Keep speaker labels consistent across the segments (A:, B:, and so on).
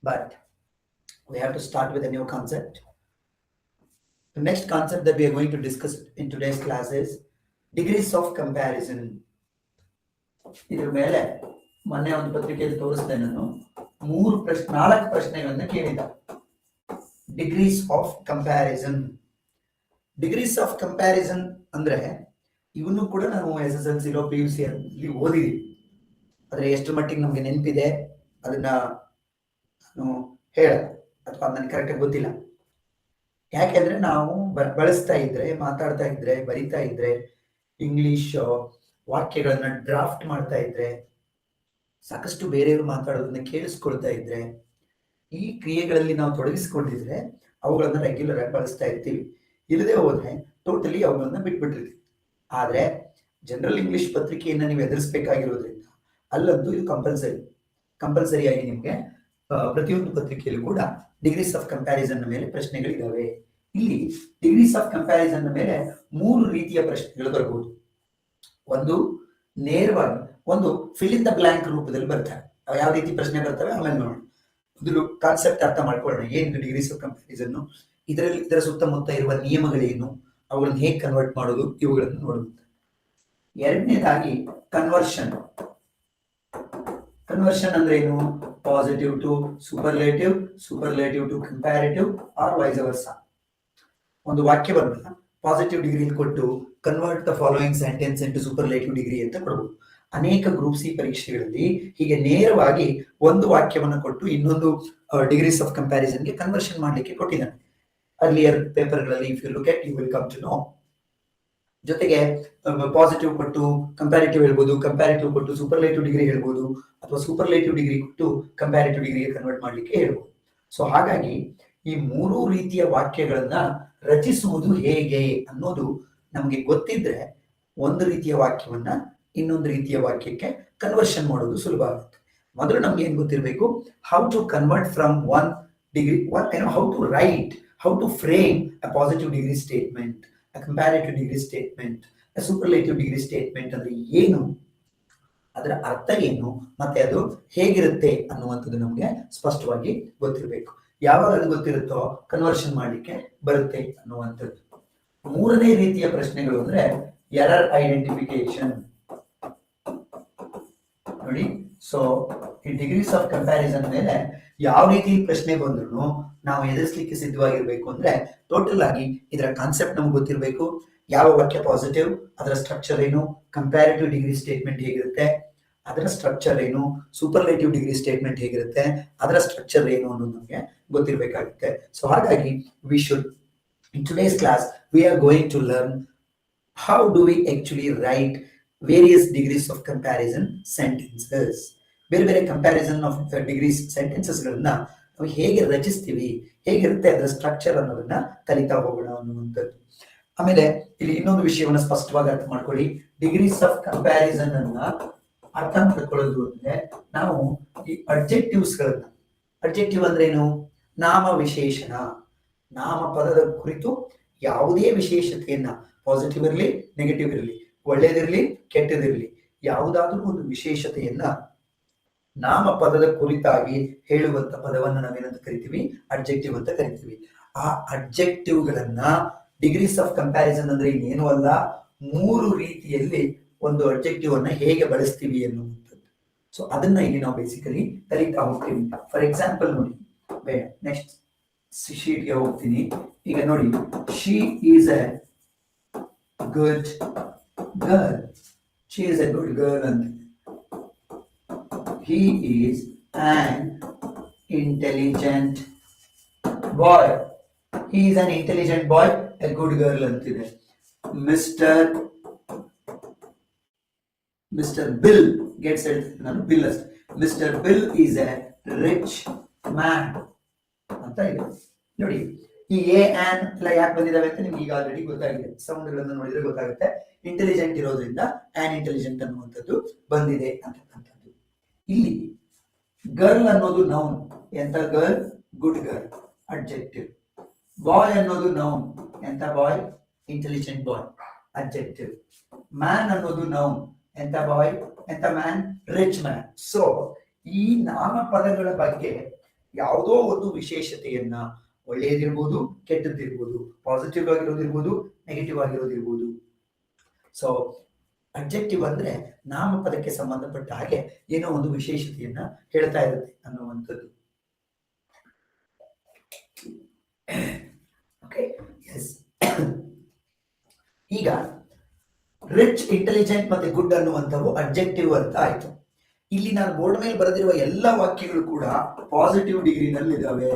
A: But we have to start with a new concept. The next concept that we are going to discuss in today's class is degrees of comparison. ಇದ್ರ ಮೇಲೆ ಮೊನ್ನೆ ಒಂದು ಪತ್ರಿಕೆಯಲ್ಲಿ ತೋರಿಸಿದೆ ನಾನು 4 ಪ್ರಶ್ನೆಗಳನ್ನ ಕೇಳಿದ. Degrees of comparison. Degrees of comparison ಅಂದ್ರೆ ಇವನು ಕೂಡ ನಾವು SSLC PUC ಅಲ್ಲಿ ಓದಿದೀವಿ. ಆದ್ರೆ ಎಷ್ಟು ಮಟ್ಟಿಗೆ ನಮ್ಗೆ ನೆನಪಿದೆ ಅದನ್ನ ನಾನು ಹೇಳ ಅಥವಾ ನನಗೆ ಕರೆಕ್ಟಾಗಿ ಗೊತ್ತಿಲ್ಲ. ಯಾಕೆಂದ್ರೆ ನಾವು ಬಳಸ್ತಾ ಇದ್ರೆ, ಮಾತಾಡ್ತಾ ಇದ್ರೆ, ಬರಿತಾ ಇದ್ರೆ, ಇಂಗ್ಲಿಷ್ ವಾಕ್ಯಗಳನ್ನ ಡ್ರಾಫ್ಟ್ ಮಾಡ್ತಾ ಇದ್ರೆ, ಸಾಕಷ್ಟು ಬೇರೆಯವರು ಮಾತಾಡೋದನ್ನ ಕೇಳಿಸ್ಕೊಳ್ತಾ ಇದ್ರೆ, ಈ ಕ್ರಿಯೆಗಳಲ್ಲಿ ನಾವು ತೊಡಗಿಸ್ಕೊಂಡಿದ್ರೆ ಅವುಗಳನ್ನ ರೆಗ್ಯುಲರ್ ಆಗಿ ಬಳಸ್ತಾ ಇರ್ತೀವಿ. ಇಲ್ಲದೆ ಹೋದ್ರೆ ಟೋಟಲಿ ಅವುಗಳನ್ನ ಬಿಟ್ಬಿಟ್ಟಿರ್ತೀವಿ. ಆದ್ರೆ ಜನರಲ್ ಇಂಗ್ಲಿಷ್ ಪತ್ರಿಕೆಯನ್ನ ನೀವು ಎದುರಿಸಬೇಕಾಗಿರೋದ್ರಿಂದ ಅಲ್ಲಂತೂ ಇದು ಕಂಪಲ್ಸರಿಯಾಗಿ ನಿಮ್ಗೆ ಪ್ರತಿಯೊಂದು ಪತ್ರಿಕೆಯಲ್ಲೂ ಕೂಡ ಡಿಗ್ರೀಸ್ ಆಫ್ ಕಂಪ್ಯಾರಿಸನ್ ಮೇಲೆ ಪ್ರಶ್ನೆಗಳಿದಾವೆ. ಇಲ್ಲಿ ಡಿಗ್ರೀಸ್ ಆಫ್ ಕಂಪ್ಯಾರಿಸನ್ ಮೇಲೆ 3 ರೀತಿಯ ಪ್ರಶ್ನೆಗಳು ಬರಬಹುದು. ಒಂದು ನೇರವಾಗಿ, ಒಂದು ಫಿಲ್ ಇನ್ ದ ಬ್ಲಾಂಕ್ ರೂಪದಲ್ಲಿ ಬರ್ತವೆ. ಯಾವ ರೀತಿ ಪ್ರಶ್ನೆ ಬರ್ತವೆ ಆಮೇಲೆ ನೋಡೋಣ. ಮೊದಲು ಕಾನ್ಸೆಪ್ಟ್ ಅರ್ಥ ಮಾಡ್ಕೊಳ್ಳೋಣ. ಏನು ಡಿಗ್ರೀಸ್ ಆಫ್ ಕಂಪ್ಯಾರಿಸನ್, ಇದರ ಸುತ್ತಮುತ್ತ ಇರುವ ನಿಯಮಗಳೇನು, ಅವುಗಳನ್ನು ಹೇಗೆ ಕನ್ವರ್ಟ್ ಮಾಡೋದು, ಇವುಗಳನ್ನು ನೋಡೋದು. ಎರಡನೇದಾಗಿ ಕನ್ವರ್ಷನ್. ಕನ್ವರ್ಷನ್ ಅಂದ್ರೆ ಏನು? Positive to superlative, superlative to comparative or vice versa. ಒಂದು ವಾಕ್ಯವನ್ನ ಪಾಸಿಟಿವ್ ಡಿಗ್ರಿ ಕೊಟ್ಟು convert the following sentence into superlative degree ಅಂತ ಕೊಡಬಹುದು. ಅನೇಕ ಗ್ರೂಪ್ ಸಿ ಪರೀಕ್ಷೆಗಳಲ್ಲಿ ಹೀಗೆ ನೇರವಾಗಿ ಒಂದು ವಾಕ್ಯವನ್ನು ಕೊಟ್ಟು ಇನ್ನೊಂದು ಡಿಗ್ರೀಸ್ ಆಫ್ ಕಂಪ್ಯಾರಿಸನ್ಗೆ ಕನ್ವರ್ಷನ್ ಮಾಡ್ಲಿಕ್ಕೆ ಕೊಟ್ಟಿದ್ದಾನೆ. ಅರ್ಲಿಯರ್ ಪೇಪರ್ಗಳಲ್ಲಿ if you look at you will come to know. ಜೊತೆಗೆ ಪಾಸಿಟಿವ್ ಕೊಟ್ಟು ಕಂಪ್ಯಾರಿಟಿವ್ ಹೇಳ್ಬೋದು, ಕಂಪ್ಯಾರಿಟಿವ್ ಕೊಟ್ಟು ಸೂಪರ್ಲೇಟಿವ್ ಡಿಗ್ರಿ ಹೇಳ್ಬೋದು, ಅಥವಾ ಸೂಪರ್ಲೇಟಿವ್ ಡಿಗ್ರಿ ಕೊಟ್ಟು ಕಂಪ್ಯಾರಿಟಿವ್ ಡಿಗ್ರಿಗೆ ಕನ್ವರ್ಟ್ ಮಾಡ್ಲಿಕ್ಕೆ ಹೇಳ್ಬೋದು. ಸೊ ಹಾಗಾಗಿ ಈ 3 ರೀತಿಯ ವಾಕ್ಯಗಳನ್ನ ರಚಿಸುವುದು ಹೇಗೆ ಅನ್ನೋದು ನಮ್ಗೆ ಗೊತ್ತಿದ್ರೆ ಒಂದು ರೀತಿಯ ವಾಕ್ಯವನ್ನ ಇನ್ನೊಂದು ರೀತಿಯ ವಾಕ್ಯಕ್ಕೆ ಕನ್ವರ್ಷನ್ ಮಾಡೋದು ಸುಲಭ ಆಗುತ್ತೆ. ಮೊದಲು ನಮ್ಗೆ ಏನ್ ಗೊತ್ತಿರಬೇಕು? How to convert from one degree, how to write, how to frame a positive degree statement, a comparative degree statement, a superlative degree statement ಅಂದ್ರೆ ಏನು, ಅದರ ಅರ್ಥ ಏನು, ಮತ್ತೆ ಅದು ಹೇಗಿರುತ್ತೆ ಅನ್ನುವಂಥದ್ದು ನಮ್ಗೆ ಸ್ಪಷ್ಟವಾಗಿ ಗೊತ್ತಿರಬೇಕು. ಯಾವಾಗ ಅದು ಗೊತ್ತಿರುತ್ತೋ ಕನ್ವರ್ಷನ್ ಮಾಡ್ಲಿಕ್ಕೆ ಬರುತ್ತೆ ಅನ್ನುವಂಥದ್ದು. 3ನೇ ರೀತಿಯ ಪ್ರಶ್ನೆಗಳು ಅಂದ್ರೆ ಎರರ್ ಐಡೆಂಟಿಫಿಕೇಶನ್. ನೋಡಿ, ಸೊ ಈ ಡಿಗ್ರೀಸ್ ಆಫ್ ಕಂಪ್ಯಾರಿಸನ್ ಮೇಲೆ ಯಾವ ರೀತಿ ಪ್ರಶ್ನೆ ಬಂದ್ರು ನಾವು ಎದುರಿಸಲಿಕ್ಕೆ ಸಿದ್ಧವಾಗಿರ್ಬೇಕು ಅಂದ್ರೆ ಟೋಟಲ್ ಆಗಿ ಇದರ ಕಾನ್ಸೆಪ್ಟ್ ನಮ್ಗೆ ಗೊತ್ತಿರಬೇಕು. ಯಾವ ವಾಕ್ಯ ಪಾಸಿಟಿವ್, ಅದರ ಸ್ಟ್ರಕ್ಚರ್ ಏನು, ಕಂಪ್ಯಾರಿಟಿವ್ ಡಿಗ್ರಿ ಸ್ಟೇಟ್ಮೆಂಟ್ ಹೇಗಿರುತ್ತೆ, ಅದರ ಸ್ಟ್ರಕ್ಚರ್ ಏನು, ಸೂಪರ್ಲೇಟಿವ್ ಡಿಗ್ರಿ ಸ್ಟೇಟ್ಮೆಂಟ್ ಹೇಗಿರುತ್ತೆ, ಅದರ ಸ್ಟ್ರಕ್ಚರ್ ಏನು ಅನ್ನೋದು ನಮಗೆ ಗೊತ್ತಿರಬೇಕಾಗುತ್ತೆ. ಸೊ ಹಾಗಾಗಿ we should in today's class we are going to learn how do we actually write various degrees of comparison sentences. ಬೇರೆ ಕಂಪ್ಯಾರಿಸನ್ ಆಫ್ ಡಿಗ್ರೀಸ್ ಸೆಂಟೆನ್ಸಸ್ ಗಳನ್ನ ನಾವು ಹೇಗೆ ರಚಿಸ್ತೀವಿ, ಹೇಗಿರುತ್ತೆ ಅದರ ಸ್ಟ್ರಕ್ಚರ್ ಅನ್ನೋದನ್ನ ಕಲಿತಾ ಹೋಗೋಣ ಅನ್ನುವಂಥದ್ದು. ಆಮೇಲೆ ಇಲ್ಲಿ ಇನ್ನೊಂದು ವಿಷಯವನ್ನ ಸ್ಪಷ್ಟವಾಗಿ ಅರ್ಥ ಮಾಡ್ಕೊಳ್ಳಿ. ಡಿಗ್ರೀಸ್ ಆಫ್ ಕಂಪ್ಯಾರಿಸನ್ ಅನ್ನ ಅರ್ಥ ಮಾಡ್ಕೊಳ್ಳೋದು ಅಂದ್ರೆ ನಾವು ಈ ಅಡ್ಜೆಕ್ಟಿವ್ಸ್ ಗಳನ್ನ, ಅಡ್ಜೆಕ್ಟಿವ್ ಅಂದ್ರೆ ಏನು? ನಾಮ ವಿಶೇಷಣ. ನಾಮಪದದ ಕುರಿತು ಯಾವುದೇ ವಿಶೇಷತೆಯನ್ನ, ಪಾಸಿಟಿವ್ ಇರಲಿ ನೆಗೆಟಿವ್ ಇರಲಿ, ಒಳ್ಳೇದಿರಲಿ ಕೆಟ್ಟದಿರಲಿ, ಯಾವುದಾದ್ರೂ ಒಂದು ವಿಶೇಷತೆಯನ್ನ ನಾಮಪದದ ಕುರಿತಾಗಿ ಹೇಳುವಂತ ಪದವನ್ನ ನಾವೇನಂತ ಕರಿತೀವಿ? ಅಡ್ಜೆಕ್ಟಿವ್ ಅಂತ ಕರಿತೀವಿ. ಆ ಅಡ್ಜೆಕ್ಟಿವ್ ಗಳನ್ನ ಡಿಗ್ರೀಸ್ ಆಫ್ ಕಂಪ್ಯಾರಿಸನ್ ಅಂದ್ರೆ ಇನ್ನೇನು ಅಲ್ಲ, 3 ರೀತಿಯಲ್ಲಿ ಒಂದು ಅಡ್ಜೆಕ್ಟಿವ್ ಅನ್ನ ಹೇಗೆ ಬಳಸ್ತೀವಿ ಅನ್ನುವಂಥದ್ದು. ಸೊ ಅದನ್ನ ಇಲ್ಲಿ ನಾವು ಬೇಸಿಕಲಿ ಕಲಿತಾ ಹೋಗ್ತೀವಿ. ಫಾರ್ ಎಕ್ಸಾಂಪಲ್ ನೋಡಿ, ನೆಕ್ಸ್ಟ್ ಶೀಟ್ಗೆ ಹೋಗ್ತೀನಿ. ಈಗ ನೋಡಿ, she is A good girl. She is A good girl ಅಂತ. he is an intelligent boy. He is an intelligent boy, a good girl ಅಂತಿದೆ. Mr. Bill gets it. ನಾನು bill ಅಷ್ಟೇ. Mr. Bill is a rich man ಅಂತ ಇದೆ. ನೋಡಿ, ಈ A on ಎಲ್ಲ ಯಾಕೆ ಬಂದಿದಾವೆ ಅಂತ ನಿಮ್ಗೆ ಈಗ ಆಲ್ರೆಡಿ ಗೊತ್ತಾಗಿದೆ. ಸೌಂಡ್ ಗಳನ್ನ ನೋಡಿದ್ರೆ ಗೊತ್ತಾಗುತ್ತೆ. ಇಂಟೆಲಿಜೆಂಟ್ ಇರೋದ್ರಿಂದ ಆನ್ ಇಂಟೆಲಿಜೆಂಟ್ ಅನ್ನುವಂಥದ್ದು ಬಂದಿದೆ ಅಂತಕ್ಕಂಥದ್ದು. ಇಲ್ಲಿ ಗರ್ಲ್ ಅನ್ನೋದು ನೌನ್. ಎಂತ girl? Good girl, adjective. Boy ಅನ್ನೋದು ನೌನ್. ಎಂತ boy? Intelligent boy, adjective. Man ಅನ್ನೋದು ನೌನ್. ಎಂತ ಬಾಯ್? ಎಂತ ಮ್ಯಾನ್? Rich man. ಸೊ ಈ ನಾಮಪದಗಳ ಬಗ್ಗೆ ಯಾವುದೋ ಒಂದು ವಿಶೇಷತೆಯನ್ನ, ಒಳ್ಳೆಯದಿರ್ಬೋದು, ಕೆಟ್ಟದ್ದಿರ್ಬೋದು, ಪಾಸಿಟಿವ್ ಆಗಿರೋದಿರ್ಬೋದು, ನೆಗೆಟಿವ್ ಆಗಿರೋದಿರ್ಬೋದು. ಸೊ ಅಬ್ಜೆಕ್ಟಿವ್ ಅಂದ್ರೆ ನಾಮಪದಕ್ಕೆ ಸಂಬಂಧಪಟ್ಟ ಹಾಗೆ ಏನೋ ಒಂದು ವಿಶೇಷತೆಯನ್ನ ಹೇಳ್ತಾ ಇರುತ್ತೆ ಅನ್ನುವಂಥದ್ದು. Okay, yes. ಈಗ ರಿಚ್, ಇಂಟೆಲಿಜೆಂಟ್ ಮತ್ತೆ ಗುಡ್ ಅನ್ನುವಂಥವು ಅಬ್ಜೆಕ್ಟಿವ್ ಅಂತ ಆಯ್ತು. ಇಲ್ಲಿ ನಾನು ಬೋರ್ಡ್ ಮೇಲೆ ಬರೆದಿರುವ ಎಲ್ಲ ವಾಕ್ಯಗಳು ಕೂಡ ಪಾಸಿಟಿವ್ ಡಿಗ್ರಿನಲ್ಲಿ ಇದಾವೆ.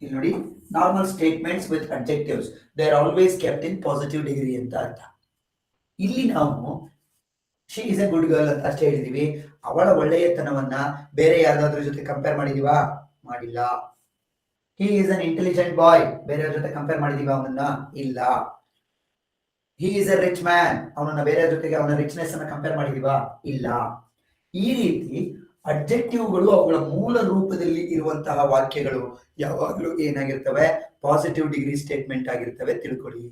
A: ಇಲ್ಲಿ ನೋಡಿ, normal statements with objectives they are always kept in positive degree ಅಂತ ಅರ್ಥ. ಇಲ್ಲಿ ನಾವು she is A good girl ಅಂತ ಅಷ್ಟೇ ಹೇಳಿದೀವಿ. ಅವಳ ಒಳ್ಳೆಯತನವನ್ನ ಬೇರೆ ಯಾರಾದ್ರೂ ಜೊತೆ ಕಂಪೇರ್ ಮಾಡಿದೀವಾ? ಮಾಡಿಲ್ಲ. He is an intelligent boy, ಬೇರೆಯವ್ರ ಜೊತೆ ಕಂಪೇರ್ ಮಾಡಿದೀವಾ ಅವನನ್ನ? ಇಲ್ಲ. He is A rich man, ಅವನನ್ನ ಬೇರೆ ಜೊತೆಗೆ ಅವನ ರಿಚ್ನೆಸ್ ಅನ್ನ ಕಂಪೇರ್ ಮಾಡಿದೀವಾ? ಇಲ್ಲ. ಈ ರೀತಿ ಅಬ್ಜೆಕ್ಟಿವ್ಗಳು ಅವುಗಳ ಮೂಲ ರೂಪದಲ್ಲಿ ಇರುವಂತಹ ವಾಕ್ಯಗಳು ಯಾವಾಗಲೂ ಏನಾಗಿರ್ತವೆ? ಪಾಸಿಟಿವ್ ಡಿಗ್ರಿ ಸ್ಟೇಟ್ಮೆಂಟ್ ಆಗಿರ್ತವೆ, ತಿಳ್ಕೊಳ್ಳಿ.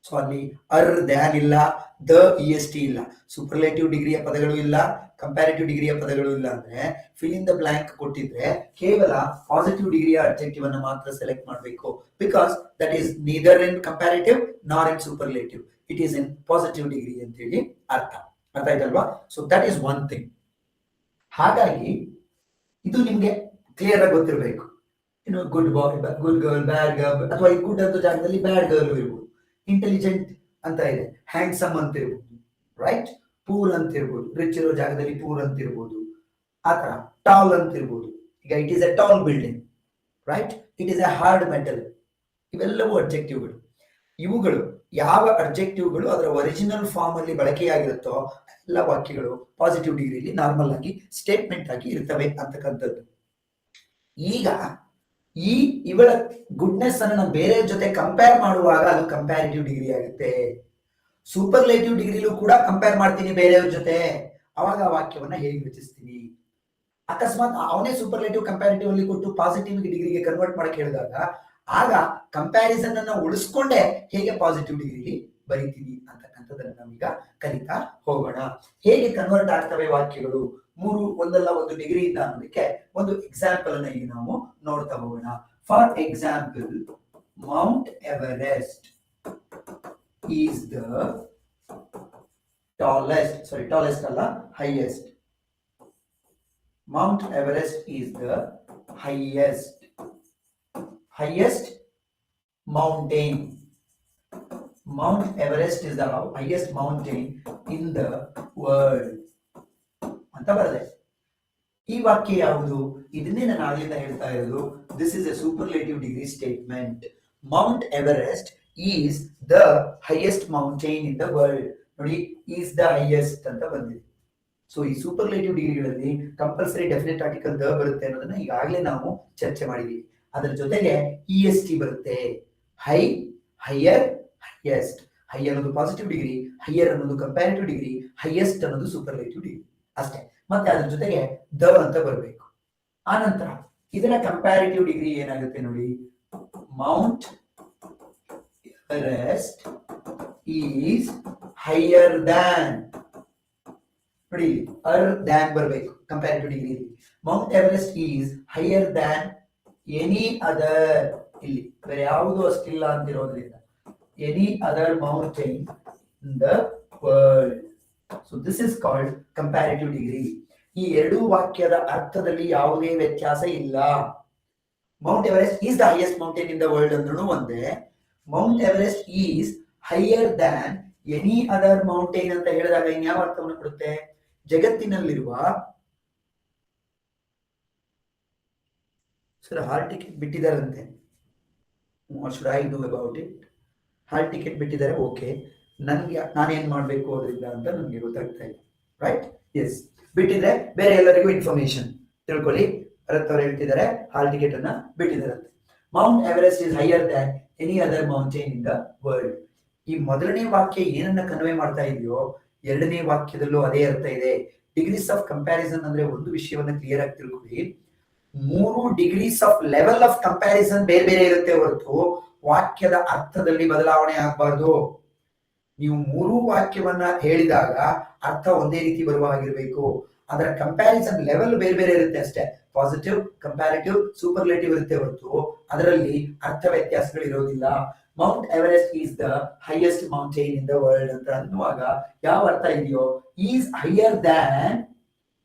A: ಸೊ ಅಲ್ಲಿ ಅರ್, ದ್ಯಾನ್ ಇಲ್ಲ, ದ, EST ಇಲ್ಲ, ಸೂಪರ್ಲೇಟಿವ್ ಡಿಗ್ರಿಯ ಪದಗಳು ಇಲ್ಲ, ಕಂಪ್ಯಾರಿಟಿವ್ ಡಿಗ್ರಿಯ ಪದಗಳು ಇಲ್ಲ. ಅಂದ್ರೆ ಫಿಲ್ ಇನ್ ದ ಬ್ಲಾಂಕ್ ಕೊಟ್ಟಿದ್ರೆ ಕೇವಲ ಪಾಸಿಟಿವ್ ಡಿಗ್ರಿಯ ಅಬ್ಜೆಕ್ಟಿವ್ ಅನ್ನು ಮಾತ್ರ ಸೆಲೆಕ್ಟ್ ಮಾಡಬೇಕು. Because that is neither in comparative nor in superlative, it is in positive degree ಅಂತ ಹೇಳಿ ಅರ್ಥ ಆಯ್ತಲ್ವಾ? So that is one thing. ಹಾಗಾಗಿ ಇದು ನಿಮ್ಗೆ ಕ್ಲಿಯರ್ ಆಗಿ ಗೊತ್ತಿರಬೇಕು. ಇನ್ನು good boy, good girl, bad girl, ಅಥವಾ ಈ ಗುಡ್ ಅಂತ ಜಾಗದಲ್ಲಿ ಬ್ಯಾಡ್ ಗರ್ಲ್ ಇರ್ಬೋದು. ಇಂಟೆಲಿಜೆಂಟ್ ಅಂತ ಇದೆ, ಹ್ಯಾಂಡ್ಸಮ್ ಅಂತ ಇರ್ಬೋದು, ರೈಟ್? ಪೂರ್ ಅಂತ ಇರ್ಬೋದು, ರಿಚ್ ಇರೋ ಜಾಗದಲ್ಲಿ ಪೂರ್ ಅಂತ ಇರ್ಬೋದು. ಆತರ ಟಾಲ್ ಅಂತ ಇರ್ಬೋದು. ಈಗ it is A tall building, right? It is A hard metal. ಇವೆಲ್ಲವೂ ಅಬ್ಜೆಕ್ಟಿವ್ಗಳು. ಇವುಗಳು ಯಾವ ಅಬ್ಜೆಕ್ಟಿವ್ಗಳು ಅದರ ಒರಿಜಿನಲ್ ಫಾರ್ಮ್ ಅಲ್ಲಿ ಬಳಕೆಯಾಗಿರುತ್ತೋ ಎಲ್ಲ ವಾಕ್ಯಗಳು ಪಾಸಿಟಿವ್ ಡಿಗ್ರಿಲಿ ನಾರ್ಮಲ್ ಆಗಿ ಸ್ಟೇಟ್ಮೆಂಟ್ ಆಗಿ ಇರ್ತವೆ ಅಂತಕ್ಕಂಥದ್ದು. ಈಗ ಇವಳ ಗುಡ್ನೆಸ್ ಅನ್ನು ನಾನು ಬೇರೆ ಜೊತೆ ಕಂಪೇರ್ ಮಾಡುವಾಗ ಅದು ಕಂಪ್ಯಾರಿಟಿವ್ ಡಿಗ್ರಿ ಆಗುತ್ತೆ. ಸೂಪರ್ಲೇಟಿವ್ ಡಿಗ್ರಿಲೂ ಕೂಡ ಕಂಪೇರ್ ಮಾಡ್ತೀನಿ ಬೇರೆಯವ್ರ ಜೊತೆ, ಅವಾಗ ಆ ವಾಕ್ಯವನ್ನ ಹೇಗೆ ರಚಿಸ್ತೀನಿ? ಅಕಸ್ಮಾತ್ ಅವನೇ ಸೂಪರ್ಲೇಟಿವ್ ಕಂಪ್ಯಾರಿಟಿವ್ ಅಲ್ಲಿ ಕೊಟ್ಟು ಪಾಸಿಟಿವ್ ಡಿಗ್ರಿಗೆ ಕನ್ವರ್ಟ್ ಮಾಡಕ್ಕೆ ಹೇಳಿದಾಗ ಆಗ ಕಂಪ್ಯಾರಿಸನ್ ಅನ್ನ ಉಳಿಸ್ಕೊಂಡೆ ಹೇಗೆ ಪಾಸಿಟಿವ್ ಡಿಗ್ರಿಲಿ ಬರೀತೀವಿ ಅಂತಕ್ಕಂಥದ್ದನ್ನ ನಾವೀಗ ಕಲಿತಾ ಹೋಗೋಣ. ಹೇಗೆ ಕನ್ವರ್ಟ್ ಆಗ್ತವೆ ವಾಕ್ಯಗಳು ಒಂದಲ್ಲ ಒಂದು ಡಿಗ್ರಿಯಿಂದ ಅನ್ನೋದಕ್ಕೆ ಒಂದು ಎಕ್ಸಾಂಪಲ್ ಅನ್ನ ಈಗ ನಾವು ನೋಡ್ತಾ ಹೋಗೋಣ. For example, Mount Everest is the tallest ಅಲ್ಲ, highest. Mount Everest is the highest mountain. Mount Everest is the highest mountain in the world ಅಂತ ಬರದೆ. ಈ ವಾಕ್ಯ ಯಾವುದು? ಇದನ್ನೇ ನಾನು ಆಗಲಿಂದ ಹೇಳ್ತಾ ಇರೋದು. This is a superlative degree statement. Mount Everest is the highest mountain in the world. ನೋಡಿ, ಈಸ್ ದ ಹೈಯೆಸ್ಟ್ ಅಂತ ಬಂದಿದೆ. ಸೊ ಈ ಸೂಪರ್ಲೇಟಿವ್ ಡಿಗ್ರಿಗಳಲ್ಲಿ ಕಂಪಲ್ಸರಿ ಡೆಫಿನೆಟ್ ಆರ್ಟಿಕಲ್ ದ ಬರುತ್ತೆ ಅನ್ನೋದನ್ನ ಈಗಾಗಲೇ ನಾವು ಚರ್ಚೆ ಮಾಡಿದೀವಿ. ಅದರ ಜೊತೆಗೆ EST ಬರುತ್ತೆ. High, higher, highest. ಹೈ ಅನ್ನೋದು ಪಾಸಿಟಿವ್ ಡಿಗ್ರಿ, ಹೈಯರ್ ಅನ್ನೋದು ಕಂಪ್ಯಾರಿಟಿವ್ ಡಿಗ್ರಿ, ಹೈಯೆಸ್ಟ್ ಅನ್ನೋದು ಸೂಪರ್ಲೇಟಿವ್ ಡಿಗ್ರಿ ಅಷ್ಟೇ. ಮತ್ತೆ ಅದ್ರ ಜೊತೆಗೆ ದ ಅಂತ ಬರಬೇಕು. ಆನಂತರ ಇದರ ಕಂಪ್ಯಾರಿಟಿವ್ ಡಿಗ್ರಿ ಏನಾಗುತ್ತೆ ನೋಡಿ. Mount Everest is higher than. ನೋಡಿ, ದ್ಯಾನ್ ಬರಬೇಕು comparative degree. Mount Everest is higher than any other. ಇಲ್ಲಿ ಬೇರೆ ಯಾವುದು ಅಷ್ಟಿಲ್ಲ ಅಂತಿರೋದ್ರಿಂದ any other mountain in the world. So this is called comparative degree. ಈ ಎರಡೂ ವಾಕ್ಯದ ಅರ್ಥದಲ್ಲಿ ಯಾವುದೇ ವ್ಯತ್ಯಾಸ ಇಲ್ಲ. Mount Everest is the highest mountain in the world ಅಂದ್ರೂ ಒಂದೇ, Mount Everest is higher than any other mountain ಅಂತ ಹೇಳಿದಾಗ ಇನ್ಯಾವ ಅರ್ಥವನ್ನು ಕೊಡುತ್ತೆ? ಜಗತ್ತಿನಲ್ಲಿರುವ ಸರ್ ಹಾಲ್ ಟಿಕೆಟ್ ಬಿಟ್ಟಿದ್ದಾರಂತೆ. What should I do about it? Hall ticket ಬಿಟ್ಟಿದ್ದಾರೆ, ಓಕೆ, ನಾನೇನ್ ಮಾಡ್ಬೇಕು ಅದರಿಂದ ಅಂತ ನನ್ಗೆ ಗೊತ್ತಾಗ್ತಾ ಇಲ್ಲ, ರೈಟ್? ಎಸ್, ಬಿಟ್ಟಿದ್ರೆ ಬೇರೆ ಎಲ್ಲರಿಗೂ ಇನ್ಫಾರ್ಮೇಶನ್ ತಿಳ್ಕೊಳ್ಳಿ. ಭರತ್ ಅವರು ಹೇಳ್ತಿದ್ದಾರೆ ಹಾಲ್ ಟಿಕೆಟ್ ಅನ್ನ ಬಿಟ್ಟಿದ್ದಾರಂತೆ. Mount Everest is higher than any other mountain in the world. ಈ ಮೊದಲನೇ ವಾಕ್ಯ ಏನನ್ನ ಕನ್ವೆ ಮಾಡ್ತಾ ಇದೆಯೋ ಎರಡನೇ ವಾಕ್ಯದಲ್ಲೂ ಅದೇ ಅರ್ಥ ಇದೆ. ಡಿಗ್ರೀಸ್ ಆಫ್ ಕಂಪ್ಯಾರಿಸನ್ ಅಂದ್ರೆ ಒಂದು ವಿಷಯವನ್ನ ಕ್ಲಿಯರ್ ಆಗಿ ತಿಳ್ಕೊಳ್ಳಿ. 3 degrees of level of comparison ಬೇರೆ ಬೇರೆ ಇರುತ್ತೆ ಹೊರತು ವಾಕ್ಯದ ಅರ್ಥದಲ್ಲಿ ಬದಲಾವಣೆ ಆಗಬಾರ್ದು. ನೀವು ಮೂರು ವಾಕ್ಯವನ್ನ ಹೇಳಿದಾಗ ಅರ್ಥ ಒಂದೇ ರೀತಿ ಬರುವ ಹಾಗಿರ್ಬೇಕು. ಅದರ ಕಂಪ್ಯಾರಿಸನ್ ಲೆವೆಲ್ ಬೇರೆ ಬೇರೆ ಇರುತ್ತೆ ಅಷ್ಟೇ. ಪಾಸಿಟಿವ್, ಕಂಪ್ಯಾರಿಟಿವ್, ಸೂಪರ್ಲೇಟಿವ್ ಇರುತ್ತೆ ಹೊರತು ಅದರಲ್ಲಿ ಅರ್ಥ ವ್ಯತ್ಯಾಸಗಳು ಇರೋದಿಲ್ಲ. Mount Everest is the highest mountain in the world ಅಂತ ಅನ್ನುವಾಗ ಯಾವ ಅರ್ಥ ಇದೆಯೋ, is higher than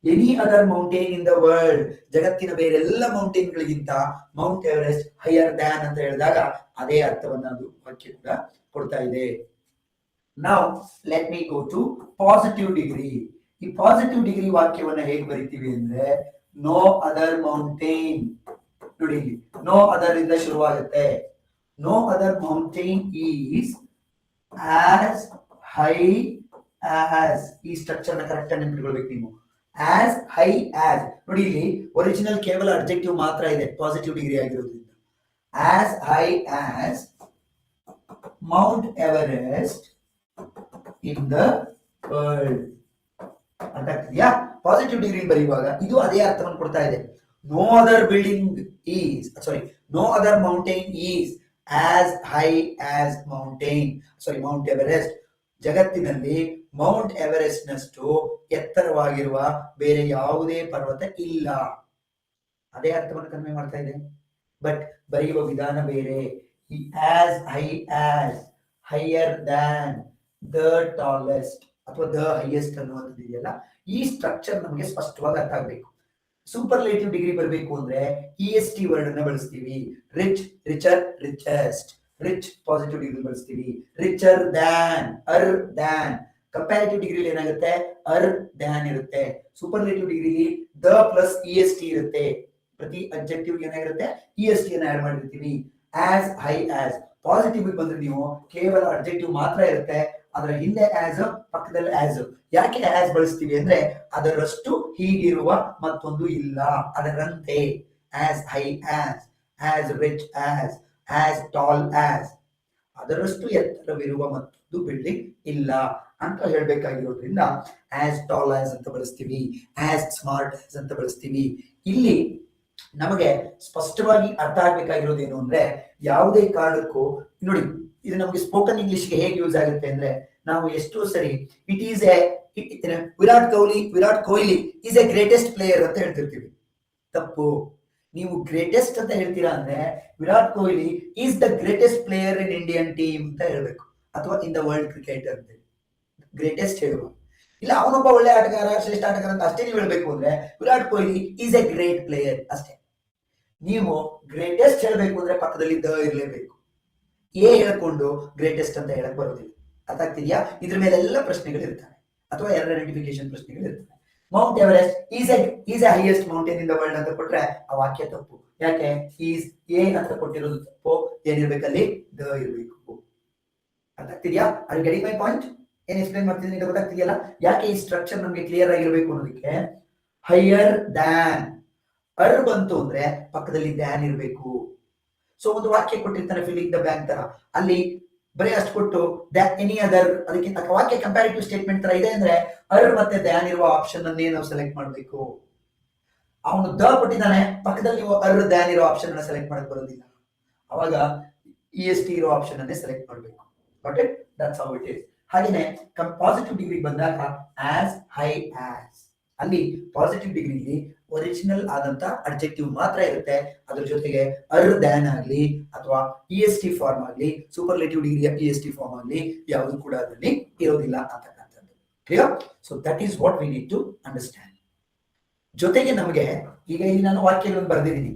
A: any other mountain in the world, ಜಗತ್ತಿನ ಬೇರೆಲ್ಲ ಮೌಂಟೇನ್ ಗಳಿಗಿಂತ ಮೌಂಟ್ ಎವರೆಸ್ಟ್ ಹೈಯರ್ ದ್ಯಾನ್ ಅಂತ ಹೇಳಿದಾಗ ಅದೇ ಅರ್ಥವನ್ನ ಅದು ವಾಕ್ಯ ಕೂಡ ಕೊಡ್ತಾ ಇದೆ. Now let me go to positive degree. ಈ ಪಾಸಿಟಿವ್ ಡಿಗ್ರಿ ವಾಕ್ಯವನ್ನ ಹೇಗೆ ಬರಿತೀವಿ ಅಂದ್ರೆ, ನೋ ಅದರ್ ಮೌಂಟೇನ್, ನೋಡಿ ನೋ ಅದರ್ ಇಂದ ಶುರುವಾಗುತ್ತೆ. No other mountain is as high as, ಈ ಸ್ಟ್ರಕ್ಚರ್ ನ ಕರೆಕ್ಟ್ ಆಗಿ ನೆನಪಿಟ್ಕೊಳ್ಬೇಕು ನೀವು. ಆಸ್ ಹೈ ಆಸ್, ನೋಡಿ ಇಲ್ಲಿ ಒರಿಜಿನಲ್ ಕೇವಲ ಅಡ್ಜೆಕ್ಟಿವ್ ಮಾತ್ರ ಇದೆ ಪಾಸಿಟಿವ್ ಡಿಗ್ರಿ ಆಗಿರೋದ್ರಿಂದ. As high as mount Everest in the world. ಅರ್ಥ ಆಗ್ತಿದ್ಯಾ? ಪಾಸಿಟಿವ್ ಡಿಗ್ರಿ ಬರೆಯುವಾಗ ಇದು ಅದೇ ಅರ್ಥವನ್ನು ಕೊಡ್ತಾ ಇದೆ. No other building is, sorry, no other mountain is as high as mount Everest. ಜಗತ್ತಿನಲ್ಲಿ ಮೌಂಟ್ ಎವರೆಸ್ಟ್ ನಷ್ಟು ಎತ್ತರವಾಗಿರುವ ಬೇರೆ ಯಾವುದೇ ಪರ್ವತ ಇಲ್ಲ. ಅದೇ ಅರ್ಥವನ್ನು ಕನ್ವೆ ಮಾಡ್ತಾ ಇದೆ, ಬಟ್ ಬರೆಯುವ ವಿಧಾನ ಬೇರೆ. As high as, higher than, the tallest ಅಥವಾ ದ ಹೈಯೆಸ್ಟ್ ಅನ್ನುವಂಥದ್ದು ಇದೆಯಲ್ಲ, ಈ ಸ್ಟ್ರಕ್ಚರ್ ನಮಗೆ ಸ್ಪಷ್ಟವಾಗಿ ಅರ್ಥ ಆಗ್ಬೇಕು. ಸೂಪರ್ಲೇಟಿವ್ ಡಿಗ್ರಿ ಬರಬೇಕು ಅಂದ್ರೆ EST ವರ್ಡ್ ಅನ್ನ ಬಳಸ್ತೀವಿ. Rich, richer, richest. Rich positive degree ಬಳಸ್ತೀವಿ. ರಿಚರ್ ದ್ಯಾನ್, ಅರ್ ದ್ಯಾನ್. ಕಂಪ್ಯಾರಿಟಿವ್ ಡಿಗ್ರಿ ಏನಾಗುತ್ತೆ, ಅರ್ ದ್ಯಾನ್ ಇರುತ್ತೆ. ಸೂಪರ್ಲೇಟಿವ್ ಡಿಗ್ರಿಲಿ ದ ಪ್ಲಸ್ EST ಇರುತ್ತೆ. ಪ್ರತಿ ಅಬ್ಜೆಕ್ಟಿವ್ ಏನಾಗಿರುತ್ತೆ, EST ಅನ್ನ ಆಡ್ ಮಾಡಿರ್ತೀವಿ. As high as. ಪಾಸಿಟಿವ್ ಬಂದ್ರೆ ನೀವು ಕೇವಲ ಅಬ್ಜೆಕ್ಟಿವ್ ಮಾತ್ರ ಇರುತ್ತೆ, ಅದರ ಹಿಂದೆ ಆಸ್, ಪಕ್ಕದಲ್ಲಿ ಆಸ್. ಯಾಕೆ ಆಸ್ ಬಳಸ್ತೀವಿ ಅಂದ್ರೆ ಅದರಷ್ಟು ಹೀಗಿರುವ ಮತ್ತೊಂದು ಇಲ್ಲ, ಅದರಂತೆ. As high as rich as tall as, ಅದರಷ್ಟು ಎತ್ತರವಿರುವ ಮತ್ತೊಂದು ಬಿಲ್ಡಿಂಗ್ ಇಲ್ಲ ಅಂತ ಹೇಳ್ಬೇಕಾಗಿರೋದ್ರಿಂದ ಆಸ್ ಟಾಲ್ ಆಸ್ ಅಂತ ಬಳಸ್ತೀವಿ, ಆಸ್ ಸ್ಮಾರ್ಟ್ ಆಸ್ ಅಂತ ಬಳಸ್ತೀವಿ. ಇಲ್ಲಿ ನಮಗೆ ಸ್ಪಷ್ಟವಾಗಿ ಅರ್ಥ ಆಗ್ಬೇಕಾಗಿರೋದು ಏನು ಅಂದ್ರೆ, ಯಾವುದೇ ಕಾರಣಕ್ಕೂ ನೋಡಿ, ಇದು ನಮಗೆ ಸ್ಪೋಕನ್ ಇಂಗ್ಲಿಷ್ಗೆ ಹೇಗೆ ಯೂಸ್ ಆಗುತ್ತೆ ಅಂದ್ರೆ, ನಾವು ಎಷ್ಟೋ ಸರಿ it is A Virat Kohli is A greatest player ಅಂತ ಹೇಳ್ತಿರ್ತೀವಿ. ತಪ್ಪು. ನೀವು ಗ್ರೇಟೆಸ್ಟ್ ಅಂತ ಹೇಳ್ತೀರಾ ಅಂದ್ರೆ Virat Kohli is the greatest player in Indian team ಅಂತ ಹೇಳ್ಬೇಕು, ಅಥವಾ ಇನ್ ದ ವರ್ಲ್ಡ್ ಕ್ರಿಕೆಟ್ ಅಂತ ಗ್ರೇಟೆಸ್ಟ್ ಹೇಳುವ. ಇಲ್ಲ ಅವನೊಬ್ಬ ಒಳ್ಳೆ ಆಟಗಾರ, ಶ್ರೇಷ್ಠ ಆಟಗಾರ ಅಂತ ಅಷ್ಟೇ ನೀವು ಹೇಳ್ಬೇಕು ಅಂದ್ರೆ Virat Kohli is A great player ಅಷ್ಟೇ. ನೀವು ಗ್ರೇಟೆಸ್ಟ್ ಹೇಳ್ಬೇಕು ಅಂದ್ರೆ ಪಕ್ಕದಲ್ಲಿ ದ ಇರಲೇಬೇಕು. ಹೇಳ್ಕೊಂಡು ಗ್ರೇಟೆಸ್ಟ್ ಅಂತ ಹೇಳಕ್ ಬರೋದಿಲ್ಲ. ಅರ್ಥ ಆಗ್ತಿದ್ಯಾ? ಇದ್ರ ಮೇಲೆಲ್ಲ ಪ್ರಶ್ನೆಗಳಿರ್ತವೆ, ಅಥವಾ ಎರರ್ ಐಡೆಂಟಿಫಿಕೇಶನ್ ಪ್ರಶ್ನೆಗಳಿರ್ತವೆ. Mount Everest is a highest mountain in the world ಅಂತ ಕೊಟ್ರೆ ಆ ವಾಕ್ಯ ತಪ್ಪು. ಯಾಕೆ? ಈಸ್ ಎ ಅಂತ ಕೊಟ್ಟಿರೋದು ತಪ್ಪು. ಏನಿರ್ಬೇಕಲ್ಲಿ? ದ ಇರಬೇಕು. ಅರ್ಥ ಆಗ್ತಿದ್ಯಾ? ಅದು ಗೆಟಿಂಗ್ ಮೈ ಪಾಯಿಂಟ್. ಏನ್ ಎಕ್ಸ್ಪ್ಲೈನ್ ಮಾಡ್ತಿದ್ದೀನಿ ಅಂತ ಗೊತ್ತಾಗ್ತಿದೆಯಲ್ಲ? ಯಾಕೆ ಈ ಸ್ಟ್ರಕ್ಚರ್ ನಮ್ಗೆ ಕ್ಲಿಯರ್ ಆಗಿರ್ಬೇಕು ಅನ್ನೋದಕ್ಕೆ. ಹೈಯರ್ ದ್ಯಾನ್, ಅರ್ ಬಂತು ಅಂದ್ರೆ ಪಕ್ಕದಲ್ಲಿ ದ್ಯಾನ್ ಇರಬೇಕು. ಸೊ ಒಂದು ವಾಕ್ಯ ಕೊಟ್ಟಿರ್ತಾನೆ ಫಿಲ್ಲಿಂಗ್ ದ ಬ್ಯಾಂಕ್ ತರ, ಅಲ್ಲಿ ಬರೀ ಅಷ್ಟು ಕೊಟ್ಟು ಎನಿ ಅದರ್, ಅದಕ್ಕಿಂತ ವಾಕ್ಯ ಕಂಪ್ಯಾರಿಟಿವ್ ಸ್ಟೇಟ್ಮೆಂಟ್ ತರ ಇದೆ ಅಂದ್ರೆ ಅರ್ ಮತ್ತೆ ದ್ಯಾನ್ ಇರುವ ಆಪ್ಷನ್ ಅನ್ನೇ ನಾವು ಸೆಲೆಕ್ಟ್ ಮಾಡಬೇಕು. ಅವನು ದ ಕೊಟ್ಟಿದ್ದಾನೆ, ಪಕ್ಕದಲ್ಲಿ ನೀವು ಅರ್ ದ್ಯಾನ್ ಇರೋ ಆಪ್ಷನ್ ಅನ್ನ ಸೆಲೆಕ್ಟ್ ಮಾಡಕ್ ಬರೋದಿಲ್ಲ. ಅವಾಗ EST ಇರೋ ಆಪ್ಷನ್ ಅನ್ನೇ ಸೆಲೆಕ್ಟ್ ಮಾಡಬೇಕು. But it that's how it is. ಹಾಗೇನೆ ಪಾಸಿಟಿವ್ ಡಿಗ್ರಿ ಬಂದಾಗ ಆಸ್ ಹೈ ಆಸ್, ಅಲ್ಲಿ ಪಾಸಿಟಿವ್ ಡಿಗ್ರಿಲಿ ಒರಿಜಿನಲ್ ಆದಂತ ಅಡ್ಜೆಕ್ಟಿವ್ ಮಾತ್ರ ಇರುತ್ತೆ. ಅದ್ರ ಜೊತೆಗೆ ಅರ್ ದ್ಯಾನ್ ಆಗ್ಲಿ ಅಥವಾ EST ಫಾರ್ಮ್ ಆಗ್ಲಿ, ಸೂಪರ್ಲೇಟಿವ್ ಡಿಗ್ರಿಯ EST ಫಾರ್ಮ್ ಆಗ್ಲಿ ಯಾವುದು ಕೂಡ ಅದರಲ್ಲಿ ಇರೋದಿಲ್ಲ ಅಂತಕ್ಕಂಥದ್ದು. Clear? So that is what we need to understand. ಜೊತೆಗೆ ನಮಗೆ ಈಗ ಇಲ್ಲಿ ನಾನು ವಾಕ್ಯಗಳನ್ನು ಬರೆದಿದ್ದೀನಿ.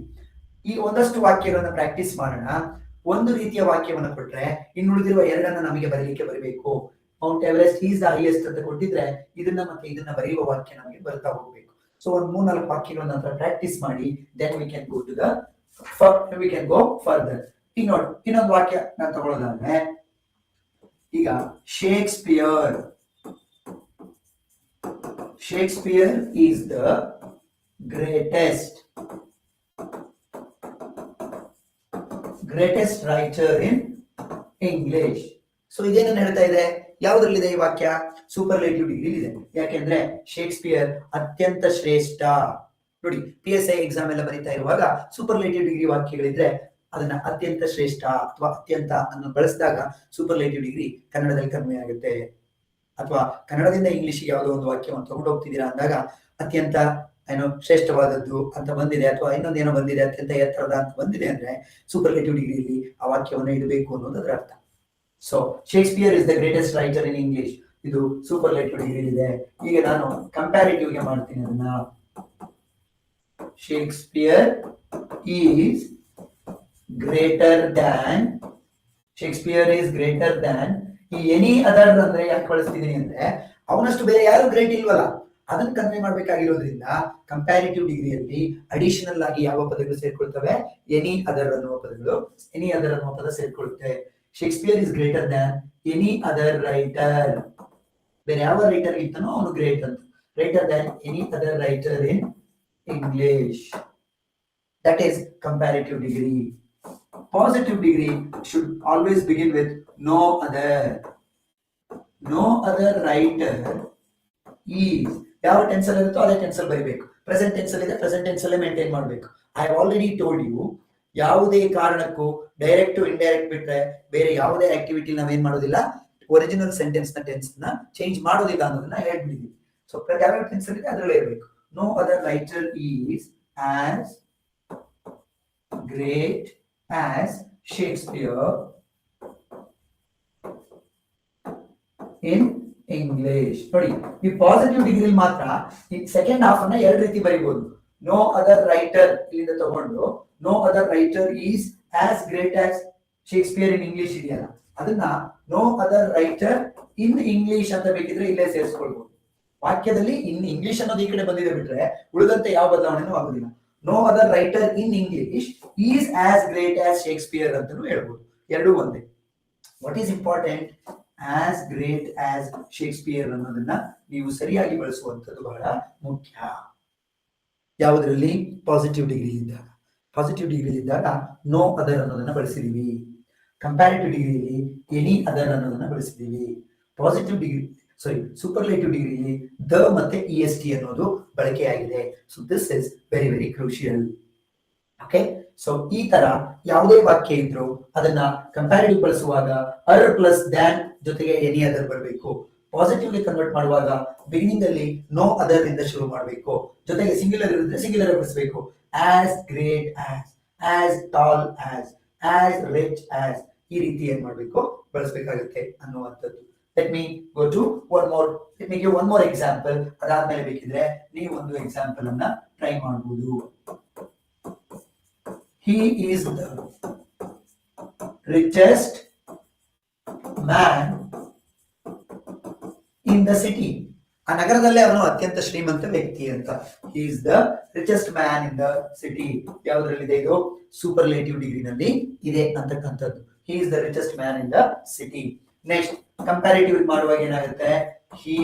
A: ಈ ಒಂದಷ್ಟು ವಾಕ್ಯಗಳನ್ನ ಪ್ರಾಕ್ಟೀಸ್ ಮಾಡೋಣ. ಒಂದು ರೀತಿಯ ವಾಕ್ಯವನ್ನು ಕೊಟ್ರೆ ಇನ್ನುಳಿದಿರುವ ಎರಡನ್ನ ನಮಗೆ ಬರಬೇಕು. Mount Everest is the highest ಅಂತ ಕೊಟ್ಟಿದ್ರೆ ಇದನ್ನ ಮತ್ತೆ ಇದನ್ನ ಬರೆಯುವ ವಾಕ್ಯ ನಮಗೆ ಬರ್ತಾ ಹೋಗ್ಬೇಕು. ಸೊ ಒಂದು 3-4 ವಾಕ್ಯಗಳ ನಂತರ ಪ್ರಾಕ್ಟೀಸ್ ಮಾಡಿ, then we can go further. ಈಗ ನೋಡಿ, ಇನ್ನೊಂದು ವಾಕ್ಯ ನಾನು ತಗೊಳ್ಳೋದಾದ್ರೆ, ಈಗ Shakespeare is the greatest writer in English. So ಇದೇನನ್ನು ಹೇಳ್ತಾ ಇದೆ? ಯಾವುದ್ರಲ್ಲಿದೆ ಈ ವಾಕ್ಯ? ಸೂಪರ್ಲೇಟಿವ್ ಡಿಗ್ರಿ ಇದೆ. ಯಾಕೆಂದ್ರೆ ಶೇಕ್ಸ್ಪಿಯರ್ ಅತ್ಯಂತ ಶ್ರೇಷ್ಠ. ನೋಡಿ, PSI ಎಕ್ಸಾಮ್ ಎಲ್ಲ ಬರೀತಾ ಇರುವಾಗ ಸೂಪರ್ಲೇಟಿವ್ ಡಿಗ್ರಿ ವಾಕ್ಯಗಳಿದ್ರೆ ಅದನ್ನ ಅತ್ಯಂತ ಶ್ರೇಷ್ಠ ಅಥವಾ ಅತ್ಯಂತ ಅನ್ನು ಬಳಸಿದಾಗ ಸೂಪರ್ಲೇಟಿವ್ ಡಿಗ್ರಿ ಕನ್ನಡದಲ್ಲಿ ಕಡಿಮೆ ಆಗುತ್ತೆ. ಅಥವಾ ಕನ್ನಡದಿಂದ ಇಂಗ್ಲಿಷ್ಗೆ ಯಾವುದೋ ಒಂದು ವಾಕ್ಯವನ್ನು ತಗೊಂಡು ಹೋಗ್ತಿದ್ದೀರಾ ಅಂದಾಗ ಅತ್ಯಂತ ಶ್ರೇಷ್ಠವಾದದ್ದು ಅಂತ ಬಂದಿದೆ, ಅಥವಾ ಇನ್ನೊಂದೇನೋ ಬಂದಿದೆ, ಅತ್ಯಂತ ಎತ್ತರದ ಅಂತ ಬಂದಿದೆ ಅಂದ್ರೆ ಸೂಪರ್ಲೇಟಿವ್ ಡಿಗ್ರಿಯಲ್ಲಿ ಆ ವಾಕ್ಯವನ್ನು ಇಡಬೇಕು ಅನ್ನೋದು ಅದರ ಅರ್ಥ. So Shakespeare is the greatest writer in English, ಇದು ಸೂಪರ್ಲೇಟಿವ್ ಡಿಗ್ರಿ ಇದೆ. ಈಗ ನಾನು ಕಂಪ್ಯಾರಿಟಿವ್ ಗೆ ಮಾಡ್ತೀನಿ ಅದನ್ನ. Shakespeare is greater than, Shakespeare is greater than ಈ ಎನಿ ಅದರ್ ಅಂದ್ರೆ ಯಾಕೆ ಬಳಸ್ತಿದ್ದೀನಿ ಅಂದ್ರೆ ಅವನಷ್ಟು ಬೇರೆ ಯಾರು ಗ್ರೇಟ್ ಇಲ್ವಲ್ಲ, ಅದನ್ನ ಕನ್ವೆ ಮಾಡ್ಬೇಕಾಗಿರೋದ್ರಿಂದ ಕಂಪ್ಯಾರಿಟಿವ್ ಡಿಗ್ರಿಯಲ್ಲಿ ಅಡಿಷನಲ್ ಆಗಿ ಯಾವ ಪದಗಳು ಸೇರ್ಕೊಳ್ತವೆ, ಎನಿ ಅದರ್ ಅನ್ನುವ ಪದಗಳು, ಎನಿ ಅದರ್ ಅನ್ನುವ ಪದ ಸೇರ್ಕೊಳ್ಳುತ್ತೆ. Shakespeare is greater than any other writer, ಬೇರೆ ಯಾವ ರೈಟರ್ ಇರ್ತಾನೋ ಅವನು ಗ್ರೇಟ್ ಅಂತ. Greater than any other writer in English, that is comparative degree. Positive degree should always begin with no other. No other writer is, ಯಾವ tense ಅಲ್ಲಿ ಇರುತ್ತೋ ಅದೇ tense ಅಲ್ಲಿ ಬರೀಬೇಕು. ಪ್ರೆಸೆಂಟ್ ಟೆನ್ಸ್ ಅಲ್ಲಿ ಇದೆ, ಪ್ರೆಸೆಂಟ್ ಟೆನ್ಸ್ ಅಲ್ಲೇ ಮೇಂಟೈನ್ ಮಾಡಬೇಕು. I have already told you, ಯಾವುದೇ ಕಾರಣಕ್ಕೂ ಡೈರೆಕ್ಟ್ ಇಂಡೈರೆಕ್ಟ್ ಬಿಟ್ರೆ ಬೇರೆ ಯಾವುದೇ ಆಕ್ಟಿವಿಟಿ ನಾವೇನ್ ಮಾಡೋದಿಲ್ಲ, ಒರಿಜಿನಲ್ ಸೆಂಟೆನ್ಸ್ ನ ಟೆನ್ಸ್ ನ ಚೇಂಜ್ ಮಾಡೋದಿಲ್ಲ ಅನ್ನೋದನ್ನ ಹೇಳ್ಬಿಟ್ಟಿದ್ವಿ. ಸೊ ಯಾವ ಟೆನ್ಸ್ ಅಲ್ಲಿ ಅದರಲ್ಲೇ ಇರಬೇಕು. No other writer is as great as Shakespeare in English. ನೋಡಿ, ಈ ಪಾಸಿಟಿವ್ ಡಿಗ್ರಿ ಮಾತ್ರ ಈ ಸೆಕೆಂಡ್ ಹಾಫ್ ಅನ್ನ ಎರಡು ರೀತಿ ಬರೀಬಹುದು. ನೋ ಅದರ್ ರೈಟರ್ ಇಲ್ಲಿಂದ ತಗೊಂಡು no other writer is as great as Shakespeare in English ಇದೆಯಲ್ಲ, ಅದನ್ನ no other writer in English ಅಂತ ಬೇಕಿದ್ರೆ ಇಲ್ಲೇ ಸೇರಿಸ್ಕೊಳ್ಬಹುದು. ವಾಕ್ಯದಲ್ಲಿ ಇನ್ ಇಂಗ್ಲಿಷ್ ಅನ್ನೋದು ಈ ಕಡೆ ಬಂದಿದೆ ಬಿಟ್ರೆ ಉಳಿದಂತೆ ಯಾವ ಬದಲಾವಣೆನೂ ಆಗುದಿಲ್ಲ. No other writer in English is as great as Shakespeare ಅಂತಾನು ಹೇಳ್ಬೋದು, ಎರಡೂ ಒಂದೇ. What is important, as great as Shakespeare ಅನ್ನೋದನ್ನ ನೀವು ಸರಿಯಾಗಿ ಬಳಸುವಂಥದ್ದು ಬಹಳ ಮುಖ್ಯ. ಯಾವುದರಲ್ಲಿ, ಪಾಸಿಟಿವ್ ಡಿಗ್ರಿ ಇದ್ದಾಗ. ಪಾಸಿಟಿವ್ ಡಿಗ್ರಿ ಇದ್ದಾಗ ನೋ ಅದರ್ ಅನ್ನೋದನ್ನ ಬಳಸಿದೀವಿ. ಕಂಪ್ಯಾರಿಟಿವ್ ಡಿಗ್ರಿಯಲ್ಲಿ ಎನಿ ಅದರ್ ಅನ್ನೋದನ್ನ ಬಳಸಿದೀವಿ. ಪಾಸಿಟಿವ್ ಡಿಗ್ರಿ ಸೂಪರ್ಲೇಟಿವ್ ಡಿಗ್ರಿಯಲ್ಲಿ ದ ಮತ್ತೆ EST ಅನ್ನೋದು ಬಳಕೆಯಾಗಿದೆ. So this is very very crucial. Okay, so ಈ ತರ ಯಾವುದೇ ವಾಕ್ಯ ಇದ್ರು ಅದನ್ನ ಕಂಪ್ಯಾರಿಟಿವ್ ಬಳಸುವಾಗ ಅರ್ ಪ್ಲಸ್ ದ್ಯಾನ್ ಜೊತೆಗೆ ಎನಿ ಅದರ್ ಬರಬೇಕು. ಪಾಸಿಟಿವ್ ಗೆ ಕನ್ವರ್ಟ್ ಮಾಡುವಾಗ ಬಿಗಿನಿಂಗ್ ಅಲ್ಲಿ ನೋ ಅದರ್ ಇಂದ ಶುರು ಮಾಡಬೇಕು, ಜೊತೆಗೆ ಸಿಂಗ್ಯುಲರ್ ಇರುತ್ತೆ ಸಿಂಗ್ಯುಲರ್ ಬಳಸಬೇಕು. As great as tall as rich as, ಈ ರೀತಿ ಏನ್ ಮಾಡಬೇಕು, ಬಳಸಬೇಕಾಗುತ್ತೆ ಅನ್ನುವಂಥದ್ದು. Let me give one more example. ಅದಾದ್ಮೇಲೆ ಬೇಕಿದ್ರೆ ನೀವು ಒಂದು ಎಕ್ಸಾಂಪಲ್ ಅನ್ನ ಟ್ರೈ ಮಾಡಬಹುದು. He is the richest man in the city. ಆ ನಗರದಲ್ಲೇ ಅವನು ಅತ್ಯಂತ ಶ್ರೀಮಂತ ವ್ಯಕ್ತಿ ಅಂತ. He is the richest man in the city. ಯಾವುದರಲ್ಲಿದೆ ಇದು, ಸೂಪರ್ಲೇಟಿವ್ ಡಿಗ್ರಿನಲ್ಲಿ ಇದೆ ಅಂತಕ್ಕಂಥದ್ದು. He is the richest man in the city. Next comparative ಮಾಡುವಾಗ ಏನಾಗುತ್ತೆ, he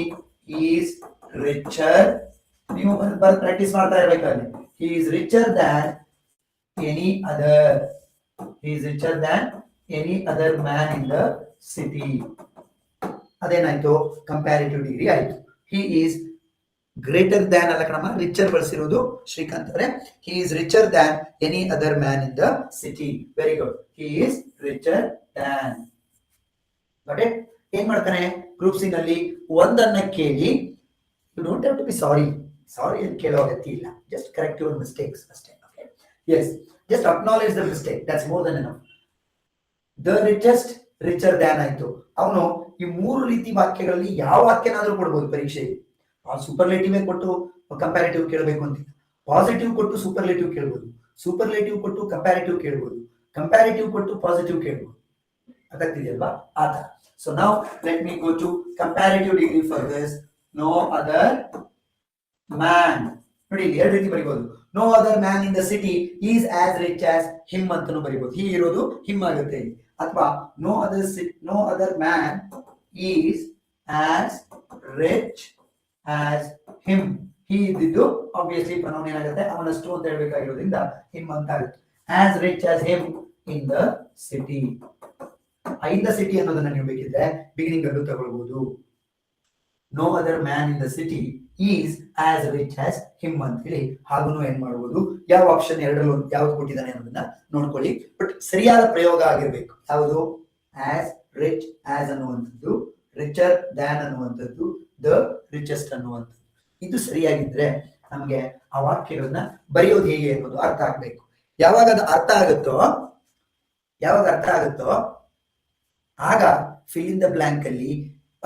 A: is richer, ನೀವು ಪ್ರಾಕ್ಟೀಸ್ ಮಾಡ್ತಾ ಇರ್ಬೇಕಾದ್ರೆ, he is richer than any other, he is richer than any other man in the city. ಅದೇನಾಯ್ತು, comparative degree ಆಯ್ತು. he is greater than ಅಲ್ಲ ಕಣಮ್ಮ, richer ಬಳಸಿರೋದು Srikanth ಅವರೇ. he is richer than any other man in the city. Very good, he is richer than. But ಏನ್ ಮಾಡ್ತಾನೆ, group C ನಲ್ಲಿ ಒಂದನ್ನ ಕೇಳಿ, you don't have to be sorry ಅಂತ ಕೇಳೋ ಅಗತ್ಯ ಇಲ್ಲ, ಜಸ್ಟ್ ಕರೆಕ್ಟ್ ಯುವರ್ ಮಿಸ್ಟೇಕ್ಸ್ ಅಷ್ಟೇ. Okay, yes, just acknowledge the mistake, that's more than enough. The richest, richer than ಆಯ್ತು. ಅವನು ಈ ಮೂರು ರೀತಿ ವಾಕ್ಯಗಳಲ್ಲಿ ಯಾವ ವಾಕ್ಯನಾದ್ರೂ ಕೊಡ್ಬೋದು ಪರೀಕ್ಷೆಗೆ. ಸೂಪರ್ಲೇಟಿವ್ ಕೊಟ್ಟು ಕಂಪ್ಯಾರಿಟಿವ್ ಕೇಳಬೇಕು ಅಂತಿಲ್ಲ, ಪಾಸಿಟಿವ್ ಕೊಟ್ಟು ಸೂಪರ್ಲೇಟಿವ್ ಕೇಳ್ಬೋದು, ಸೂಪರ್ಲೇಟಿವ್ ಕೊಟ್ಟು ಕಂಪ್ಯಾರಿಟಿವ್ ಕೇಳ್ಬೋದು, ಕಂಪ್ಯಾರಿಟಿವ್ ಕೊಟ್ಟು ಪಾಸಿಟಿವ್ ಕೇಳ್ಬೋದು. ಅದಾಗ್ತಿದೆಯಲ್ವಾ, ಆತ. So now let me go to comparative degree for this. No other man, ನೋಡಿ ಇಲ್ಲಿ ಎರಡು ರೀತಿ ಬರೀಬಹುದು. No other man in the city is as rich as him ಅಂತಾನು ಬರೀಬಹುದು. ಹೀ ಇರೋದು ಹಿಮ್ ಆಗುತ್ತೆ. ಅಥವಾ no other man is as rich as him. He ಇದ್ದಿದ್ದು ಆಬ್ವಿಯಸ್ಲಿ ಪ್ರನೌನ್ ಏನಾಗುತ್ತೆ, ಅವನಷ್ಟು ಅಂತ ಹೇಳ್ಬೇಕಾಗಿರೋದ್ರಿಂದ ಹಿಮ್ ಅಂತ ಆಗುತ್ತೆ. As rich as him in the city. In the city ಅನ್ನೋದನ್ನ ನೀವು ಬೇಕಿದ್ರೆ ಬಿಗಿನಿಂಗ್ ಅಲ್ಲೂ ತಗೊಳ್ಬಹುದು. No other man in the city is as rich as him ಅಂತ ಹೇಳಿ ಹಾಗೂ ಏನ್ ಮಾಡಬಹುದು. ಯಾವ ಆಪ್ಷನ್ ಎರಡರಲ್ಲಿ ಯಾವ್ದು ಕೊಟ್ಟಿದ್ದಾನೆ ಅನ್ನೋದನ್ನ ನೋಡ್ಕೊಳ್ಳಿ. ಬಟ್ ಸರಿಯಾದ ಪ್ರಯೋಗ ಆಗಿರ್ಬೇಕು. ಯಾವುದು? ಆಸ್ ರಿಚ್ ಆಸ್ ಅನ್ನುವಂಥದ್ದು, ರಿಚರ್ ದ್ಯಾನ್ ಅನ್ನುವಂಥದ್ದು, ದ ರಿಚೆಸ್ಟ್ ಅನ್ನುವಂಥದ್ದು. ಇದು ಸರಿಯಾಗಿದ್ರೆ ನಮ್ಗೆ ಆ ವಾಕ್ಯಗಳನ್ನ ಬರೆಯೋದು ಹೇಗೆ ಅನ್ನೋದು ಅರ್ಥ ಆಗ್ಬೇಕು. ಯಾವಾಗ ಅದು ಅರ್ಥ ಆಗುತ್ತೋ ಆಗ ಫಿಲ್ ಇನ್ ದ ಬ್ಲಾಂಕ್ ಅಲ್ಲಿ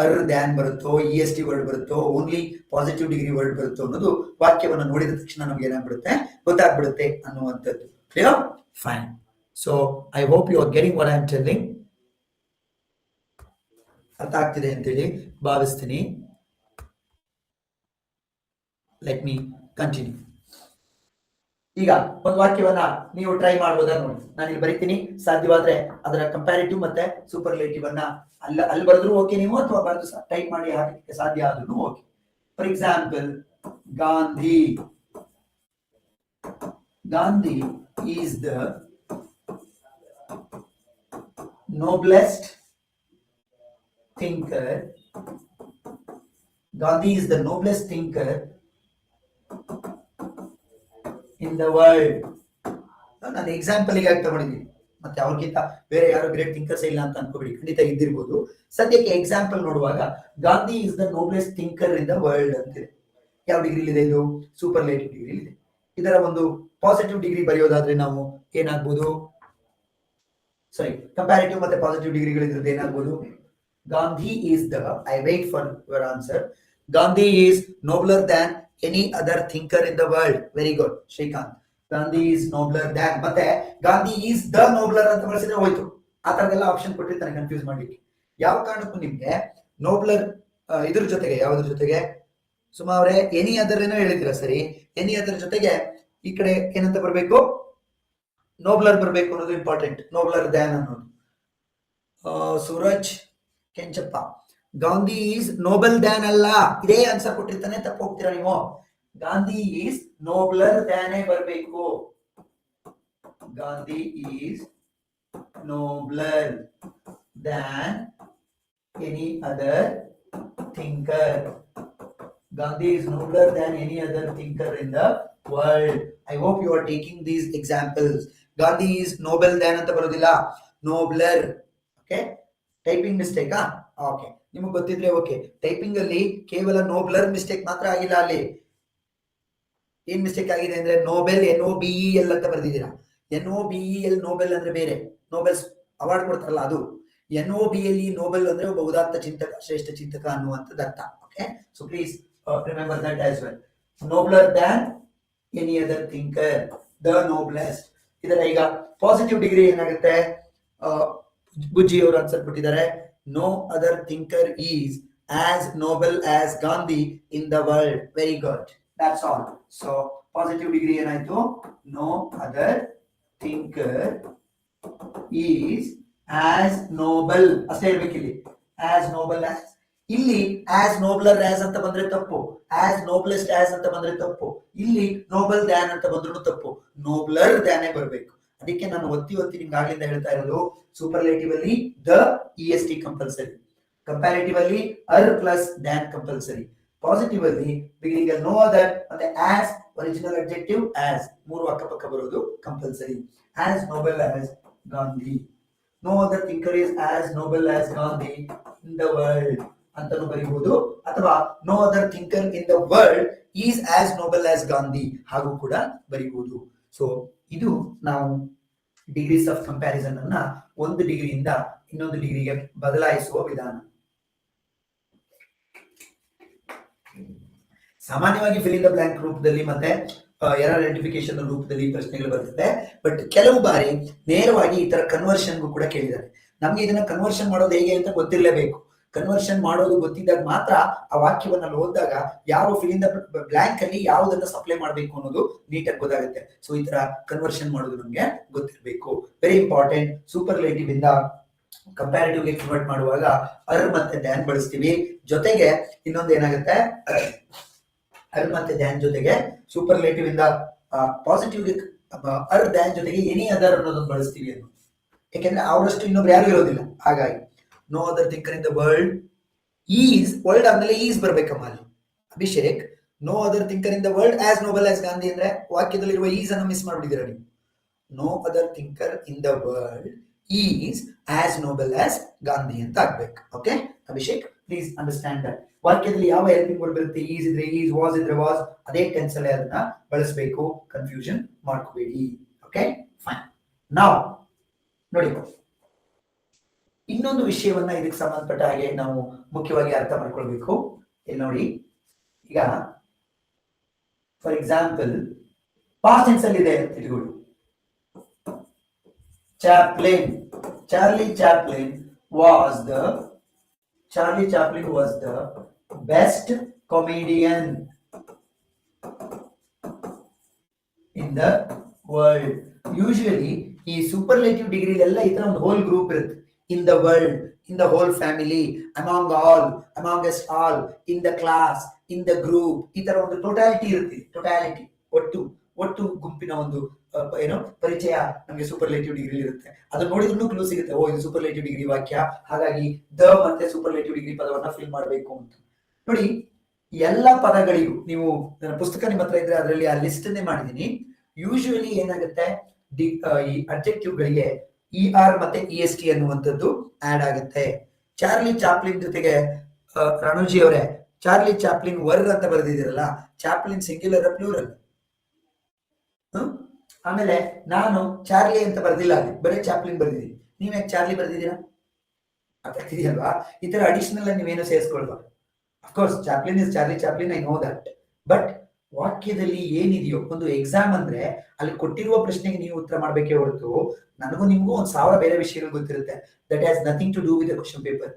A: ಅರ್ ದ್ಯಾನ್ ಬರುತ್ತೋ, EST ವರ್ಡ್ ಬರುತ್ತೋ, ಓನ್ಲಿ ಪಾಸಿಟಿವ್ ಡಿಗ್ರಿ ವರ್ಡ್ ಬರುತ್ತೋ ಅನ್ನೋದು ವಾಕ್ಯವನ್ನು ನೋಡಿದ ತಕ್ಷಣ ನಮ್ಗೆ ಏನಾಗ್ಬಿಡುತ್ತೆ, ಗೊತ್ತಾಗ್ಬಿಡುತ್ತೆ ಅನ್ನುವಂಥದ್ದು. Clear? Fine. So I hope you are getting what I am telling. ಅರ್ಥ ಆಗ್ತಿದೆ ಅಂತೇಳಿ ಭಾವಿಸ್ತೀನಿ. Let me continue. ಈಗ ಒಂದು ವಾಕ್ಯವನ್ನ ನೀವು ಟ್ರೈ ಮಾಡಬಹುದಾ ನೋಡಿ. ನಾನು ಇಲ್ಲಿ ಬರೀತೀನಿ, ಸಾಧ್ಯವಾದ್ರೆ ಅದರ ಕಂಪ್ಯಾರಿಟಿವ್ ಮತ್ತೆ ಸೂಪರ್ಲೇಟಿವ್ ಅನ್ನ ಅಲ್ಲಿ ಬರೆದ್ರು ಓಕೆ ನೀವು, ಅಥವಾ ಬರೆದು ಟೈಪ್ ಮಾಡಿ ಹಾಕಲಿಕ್ಕೆ ಸಾಧ್ಯ ಆದ್ರೂ okay. For example, Gandhi is the noblest thinker. Gandhi is the noblest thinker in the world. ನಾನು ಎಕ್ಸಾಂಪಲ್ ಗೆ ತಗೊಂಡಿದ್ದೀನಿ, ಮತ್ತೆ ಅವ್ರಿಗಿಂತ ಬೇರೆ ಯಾರು ಗ್ರೇಟ್ ಥಿಂಕರ್ಸ್ ಇಲ್ಲ ಅಂತ ಅನ್ಕೋಬೇಡಿ, ಖಂಡಿತ ಇದ್ದಿರ್ಬೋದು. ಸದ್ಯಕ್ಕೆ ಎಕ್ಸಾಂಪಲ್ ನೋಡುವಾಗ Gandhi is the noblest thinker in the world ಅಂತಿದೆ. ಯಾವ ಡಿಗ್ರಿ ಇದೆ ಇದು? ಸೂಪರ್ಲೇಟಿವ್ ಡಿಗ್ರಿ ಇದೆ. ಇದರ ಒಂದು ಪಾಸಿಟಿವ್ ಡಿಗ್ರಿ ಬರೆಯೋದಾದ್ರೆ ನಾವು ಏನಾಗ್ಬೋದು? ಸಾರಿ, ಕಂಪ್ಯಾರಿಟಿವ್ ಮತ್ತೆ ಪಾಸಿಟಿವ್ ಡಿಗ್ರಿಗಳಿದ್ರೆ ಏನಾಗ್ಬೋದು? Gandhi is the, I wait for your answer. Gandhi is nobler than any other thinker in the world. Very good, Shrikant. Gandhi is nobler than, ಮತ್ತೆ Gandhi is the nobler ಅಂತ ಬಳಸಿದ್ರೆ ಹೋಯ್ತು. ಆ ತರದೆಲ್ಲ option ಕೊಟ್ಟಿರ್ತಾನೆ confuse ಮಾಡ್ಲಿಕ್ಕೆ. ಯಾವ ಕಾರಣಕ್ಕೂ ನಿಮ್ಗೆ ನೋಬ್ಲರ್ ಇದ್ರ ಜೊತೆಗೆ, ಯಾವ್ದ್ರ ಜೊತೆಗೆ? ಸುಮಾರು ಎನಿ ಅದರ್ ಏನೋ ಹೇಳಿದಿರ, ಸರಿ. ಎನಿ ಅದರ್ ಜೊತೆಗೆ ಈ ಕಡೆ ಏನಂತ ಬರ್ಬೇಕು? ನೋಬ್ಲರ್ ಬರ್ಬೇಕು ಅನ್ನೋದು ಇಂಪಾರ್ಟೆಂಟ್. ನೋಬ್ಲರ್ ದ್ಯಾನ್ ಅನ್ನೋದು. Suraj Kenchappa, Gandhi is noble than ಅಲ್ಲ, ಇದೇ ಆನ್ಸರ್ ಕೊಟ್ಟಿರ್ತಾನೆ, ತಪ್ಪು ಹೋಗ್ತೀರಾ ನೀವು. ಗಾಂಧಿ ಈಸ್ ನೋಬ್ಲರ್ ದ್ಯಾನೇ ಬರಬೇಕು. Gandhi is ನೋಬ್ಲರ್ than any other thinker. Gandhi is nobler than any other thinker in the world. I hope you are taking these examples. Gandhi is noble than ಅಂತ ಬರೋದಿಲ್ಲ, nobler. Okay, typing mistake. Okay, ನಿಮಗೆ ಗೊತ್ತಿದ್ರೆ okay. Typing ಅಲ್ಲಿ ಕೇವಲ ನೋಬ್ಲರ್ mistake ಮಾತ್ರ ಆಗಿಲ್ಲ. ಅಲ್ಲಿ ಏನ್ ಮಿಸ್ಟೇಕ್ ಆಗಿದೆ ಅಂದ್ರೆ ನೋಬೆಲ್, NOBEL ಅಂತ ಬರ್ದಿದ್ದೀರಾ. NOBEL ನೋಬೆಲ್ ಅಂದ್ರೆ ಬೇರೆ. ನೋಬೆಲ್ ಅವಾರ್ಡ್ ಕೊಡ್ತಾರಲ್ಲ ಅದು. NOBLE ನೋಬೆಲ್ ಅಂದ್ರೆ ಒಬ್ಬ ಉದಾತ್ತ ಚಿಂತಕ, ಶ್ರೇಷ್ಠ ಚಿಂತಕ ಅನ್ನುವಂಥದ್ದು ಅರ್ಥ. Okay, so please remember that as well. Nobler than any other thinker, the noblest. ಇದರ ಈಗ ಪಾಸಿಟಿವ್ ಡಿಗ್ರಿ ಏನಾಗುತ್ತೆ? ಬುಜ್ಜಿ ಅವರು ಆನ್ಸರ್ ಕೊಟ್ಟಿದ್ದಾರೆ, no other thinker is as noble as Gandhi in the world. Very good, that's all. So positive degree ಏನಾಯ್ತು? No other thinker is as noble ಅಷ್ಟೇ ಇರ್ಬೇಕು ಇಲ್ಲಿ. As noble as, ಇಲ್ಲಿ ಆಸ್ ನೋಬ್ಲರ್ ಆಸ್ ಅಂತ ಬಂದ್ರೆ ತಪ್ಪು, ಆಸ್ ನೋಬ್ಲೆಸ್ಟ್ ಆಸ್ ಅಂತ ಬಂದ್ರೆ ತಪ್ಪು, ಇಲ್ಲಿ ನೋಬಲ್ ದ್ಯಾನ್ ಅಂತ ಬಂದ್ರು ತಪ್ಪು. ನೋಬ್ಲರ್ ದ್ಯಾನೇ ಬರಬೇಕು. ಅದಕ್ಕೆ ನಾನು ಒತ್ತಿ ನಿಮ್ಗೆ ಆಗ್ಲಿಂದ ಹೇಳ್ತಾ ಇರೋದು, ಸೂಪರ್ಲೇಟಿವ್ ಅಲ್ಲಿ ದ EST ಕಂಪಲ್ಸರಿ, ಕಂಪ್ಯಾರಿಟಿವ್ ಅಲ್ಲಿ er plus than compulsory, positive ಅಲ್ಲಿ ಬಿಗಿನಿಂಗ್ ನೋ ಅದರ್ ಮತ್ತೆ ಆಸ್ ಒರಿಜಿನಲ್ ಅಡ್ಜೆಕ್ಟಿವ್ ಆಸ್ ಮೂರು ಅಕ್ಕಪಕ್ಕ ಬರೋದು compulsory. As noble as Gandhi, no other thinker is as noble as Gandhi in the world ಅಂತಾನು ಬರೀಬಹುದು, ಅಥವಾ no other thinker in the world is as noble as Gandhi ಹಾಗೂ ಕೂಡ ಬರೀಬಹುದು. So ಇದು ನಾವು ಡಿಗ್ರೀಸ್ ಆಫ್ ಕಂಪ್ಯಾರಿಸನ್ ಅನ್ನ ಒಂದು ಡಿಗ್ರಿಯಿಂದ ಇನ್ನೊಂದು ಡಿಗ್ರಿಗೆ ಬದಲಾಯಿಸುವ ವಿಧಾನ. ಸಾಮಾನ್ಯವಾಗಿ ಫಿಲ್ ಇನ್ ದ ಬ್ಲಾಂಕ್ ರೂಪದಲ್ಲಿ ಮತ್ತೆ ಎರರ್ ಐಡೆಂಟಿಫಿಕೇಶನ್ ರೂಪದಲ್ಲಿ ಪ್ರಶ್ನೆಗಳು ಬರ್ತದೆ. ಬಟ್ ಕೆಲವು ಬಾರಿ ನೇರವಾಗಿ ಈ ತರ ಕನ್ವರ್ಷನ್ಗೂ ಕೂಡ ಕೇಳಿದ್ದಾರೆ. ನಮ್ಗೆ ಇದನ್ನ ಕನ್ವರ್ಷನ್ ಮಾಡೋದು ಹೇಗೆ ಅಂತ ಗೊತ್ತಿರಲೇಬೇಕು. ಕನ್ವರ್ಷನ್ ಮಾಡೋದು ಗೊತ್ತಿದ್ದಾಗ ಮಾತ್ರ ಆ ವಾಕ್ಯವನ್ನ ಓದಿದಾಗ ಯಾವ ಫಿಲ್ ಇನ್ ದ ಬ್ಲಾಂಕ್ ಅಲ್ಲಿ ಯಾವುದನ್ನ ಸಪ್ಲೈ ಮಾಡಬೇಕು ಅನ್ನೋದು ನೀಟಾಗಿ ಗೊತ್ತಾಗುತ್ತೆ. ಸೊ ಈ ತರ ಕನ್ವರ್ಷನ್ ಮಾಡೋದು ನಮ್ಗೆ ಗೊತ್ತಿರಬೇಕು, ವೆರಿ ಇಂಪಾರ್ಟೆಂಟ್. ಸೂಪರ್ಲೇಟಿವ್ ಇಂದ ಕಂಪ್ಯಾರಿಟಿವ್ ಗೆ ಕನ್ವರ್ಟ್ ಮಾಡುವಾಗ ಅರ್ ಮತ್ತೆ ದ್ಯಾನ್ ಬಳಸ್ತೀವಿ. ಜೊತೆಗೆ ಇನ್ನೊಂದು ಏನಾಗುತ್ತೆ, ಅರ್ ಮತ್ತೆ ದ್ಯಾನ್ ಜೊತೆಗೆ ಸೂಪರ್ಲೇಟಿವ್ ಇಂದ ಪಾಸಿಟಿವ್ ಅರ್ ದ್ಯಾನ್ ಜೊತೆಗೆ ಎನಿ ಅದರ್ ಅನ್ನೋದನ್ನು ಬಳಸ್ತೀವಿ ಯಾಕೆಂದ್ರೆ ಅವರಷ್ಟು ಇನ್ನೊಬ್ರು ಯಾರು ಇರೋದಿಲ್ಲ. ಹಾಗಾಗಿ no other thinker in the world is world ಆದ್ಮೇಲೆ ಈಸ್ ಬರ್ಬೇಕಮ್ಮ ಅಲ್ಲಿ. Abhishek, no other thinker in the world as noble as Gandhi ಅಂದ್ರೆ ವಾಕ್ಯದಲ್ಲಿರುವ ಈಸ್ ಅನ್ನು ಮಿಸ್ ಮಾಡ್ಬಿಟ್ಟಿದ್ದೀರಾ ನೀವು. No other thinker in the world is as noble as Gandhi ಅಂತ ಆಗ್ಬೇಕು. Okay Abhishek, please understand that. ವಾಕ್ಯದಲ್ಲಿ ಯಾವ ಹೆಲ್ಪಿಂಗ್ ವರ್ಡ್ ಬರುತ್ತೆ, ಈಸ್ ಇದ್ರೆ ಈಸ್, ವಾಸ್ ಇದ್ರೆ ವಾಸ್, ಅದೇ ಟೆನ್ಸ್ ಅಲ್ಲಿ ಅದನ್ನ ಬಳಸಬೇಕು. ಕನ್ಫ್ಯೂಷನ್ ಮಾಡ್ಕೋಬೇಡಿ. Okay fine. ನಾವು ನೋಡಿ, ಇನ್ನೊಂದು ವಿಷಯವನ್ನ ಇದಕ್ಕೆ ಸಂಬಂಧಪಟ್ಟ ಹಾಗೆ ನಾವು ಮುಖ್ಯವಾಗಿ ಅರ್ಥ ಮಾಡ್ಕೊಳ್ಬೇಕು. ಇಲ್ಲಿ ನೋಡಿ, ಈಗ ಫಾರ್ ಎಕ್ಸಾಂಪಲ್ ಪಾಸ್ಟ್ ಟೆನ್ಸ್ ಅಲ್ಲಿ ಇದೆ ಅಂತ ಇಟ್ಕೊಳ್ಳಿ. Chaplin, Charlie Chaplin was the best comedian in the world. Usually ಈ superlative degree ಎಲ್ಲ ಈ ತರ ಒಂದು ಹೋಲ್ ಗ್ರೂಪ್ ಇರುತ್ತೆ. In the world, in the whole family, among all, amongst all, in the class, in the group, ಈ ತರ ಒಂದು totality ಇರುತ್ತೆ. ಟೋಟಾಲಿಟಿ, ಒಟ್ಟು ಗುಂಪಿನ ಒಂದು ಏನೋ ಪರಿಚಯ ನಮಗೆ ಸೂಪರ್ಲೇಟಿವ್ ಡಿಗ್ರಿ ಇರುತ್ತೆ. ಅದನ್ನ ನೋಡಿದ್ರು ಕ್ಲೂ ಸಿಗುತ್ತೆ, ಓ ಇದು ಸೂಪರ್ಲೇಟಿವ್ ಡಿಗ್ರಿ ವಾಕ್ಯ, ಹಾಗಾಗಿ ದ ಮತ್ತೆ ಸೂಪರ್ಲೇಟಿವ್ ಡಿಗ್ರಿ ಪದವನ್ನ ಫಿಲ್ ಮಾಡಬೇಕು ಅಂತ. ನೋಡಿ, ಎಲ್ಲ ಪದಗಳಿಗೂ ನೀವು ನನ್ನ ಪುಸ್ತಕ ನಿಮ್ಮ ಹತ್ರ ಇದ್ರೆ ಅದರಲ್ಲಿ ಆ ಲಿಸ್ಟ್ ಅನ್ನೇ ಮಾಡಿದೀನಿ. ಯೂಶುವಲಿ ಏನಾಗುತ್ತೆ, ಈ ಅಬ್ಜೆಕ್ಟಿವ್ ಗಳಿಗೆ ER ಮತ್ತೆ EST ಅನ್ನುವಂಥದ್ದು ಆಡ್ ಆಗುತ್ತೆ. ಚಾರ್ಲಿ ಚಾಪ್ಲಿನ್ ಜೊತೆಗೆ ರಣುಜಿ ಅವರೇ, ಚಾರ್ಲಿ ಚಾಪ್ಲಿನ್ ವರ್ ಅಂತ ಬರೆದಿದ್ದೀರಲ್ಲ, ಚಾಪ್ಲಿನ್ ಸಿಂಗ್ಯುಲರ್ ಪ್ಲೂರಲ್. ಆಮೇಲೆ ನಾನು ಚಾರ್ಲಿ ಅಂತ ಬರ್ದಿಲ್ಲ, ಅಲ್ಲಿ ಬರೀ ಚಾಪ್ಲಿನ್ ಬರ್ದಿದ್ದೀನಿ. ನೀವ್ ಚಾರ್ಲಿ ಬರ್ದಿದ್ದೀರಾ? ಅಲ್ವಾ? ಈ ತರ ಅಡಿಷನಲ್ ನೀವೇನು ಸೇರಿಸ್ಕೊಳ್ಬಾರ್ದು. Of course Chaplin is Charlie Chaplin, I know that. But ವಾಕ್ಯದಲ್ಲಿ ಏನಿದೆಯೋ, ಒಂದು ಎಕ್ಸಾಮ್ ಅಂದ್ರೆ ಅಲ್ಲಿ ಕೊಟ್ಟಿರುವ ಪ್ರಶ್ನೆಗೆ ನೀವು ಉತ್ತರ ಮಾಡ್ಬೇಕೇ ಹೊರತು ನನಗೂ ನಿಮ್ಗೂ 1000 ಬೇರೆ ವಿಷಯಗಳು ಗೊತ್ತಿರುತ್ತೆ. That has nothing to do with the question paper.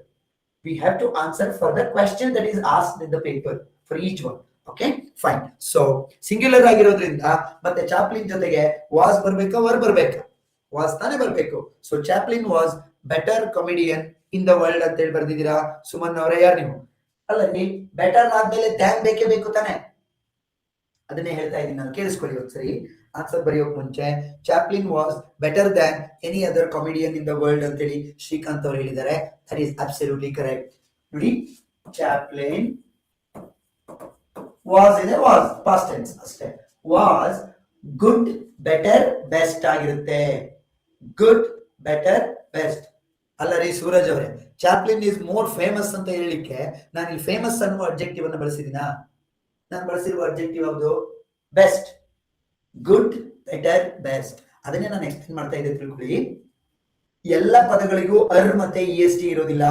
A: We have to answer for the question that is asked in the paper for each one. Okay fine. So singular ಆಗಿರೋದ್ರಿಂದ ಮತ್ತೆ ಚಾಪ್ಲಿನ್ ಜೊತೆಗೆ ವಾಸ್ ಬರ್ಬೇಕಾ, var ಬರ್ಬೇಕಾ? Was ತಾನೇ ಬರ್ಬೇಕು. So Chaplin was better comedian in the world ಅಂತ ಹೇಳಿ ಬರ್ದಿದ್ದೀರಾ. ಸುಮನ್ ಅವರೇ, ಯಾರು ನೀವು? ಅಲ್ಲಲ್ಲಿ ಬೆಟರ್ ಆದ್ಮೇಲೆ ದ್ಯಾನ್ ಬೇಕೇ ಬೇಕು ತಾನೆ. ಅದನ್ನೇ ಹೇಳ್ತಾ ಇದ್ದೀನಿ ನಾನು, ಕೇಳಿಸ್ಕೊಳ್ಳಿ ಒಂದ್ಸರಿ. ಆನ್ಸರ್ ಬರೆಯೋಕ್ ಮುಂಚೆ Chaplin was better than any other comedian in the world ಅಂತೇಳಿ ಶ್ರೀಕಾಂತ್ ಅವರು ಹೇಳಿದ್ದಾರೆ. That is absolutely correct. ನೋಡಿ, ಚಾಪ್ಲಿನ್ ವಾಸ್ ಇದೆ, ವಾಸ್ ಪಾಸ್ಟ್ ಟೆನ್ಸ್ ಅಷ್ಟೇ. ವಾಸ್ ಗುಡ್, ಬೆಟರ್, ಬೆಸ್ಟ್ ಆಗಿರುತ್ತೆ. Good, better, best. ಅಲ್ಲ ರೀ ಸೂರಜ್ ಅವರೇ, ಚಾಪ್ಲಿನ್ ಇಸ್ ಮೋರ್ ಫೇಮಸ್ ಅಂತ ಹೇಳಲಿಕ್ಕೆ ನಾನು ಇಲ್ಲಿ ಫೇಮಸ್ ಅನ್ನುವ ಅಬ್ಜೆಕ್ಟಿವ್ ಅನ್ನು ಬಳಸಿದೀನಾ? ನಾನು ಬಳಸಿರುವ ಅಬ್ಜೆಕ್ಟಿವ್ ಯಾವುದು? ಬೆಸ್ಟ್. Good, better, best. ಅದನ್ನೇ ನಾನು ಎಕ್ಸ್ಪ್ಲೇನ್ ಮಾಡ್ತಾ ಇದ್ದೆ, ತಿಳ್ಕೊಳ್ಳಿ. ಎಲ್ಲ ಪದಗಳಿಗೂ ಅರ್ ಮತ್ತೆ EST ಇರೋದಿಲ್ಲ.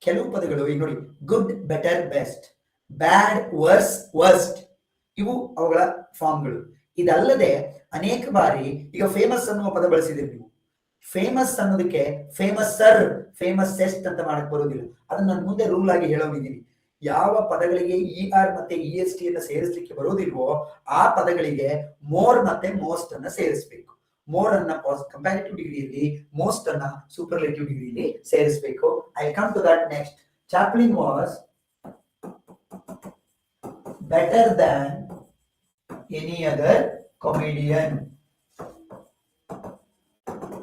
A: ಕೆಲವು ಪದಗಳು ಈಗ ನೋಡಿ, ಗುಡ್, ಬೆಟರ್, ಬೆಸ್ಟ್, ಬ್ಯಾಡ್, ವರ್ಸ್, ವರ್ಸ್ಟ್, ಇವು ಅವುಗಳ ಫಾರ್ಮ್ಗಳು. ಇದಲ್ಲದೆ ಅನೇಕ ಬಾರಿ ಈಗ ಫೇಮಸ್ ಅನ್ನುವ ಪದ ಬಳಸಿದ್ದೀರಿ ನೀವು. ಫೇಮಸ್ ಅನ್ನೋದಕ್ಕೆ ಫೇಮಸ್ಸರ್, ಫೇಮಸ್ಸೆಸ್ಟ್ ಅಂತ ಮಾಡಕ್ ಬರೋದಿಲ್ಲ. ಅದನ್ನ ನಾನು ಮುಂದೆ ರೂಲ್ ಆಗಿ ಹೇಳೋಗಿದ್ದೀನಿ. ಯಾವ ಪದಗಳಿಗೆ ER ಮತ್ತೆ EST ಅನ್ನ ಸೇರಿಸಲಿಕ್ಕೆ ಬರೋದಿಲ್ವೋ ಆ ಪದಗಳಿಗೆ ಮೋರ್ ಮತ್ತೆ ಮೋಸ್ಟ್ ಅನ್ನ ಸೇರಿಸಬೇಕು. ಮೋರ್ ಅನ್ನ ಕಂಪ್ಯಾರಿಟಿವ್ ಡಿಗ್ರಿಯಲ್ಲಿ, ಮೋಸ್ಟ್ ಅನ್ನ ಸೂಪರ್ಲೇಟಿವ್ ಡಿಗ್ರಿಯಲ್ಲಿ ಸೇರಿಸಬೇಕು. I come to that next. Chaplin was better than any other comedian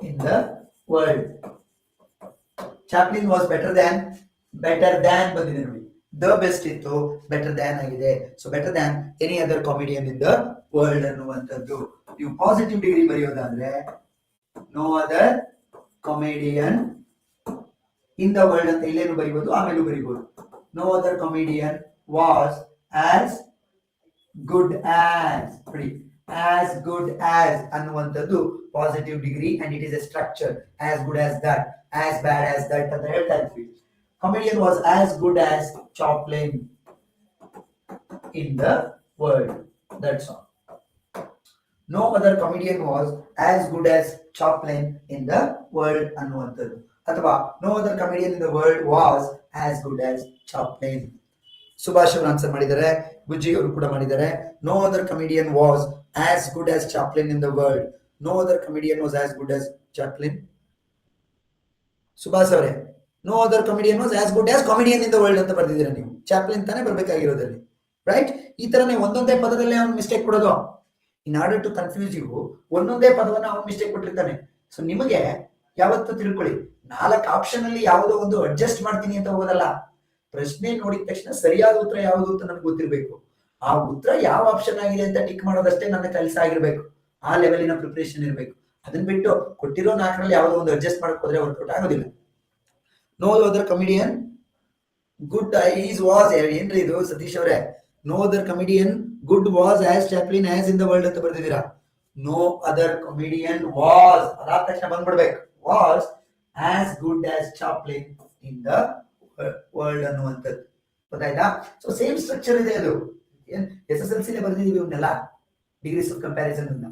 A: in the world. Chaplin was better than ಬಂದಿದೆ ನೋಡಿ. ದ ಬೆಸ್ಟ್ ಇತ್ತು, ಬೆಟರ್ ದ್ಯಾನ್ ಆಗಿದೆ. So better than any other comedian in the world ಅನ್ನುವಂಥದ್ದು. ನೀವು positive degree ಬರೆಯೋದಾದ್ರೆ no other comedian in the world ಅಂತ ಇಲ್ಲೇನು ಬರೀಬಹುದು, ಆಮೇಲೂ ಬರೀಬಹುದು. No other comedian was as good as, as good as ಅನ್ನುವಂಥದ್ದು positive degree and it is a structure. as good as that, as bad as that ಅಂತ ಹೇಳ್ತಾ ಇದ್ವಿ. Comedian was as good as Chaplin in the world. That's all. No other comedian was as good as Chaplin in the world ಅನ್ನುವಂಥದ್ದು. ಅಥವಾ no other comedian in the world was as good as Chaplin. Subhash ಅವರು answer ಮಾಡಿದ್ದಾರೆ, ಗುಜ್ಜಿ ಅವರು ಕೂಡ ಮಾಡಿದ್ದಾರೆ. No other comedian was as good as Chaplin in the world. No other comedian was as good as Chaplin. Subhash ಅವರೇ, no other comedian was as good as comedian in the world ಅಂತ ಬರ್ದಿದ್ದೀರಾ ನೀವು. Chaplin ತಾನೇ ಬರ್ಬೇಕಾಗಿರೋದಲ್ಲಿ, right? ಈ ತರನೇ ಒಂದೊಂದೇ ಪದದಲ್ಲಿ ಅವನು ಮಿಸ್ಟೇಕ್ ಕೊಡೋದು. In order to confuse you, ಒಂದೊಂದೇ ಪದವನ್ನ ಅವನು ಮಿಸ್ಟೇಕ್ ಕೊಟ್ಟಿರ್ತಾನೆ. ಸೊ ನಿಮಗೆ ಯಾವತ್ತು ತಿಳ್ಕೊಳ್ಳಿ, 4 ಆಪ್ಷನ್ ಅಲ್ಲಿ ಯಾವುದೋ ಒಂದು ಅಡ್ಜಸ್ಟ್ ಮಾಡ್ತೀನಿ ಅಂತ ಹೋಗೋದಲ್ಲ. ಪ್ರಶ್ನೆ ನೋಡಿದ ತಕ್ಷಣ ಸರಿಯಾದ ಉತ್ತರ ಯಾವುದು ಅಂತ ನನಗೆ ಗೊತ್ತಿರಬೇಕು. ಆ ಉತ್ತರ ಯಾವ ಆಪ್ಷನ್ ಆಗಿದೆ ಅಂತ ಟಿಕ್ ಮಾಡೋದಷ್ಟೇ ನನ್ನ ಕೆಲಸ ಆಗಿರ್ಬೇಕು. ಆ ಲೆವೆಲಿನ ಪ್ರಿಪರೇಷನ್ ಇರಬೇಕು. ಅದನ್ನ ಬಿಟ್ಟು ಕೊಟ್ಟಿರೋ 4ರಲ್ಲಿ ಯಾವುದೋ ಒಂದು ಅಡ್ಜಸ್ಟ್ ಮಾಡಕ್ ಹೋದ್ರೆ ವರ್ಕೌಟ್ ಆಗೋದಿಲ್ಲ. No other comedian good is was, ಏನ್ರಿ ಇದು ಸತೀಶ್ ಅವರೇ? No other comedian good was as Chaplin as in the world ಅಂತ ಬರ್ದಿದ್ದೀರಾ. ನೋ ಅದರ್ ಕಮಿಡಿಯನ್ ವಾಸ್ ಅದಾದ ತಕ್ಷಣ ಬಂದ್ಬಿಡ್ಬೇಕು. Was as good as Chaplin in the world ಅನ್ನುವಂಥದ್ದು ಗೊತ್ತಾಯ್ತಾ? ಸೊ ಸೇಮ್ ಸ್ಟ್ರಕ್ಚರ್ ಇದೆ. ಅದು SSLC ಬರ್ದಿದೀವಿ ಇವನ್ನೆಲ್ಲ, ಡಿಗ್ರೀಸ್ ಆಫ್ ಕಂಪ್ಯಾರಿಸನ್ ಅನ್ನ.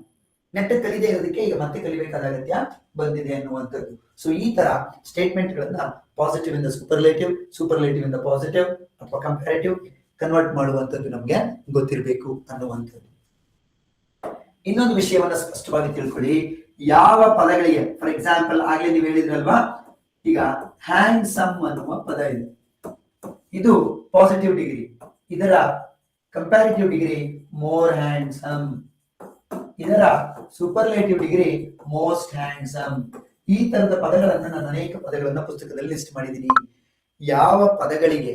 A: ನೆಟ್ಟ ಕಲಿದೇ ಇರೋದಕ್ಕೆ ಈಗ ಮತ್ತೆ ಕಲಿಬೇಕಾದ ಅಗತ್ಯ ಬಂದಿದೆ ಅನ್ನುವಂಥದ್ದು. ಸೊ ಈ ತರ ಸ್ಟೇಟ್ಮೆಂಟ್ ಗಳನ್ನ ಪಾಸಿಟಿವ್ ಇಂದ ಸೂಪರ್ಲೇಟಿವ್, ಸೂಪರ್ಲೇಟಿವ್ ಇಂದ ಪಾಸಿಟಿವ್ ಅಥವಾ ಕಂಪ್ಯಾರಿಟಿವ್ ಕನ್ವರ್ಟ್ ಮಾಡುವಂಥದ್ದು ನಮ್ಗೆ ಗೊತ್ತಿರಬೇಕು ಅನ್ನುವಂಥದ್ದು. ಇನ್ನೊಂದು ವಿಷಯವನ್ನ ಸ್ಪಷ್ಟವಾಗಿ ತಿಳ್ಕೊಳ್ಳಿ. ಯಾವ ಪದಗಳಿಗೆ, ಫಾರ್ ಎಕ್ಸಾಂಪಲ್ ಆಗ್ಲೇ ನೀವು ಹೇಳಿದ್ರಲ್ವಾ, ಈಗ ಹ್ಯಾಂಡ್ಸಮ್ ಅನ್ನುವ ಪದ ಇದೆ. ಇದು ಪಾಸಿಟಿವ್ ಡಿಗ್ರಿ. ಇದರ ಕಂಪ್ಯಾರಿಟಿವ್ ಡಿಗ್ರಿ ಮೋರ್ ಹ್ಯಾಂಡ್ಸಮ್. ಇದರ ಸೂಪರ್ಲೇಟಿವ್ ಡಿಗ್ರಿ ಮೋಸ್ಟ್ ಹ್ಯಾಂಡ್ಸಮ್. ಈ ತರದ ಪದಗಳನ್ನ ನಾನು ಅನೇಕ ಪದಗಳನ್ನ ಪುಸ್ತಕದಲ್ಲಿ ಲಿಸ್ಟ್ ಮಾಡಿದ್ದೀನಿ. ಯಾವ ಪದಗಳಿಗೆ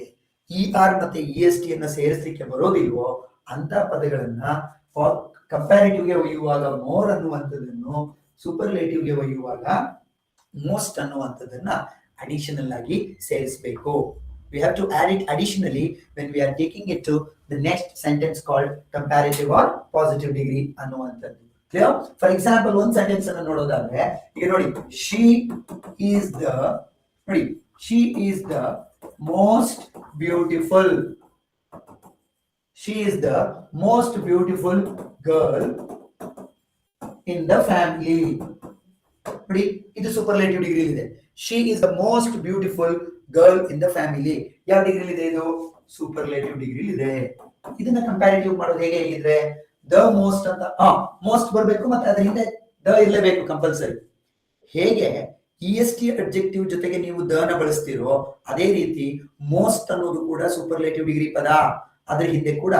A: ER ಮತ್ತೆ EST ಅನ್ನ ಸೇರಿಸಲಿಕ್ಕೆ ಬರೋದಿಲ್ವೋ ಅಂತ ಪದಗಳನ್ನ ಕಂಪ್ಯಾರಿಟಿವ್ಗೆ ಒಯ್ಯುವಾಗ ಮೋರ್ ಅನ್ನುವಂಥದ್ದನ್ನು, ಸೂಪರ್ಲೇಟಿವ್ಗೆ ಒಯ್ಯುವಾಗ ಮೋಸ್ಟ್ ಅನ್ನುವಂಥದ್ದನ್ನ ಅಡಿಷನಲ್ ಆಗಿ ಸೇರಿಸಬೇಕು. We have to add it additionally when we are taking it to the next sentence called comparative or positive degree ಅನ್ನುವಂಥದ್ದು. Clear? For example, ಒಂದು ಸೆಂಟೆನ್ಸ್ ಅನ್ನು ನೋಡೋದಾದ್ರೆ ಈಗ ನೋಡಿ, she is the most beautiful. She is the most beautiful girl in the family. ನೋಡಿ, ಇದು superlative degree ಇದೆ. She is the most beautiful girl in the family. ಯಾವ ಡಿಗ್ರಿ ಇದೆ ಇದು? ಸೂಪರ್ಲೇಟಿವ್ ಡಿಗ್ರಿ ಇದೆ. ಇದನ್ನ ಕಂಪ್ಯಾರಿಟಿವ್ ಮಾಡೋದು ಹೇಗೆ ಹೇಳಿದ್ರೆ, ದ ಮೋಸ್ಟ್ ಅಂತ ಮೋಸ್ಟ್ ಬರಬೇಕು, ಮತ್ತೆ ಅದ್ರ ಹಿಂದೆ ದ ಇರಲೇಬೇಕು ಕಂಪಲ್ಸರಿ. ಹೇಗೆ EST ಅಡ್ಜೆಕ್ಟಿವ್ ಜೊತೆಗೆ ನೀವು ದ ನ ಬಳಸ್ತೀರೋ ಅದೇ ರೀತಿ ಮೋಸ್ಟ್ ಅನ್ನೋದು ಕೂಡ ಸೂಪರ್ಲೇಟಿವ್ ಡಿಗ್ರಿ ಪದ, ಅದ್ರ ಹಿಂದೆ ಕೂಡ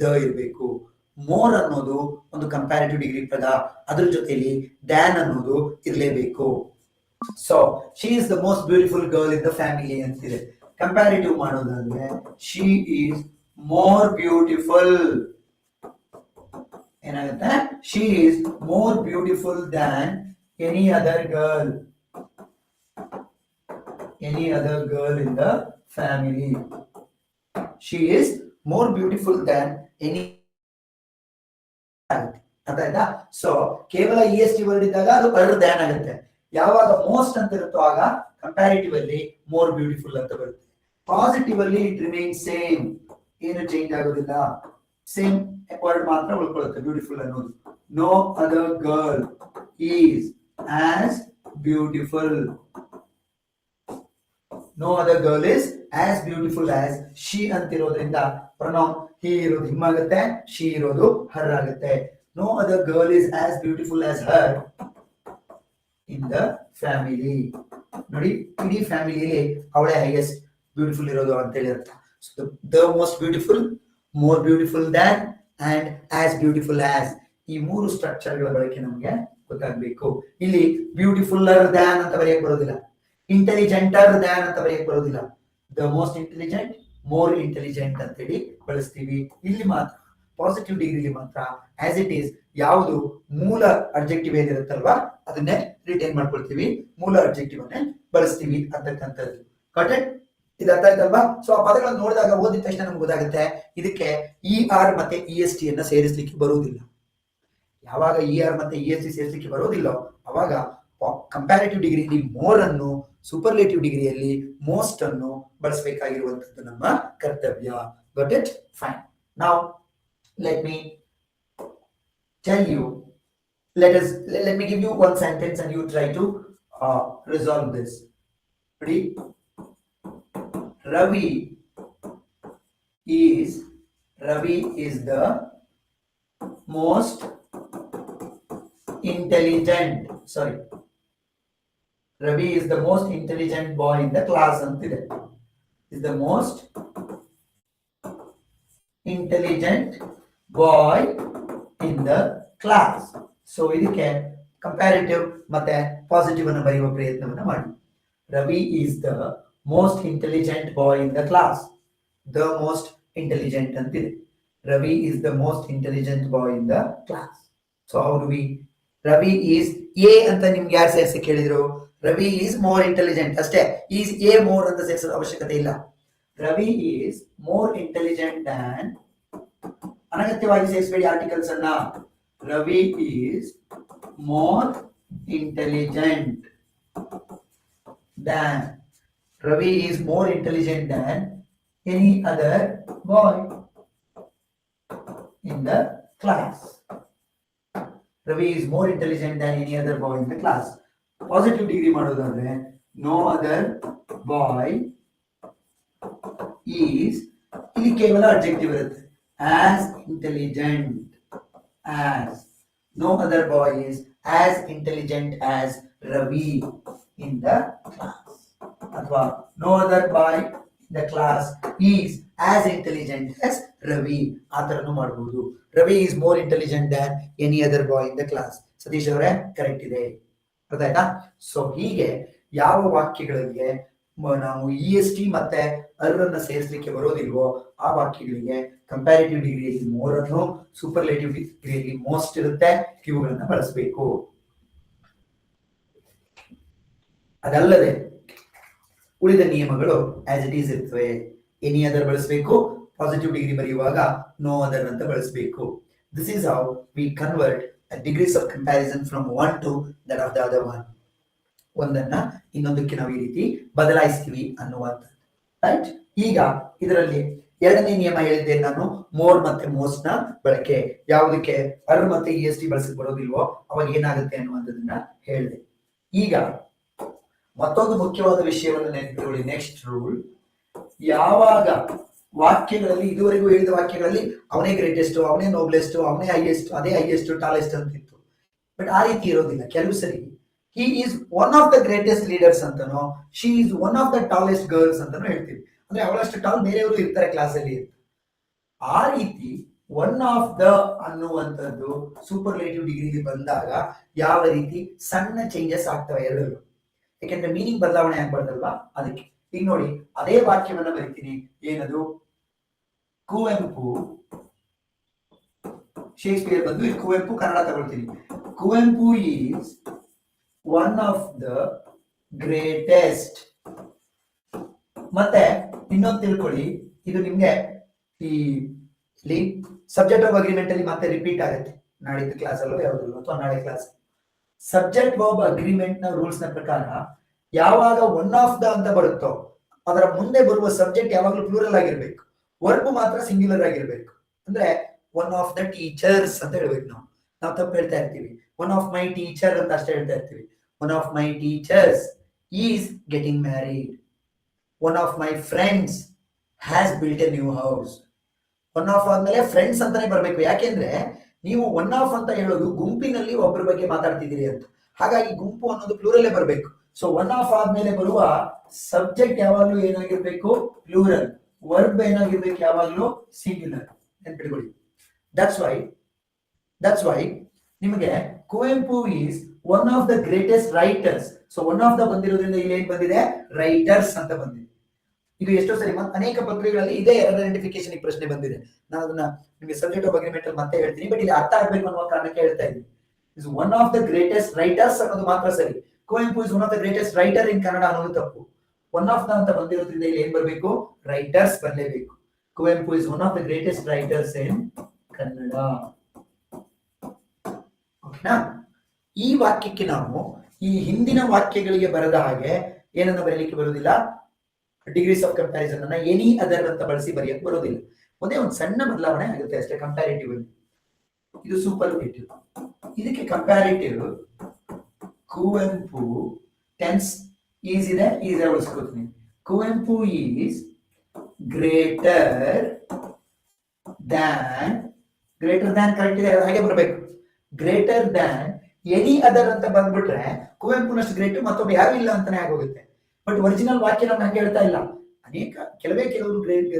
A: ದ ಇರಬೇಕು. ಮೋರ್ ಅನ್ನೋದು ಒಂದು ಕಂಪ್ಯಾರಿಟಿವ್ ಡಿಗ್ರಿ ಪದ, ಅದ್ರ ಜೊತೆಲಿ ದ್ಯಾನ್ ಅನ್ನೋದು ಇರಲೇಬೇಕು. So she is the most beautiful girl in the family ಅಂತಿದೆ. ಕಂಪ್ಯಾರಿಟಿವ್ ಮಾಡೋದಾದ್ರೆ ಶಿ ಈಸ್ ಮೋರ್ ಬ್ಯೂಟಿಫುಲ್. ಏನಾಗುತ್ತೆ? She is more beautiful than any other girl in the family. She is more beautiful than any. ಅದಾಯ್ತಾ? So ಕೇವಲ EST word ಇದ್ದಾಗ ಅದು other than ಆಗುತ್ತೆ. ಯಾವಾಗ most ಅಂತ ಇರುತ್ತೋ ಆಗ ಕಂಪ್ಯಾರಿಟಿವ್ ಅಲ್ಲಿ ಮೋರ್ ಬ್ಯೂಟಿಫುಲ್ ಅಂತ ಬರುತ್ತೆ. ಪಾಸಿಟಿವ್ ಅಲ್ಲಿ ಇಟ್ ರಿಮೈನ್ಸ್ ಸೇಮ್, ಏನು ಚೇಂಜ್ ಆಗೋದಿಲ್ಲ, ಸೇಮ್ ವರ್ಡ್ ಮಾತ್ರ ಉಳ್ಕೊಳ್ಳುತ್ತೆ, ಬ್ಯೂಟಿಫುಲ್ ಅನ್ನೋದು. No other girl is as beautiful. No other girl is as beautiful as she ಅಂತಿರೋದ್ರಿಂದ ಪ್ರೊನೌನ್ ಹಿ ಇರೋದು ಹಿಮ್ ಆಗುತ್ತೆ, ಶಿ ಇರೋದು ಹರ್ ಆಗುತ್ತೆ. No other girl is as beautiful as her in the family. ನೋಡಿ, ಇಡೀ ಫ್ಯಾಮಿಲಿಯಲ್ಲಿ ಅವಳೇ ಹೈಯೆಸ್ಟ್ ಬ್ಯೂಟಿಫುಲ್ ಇರೋದು ಅಂತ ಹೇಳಿ ಅರ್ಥ. The most beautiful, more beautiful than and as beautiful as. ಈ 3 ಸ್ಟ್ರಕ್ಚರ್ಗಳ ಬಳಕೆ ನಮಗೆ ಗೊತ್ತಾಗಬೇಕು. ಇಲ್ಲಿ ಬ್ಯೂಟಿಫುಲ್ಲರ್ ದ್ಯಾನ್ ಅಂತ ಬರೆಯಕ್ ಬರೋದಿಲ್ಲ, ಇಂಟೆಲಿಜೆಂಟರ್ ದ್ಯಾನ್ ಅಂತ ಬರೆಯಕ್ ಬರೋದಿಲ್ಲ. The most intelligent, more intelligent ಅಂತ ಹೇಳಿ ಬಳಸ್ತೀವಿ. ಇಲ್ಲಿ ಮಾತ್ರ ಪಾಸಿಟಿವ್ ಡಿಗ್ರಿಲಿ ಮಾತ್ರ ಆಸ್ ಇಟ್ ಈಸ್ ಯಾವುದು ಮೂಲ ಅಬ್ಜೆಕ್ಟಿವ್ ಏನಿರುತ್ತಲ್ವಾ ಅದನ್ನೇ ರಿಟೈನ್ ಮಾಡ್ಕೊಳ್ತೀವಿ, ಮೂಲ ಅಬ್ಜೆಕ್ಟಿವ್ ಅನ್ನೇ ಬಳಸ್ತೀವಿ ಅಂತಕ್ಕಂಥದ್ದು. ಕರೆಕ್ಟ್? ಇದು ಅರ್ಥ ಆಯ್ತಲ್ವಾ? ಸೊ ಆ ಪದಗಳನ್ನು ನೋಡಿದಾಗ ಓದಿದ ತಕ್ಷಣ ನಮ್ಗೆ ಗೊತ್ತಾಗುತ್ತೆ ಇದಕ್ಕೆ ER ಮತ್ತೆ EST ಅನ್ನ ಸೇರಿಸಲಿಕ್ಕೆ ಬರುವುದಿಲ್ಲ. ಯಾವಾಗ ER ಮತ್ತೆ EST ಸೇರಿಸಲಿಕ್ಕೆ ಬರೋದಿಲ್ಲ ಅವಾಗ ಕಂಪ್ಯಾರಿಟಿವ್ ಡಿಗ್ರಿಯಲ್ಲಿ ಮೋರ್ ಅನ್ನು, ಸೂಪರ್ಲೇಟಿವ್ ಡಿಗ್ರಿಯಲ್ಲಿ ಮೋಸ್ಟ್ ಅನ್ನು ಬಳಸಬೇಕಾಗಿರುವಂತದ್ದು ನಮ್ಮ ಕರ್ತವ್ಯ. Got it? Fine. Now let me tell you, let me give you one sentence and you try to resolve this. Ready? Ravi is the most intelligent. Ravi is the most intelligent boy in the class antide. Is the most intelligent boy in the class. So ಇದಕ್ಕೆ comparative ಮತ್ತೆ positive ಅನ್ನು ಬರೆಯುವ ಪ್ರಯತ್ನವನ್ನ ಮಾಡಿ. Ravi is the most intelligent boy in the class. The most intelligent ಅಂತಿದೆ. Ravi is the most intelligent boy in the class. So how do we? Ravi is A ಅಂತ ನಿಮ್ಗೆ ಯಾರು ಸೇರಿಸಿ ಕೇಳಿದ್ರು? Ravi is more intelligent ಅಷ್ಟೇ. is A more ಅಂತ ಸೇರಿಸೋ ಅವಶ್ಯಕತೆ ಇಲ್ಲ. Ravi is more intelligent than, ಅನಗತ್ಯವಾಗಿ ಸೇರಿಸಬೇಡಿ ಆರ್ಟಿಕಲ್ಸ್ ಅನ್ನ. Ravi is more intelligent than, Ravi is more intelligent than any other boy in the class. Ravi is more intelligent than any other boy in the class. Positive degree ಮಾಡೋದಾದ್ರೆ no other boy is, ಇಲ್ಲಿ ಕೇವಲ adjective ಇರುತ್ತೆ. as intelligent as, no other boy is as intelligent as Ravi in the class. ಅಥವಾ no other boy in the class is as intelligent as Ravi. ಆ ತರನು ಮಾಡಬಹುದು. Ravi is more intelligent than any other boy in the class. Satish ಅವರೇ correct ಇದೆ, ಅರ್ಥ ಆಯ್ತಾ? So ಹೀಗೆ ಯಾವ ವಾಕ್ಯಗಳಿಗೆ ನಾವು EST ಮತ್ತೆ ಅನ್ನ ಸೇರಿಸಲಿಕ್ಕೆ ಬರೋದಿಲ್ವೋ ಆ ವಾಕ್ಯಗಳಿಗೆ ಕಂಪ್ಯಾರಿಟಿವ್ ಡಿಗ್ರಿಯಲ್ಲಿ ಮೋರ್ ಅನ್ನು, ಸೂಪರ್ಲೇಟಿವ್ ಡಿಗ್ರಿಯಲ್ಲಿ ಮೋಸ್ಟ್ ಇರುತ್ತೆ, ಇವುಗಳನ್ನ ಬಳಸಬೇಕು. ಅದಲ್ಲದೆ ಉಳಿದ ನಿಯಮಗಳು ಆಸ್ ಇಟ್ ಈಸ್ ಇರ್ತವೆ. ಎನಿ ಅದರ್ ಬಳಸಬೇಕು, ಪಾಸಿಟಿವ್ ಡಿಗ್ರಿ ಬರೆಯುವಾಗ ನೋ ಅದರ್ ಅಂತ ಬಳಸಬೇಕು. This is how we convert degrees of comparison from one to that of the other one. ಒಂದನ್ನ ಇನ್ನೊಂದಕ್ಕೆ ನಾವು ಈ ರೀತಿ ಬದಲಾಯಿಸ್ತೀವಿ ಅನ್ನುವಂಥದ್ದು. ರೈಟ್? ಈಗ ಇದರಲ್ಲಿ ಎರಡನೇ ನಿಯಮ ಹೇಳಿದ್ದೆ ನಾನು, ಮೋರ್ ಮತ್ತೆ ಮೋಸ್ಟ್ ನ ಬಳಕೆ. ಯಾವುದಕ್ಕೆ ಮತ್ತೆ EST ಬಳಸಕ್ ಬರೋದಿಲ್ವೋ ಅವಾಗ ಏನಾಗುತ್ತೆ ಅನ್ನುವಂಥದ್ದನ್ನ ಹೇಳಿದೆ. ಈಗ ಮತ್ತೊಂದು ಮುಖ್ಯವಾದ ವಿಷಯವನ್ನು ನೆನಪಿಟ್ಕೊಳ್ಳಿ. ನೆಕ್ಸ್ಟ್ ರೂಲ್, ಯಾವಾಗ ವಾಕ್ಯಗಳಲ್ಲಿ ಇದುವರೆಗೂ ಹೇಳಿದ ವಾಕ್ಯಗಳಲ್ಲಿ ಅವನೇ ಗ್ರೇಟೆಸ್ಟ್, ಅವನೇ ನೋಬ್ಲೆಸ್ಟ್, ಅವನೇ ಹೈಯೆಸ್ಟ್, ಅದೇ ಹೈಯೆಸ್ಟ್ ಟಾಲೆಸ್ಟ್ ಅಂತಿತ್ತು. ಬಟ್ ಆ ರೀತಿ ಇರೋದಿಲ್ಲ. ಕೆಲವು ಸರಿ he is one of the greatest leaders ಅಂತನೋ, she is one of the tallest girls ಅಂತಾನೋ ಹೇಳ್ತೀವಿ. ಅಂದ್ರೆ ಅವಳಷ್ಟು ಟಾಲ್ ಬೇರೆಯವರು ಇರ್ತಾರೆ ಕ್ಲಾಸ್ ಅಲ್ಲಿ. ಆ ರೀತಿ ಒನ್ ಆಫ್ ದ ಅನ್ನುವಂಥದ್ದು ಸೂಪರ್ಲೇಟಿವ್ ಡಿಗ್ರಿಗೆ ಬಂದಾಗ ಯಾವ ರೀತಿ ಸಣ್ಣ ಚೇಂಜಸ್ ಆಗ್ತವೆ ಎರಡಲ್ಲೂ, ಯಾಕೆಂದ್ರೆ ಮೀನಿಂಗ್ ಬದಲಾವಣೆ ಆಗ್ಬಾರ್ದಲ್ವಾ, ಅದಕ್ಕೆ. ಈಗ ನೋಡಿ, ಅದೇ ವಾಕ್ಯವನ್ನ ಬರೀತೀನಿ. ಏನದು? ಕುವೆಂಪು, ಶೇಕ್ಸ್ಪಿಯರ್ ಬಂದು ಇಲ್ಲಿ ಕುವೆಂಪು, ಕನ್ನಡ ತಗೊಳ್ತೀನಿ. Kuvempu is one of the greatest. ಮತ್ತೆ ಇನ್ನೊಂದು ತಿಳ್ಕೊಳ್ಳಿ, ಇದು ನಿಮ್ಗೆ ಈ ಸಬ್ಜೆಕ್ಟ್ ಆಫ್ ಅಗ್ರಿಮೆಂಟ್ ಅಲ್ಲಿ ಮತ್ತೆ ರಿಪೀಟ್ ಆಗುತ್ತೆ ನಾಡಿದ್ದು ಕ್ಲಾಸ್ ಅಲ್ಲೋ ಯಾವ್ದಲ್ಲ ಅಥವಾ ನಾಳೆ ಕ್ಲಾಸ್. ಸಬ್ಜೆಕ್ಟ್ ಆಫ್ ಅಗ್ರಿಮೆಂಟ್ ನ ರೂಲ್ಸ್ ನ ಪ್ರಕಾರ ಯಾವಾಗ ಒನ್ ಆಫ್ ದ ಅಂತ ಬರುತ್ತೋ ಅದರ ಮುಂದೆ ಬರುವ ಸಬ್ಜೆಕ್ಟ್ ಯಾವಾಗಲೂ ಪ್ಲೂರಲ್ ಆಗಿರ್ಬೇಕು, ವರ್ಬ್ ಮಾತ್ರ ಸಿಂಗ್ಯುಲರ್ ಆಗಿರ್ಬೇಕು. ಅಂದ್ರೆ ಒನ್ ಆಫ್ ದ ಟೀಚರ್ಸ್ ಅಂತ ಹೇಳ್ಬೇಕು. ನಾವು ತಪ್ಪು ಹೇಳ್ತಾ ಇರ್ತೀವಿ, ಒನ್ ಆಫ್ ಮೈ ಟೀಚರ್ ಅಂತ ಅಷ್ಟೇ ಹೇಳ್ತಾ ಇರ್ತೀವಿ. One of my teachers is getting married. One of my friends has built A new house. One of ಆದ್ಮೇಲೆ ಫ್ರೆಂಡ್ಸ್ ಅಂತಾನೆ ಬರ್ಬೇಕು. ಯಾಕೆಂದ್ರೆ ನೀವು ಒನ್ ಆಫ್ ಅಂತ ಹೇಳೋದು ಗುಂಪಿನಲ್ಲಿ ಒಬ್ಬರ ಬಗ್ಗೆ ಮಾತಾಡ್ತಿದ್ದೀರಿ ಅಂತ, ಹಾಗಾಗಿ ಗುಂಪು ಅನ್ನೋದು ಪ್ಲೂರಲ್ಲೇ ಬರಬೇಕು. ಸೊ ಒನ್ ಆಫ್ ಆದ್ಮೇಲೆ ಬರುವ ಸಬ್ಜೆಕ್ಟ್ ಯಾವಾಗ್ಲೂ ಏನಾಗಿರ್ಬೇಕು? ಪ್ಲೂರಲ್. ವರ್ಬ್ ಏನಾಗಿರ್ಬೇಕು? ಯಾವಾಗ್ಲೂ ಸಿಂಗ್ಯುಲರ್. ನೆನ್ಪಿಟ್ಕೊಳ್ಳಿ. ದಟ್ಸ್ ವೈ ನಿಮಗೆ Kuvempu is one of the greatest writers. So one of the ಬಂದಿರೋದ್ರಿಂದ ಇಲ್ಲಿ ಏನ್ ಬಂದಿದೆ? ರೈಟರ್ಸ್ ಅಂತ ಬಂದಿದೆ. ಇದು ಎಷ್ಟೋ ಸರಿ ಅನೇಕ ಪತ್ರಿಕೆಗಳಲ್ಲಿ ಇದೇ ಎರರ್ ಐಡೆಂಟಿಫಿಕೇಶನ್ ಈ ಪ್ರಶ್ನೆ ಬಂದಿದೆ. ನಾನು ಅದನ್ನ ನಿಮಗೆ ಸಬ್ಜೆಕ್ಟ್ ಆಫ್ ಅಗ್ರಿಮೆಂಟ್ ಅಲ್ಲಿ ಮತ್ತೆ ಹೇಳ್ತೀನಿ, ಬಟ್ ಇಲ್ಲಿ ಅರ್ಥ ಆಗ್ಬೇಕು ಅನ್ನುವ ಕಾರಣಕ್ಕೆ ಹೇಳ್ತಾ ಇದ್ದೀನಿ. Is one of the greatest writers ಅನ್ನೋದು ಮಾತ್ರ ಸರಿ. Kuvempu is one of the greatest writer in Kannada ಅನ್ನೋದು ತಪ್ಪು. ಒನ್ ಆಫ್ ದ ಅಂತ ಬಂದಿರೋದ್ರಿಂದ ಇಲ್ಲಿ ಏನ್ ಬರಬೇಕು? ರೈಟರ್ಸ್ ಬರಲೇಬೇಕು. Kuvempu is one of the greatest writers in Kannada. ಓಕೆನಾ? ಈ ವಾಕ್ಯಕ್ಕೆ ನಾವು ಈ ಹಿಂದಿನ ವಾಕ್ಯಗಳಿಗೆ ಬರದ ಹಾಗೆ ಏನನ್ನ ಬರೀಲಿಕ್ಕೆ ಬರುವುದಿಲ್ಲ, ಡಿಗ್ರೀಸ್ ಆಫ್ ಕಂಪ್ಯಾರಿಸನ್ ಅನ್ನ ಎನಿ ಅದರ್ ಅಂತ ಬಳಸಿ ಬರೆಯಕ್ಕೆ ಬರೋದಿಲ್ಲ. ಒಂದೇ ಒಂದು ಸಣ್ಣ ಬದಲಾವಣೆ ಆಗುತ್ತೆ ಅಷ್ಟೇ ಕಂಪ್ಯಾರಿಟಿವ್ ಅಲ್ಲಿ. ಇದು ಸೂಪರ್ಲೇಟಿವ್, ಇದಕ್ಕೆ ಕಂಪ್ಯಾರಿಟಿವ್ ಕುವೆಂಪು ಟೆನ್ಸ್ ಈಸ್ ಇದೆ, ಈಸ್ ಉಳಿಸ್ಕೋತೀನಿ. Kuvempu is greater than correct ಇದೆ, ಹಾಗೆ ಬರಬೇಕು. ಗ್ರೇಟರ್ ದ್ಯಾನ್ ಎನಿ ಅದರ್ ಅಂತ ಬಂದ್ಬಿಟ್ರೆ ಕುವೆಂಪುನಷ್ಟು ಗ್ರೇಟ್ ಮತ್ತೊಬ್ಬ ಯಾರು ಇಲ್ಲ ಅಂತಾನೆ ಆಗೋಗುತ್ತೆ. ಬಟ್ ಒರಿಜಿನಲ್ ವಾಕ್ಯ ನಮ್ಗೆ ಹಂಗೆ ಹೇಳ್ತಾ ಇಲ್ಲ. ಕೆಲವರು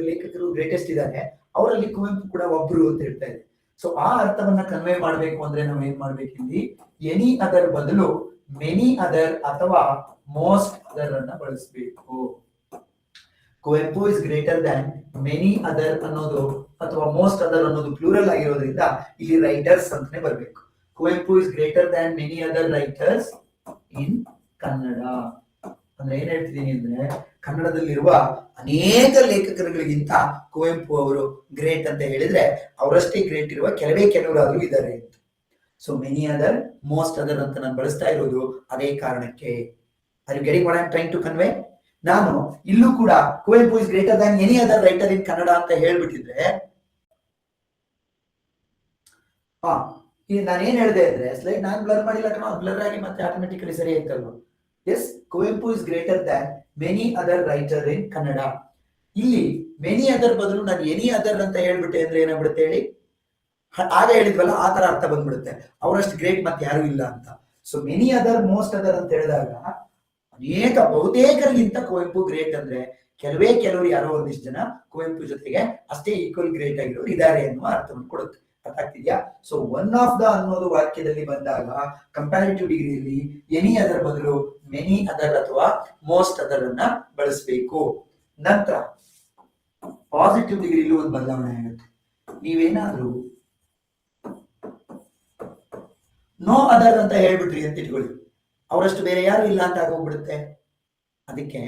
A: ಲೇಖಕರು ಗ್ರೇಟೆಸ್ಟ್ ಇದ್ದಾರೆ, ಅವರಲ್ಲಿ ಕುವೆಂಪು ಕೂಡ ಒಬ್ರು ಅಂತ ಹೇಳ್ತಾ ಇದೆ. ಸೊ ಆ ಅರ್ಥವನ್ನ ಕನ್ವೆ ಮಾಡ್ಬೇಕು ಅಂದ್ರೆ ನಾವು ಏನ್ ಮಾಡ್ಬೇಕು? ಇಲ್ಲಿ ಎನಿ ಅದರ್ ಬದಲು ಮೆನಿ ಅದರ್ ಅಥವಾ ಮೋಸ್ಟ್ ಅದರ್ ಅನ್ನ ಬಳಸಬೇಕು. Kuvempu is greater than many other ಅನ್ನೋದು ಅಥವಾ ಮೋಸ್ಟ್ ಅದರ್ ಅನ್ನೋದು ಪ್ಲೂರಲ್ ಆಗಿರೋದ್ರಿಂದ ಇಲ್ಲಿ ರೈಟರ್ಸ್ ಅಂತಾನೆ ಬರಬೇಕು. Kuvempu is greater than many other writers in Kannada. ಅಂದ್ರೆ ಏನ್ ಹೇಳ್ತಿದ್ದೀನಿ ಅಂದ್ರೆ ಕನ್ನಡದಲ್ಲಿರುವ ಅನೇಕ ಲೇಖಕರುಗಳಿಗಿಂತ ಕುವೆಂಪು ಅವರು ಗ್ರೇಟ್ ಅಂತ ಹೇಳಿದ್ರೆ ಅವರಷ್ಟೇ ಗ್ರೇಟ್ ಇರುವ ಕೆಲವರಾದ್ರೂ ಇದ್ದಾರೆ ಅಂತ. So many other, most other ಅಂತ ನಾನು ಬಳಸ್ತಾ ಇರೋದು ಅದೇ ಕಾರಣಕ್ಕೆ. Are you getting what I am trying to convey? ನಾನು ಇಲ್ಲೂ ಕೂಡ Kuvempu is greater than any other writer in Kannada ಅಂತ ಹೇಳ್ಬಿಟ್ಟಿದ್ರೆ ನಾನೇನ್ ಹೇಳಿದೆ ಅಂದ್ರೆ ಸ್ಲೈಡ್ ನಾನು ಬ್ಲರ್ ಮಾಡಿಲ್ಲ ಕಣ, ಬ್ಲರ್ ಆಗಿ ಮತ್ತೆ ಆಟೋಮೆಟಿಕಲಿ ಸರಿ ಆಯ್ತಲ್ವ? Yes, Kuvempu is greater than many other writer in Kannada. ಇಲ್ಲಿ ಮೆನಿ ಅದರ್ ಬದಲು ನಾನು ಎನಿ ಅದರ್ ಅಂತ ಹೇಳ್ಬಿಟ್ಟೆ ಅಂದ್ರೆ ಏನಾಗ್ಬಿಡುತ್ತೆ ಹೇಳಿ? ಆಗ ಹೇಳಿದ್ವಲ್ಲ ಆ ತರ ಅರ್ಥ ಬಂದ್ಬಿಡುತ್ತೆ, ಅವರಷ್ಟು ಗ್ರೇಟ್ ಮತ್ತೆ ಯಾರು ಇಲ್ಲ ಅಂತ. So many other, most other ಅಂತ ಹೇಳಿದಾಗ ಅನೇಕ ಬಹುತೇಕರಿಗಿಂತ ಕುವೆಂಪು ಗ್ರೇಟ್ ಅಂದ್ರೆ ಕೆಲವರು ಯಾರೋ ಒಂದಿಷ್ಟು ಜನ ಕುವೆಂಪು ಜೊತೆಗೆ ಅಷ್ಟೇ ಈಕ್ವಲ್ ಗ್ರೇಟ್ ಆಗಿರೋರು ಇದ್ದಾರೆ ಅನ್ನುವ ಅರ್ಥವನ್ನು ಕೊಡುತ್ತೆ. ಅರ್ಥ ಆಗ್ತಿದ್ಯಾ? ಸೊ ಒನ್ ಆಫ್ ದ ಅನ್ನೋದು ವಾಕ್ಯದಲ್ಲಿ ಬಂದಾಗ ಕಂಪ್ಯಾರಿಟಿವ್ ಡಿಗ್ರಿಯಲ್ಲಿ ಎನಿ ಅದರ್ ಬದಲು ಮೆನಿ ಅದರ್ ಅಥವಾ ಮೋಸ್ಟ್ ಅದರ್ ಅನ್ನ ಬಳಸಬೇಕು. ನಂತರ ಪಾಸಿಟಿವ್ ಡಿಗ್ರಿಲೂ ಒಂದು ಬದಲಾವಣೆ ಆಗುತ್ತೆ. ನೀವೇನಾದ್ರೂ ನೋ ಅದರ್ ಅಂತ ಹೇಳ್ಬಿಟ್ರಿ ಅಂತ ಇಟ್ಕೊಳ್ಳಿ, ಅವರಷ್ಟು ಬೇರೆ ಯಾರು ಇಲ್ಲ ಅಂತ ಆಗೋಗ್ಬಿಡುತ್ತೆ. ಅದಕ್ಕೆ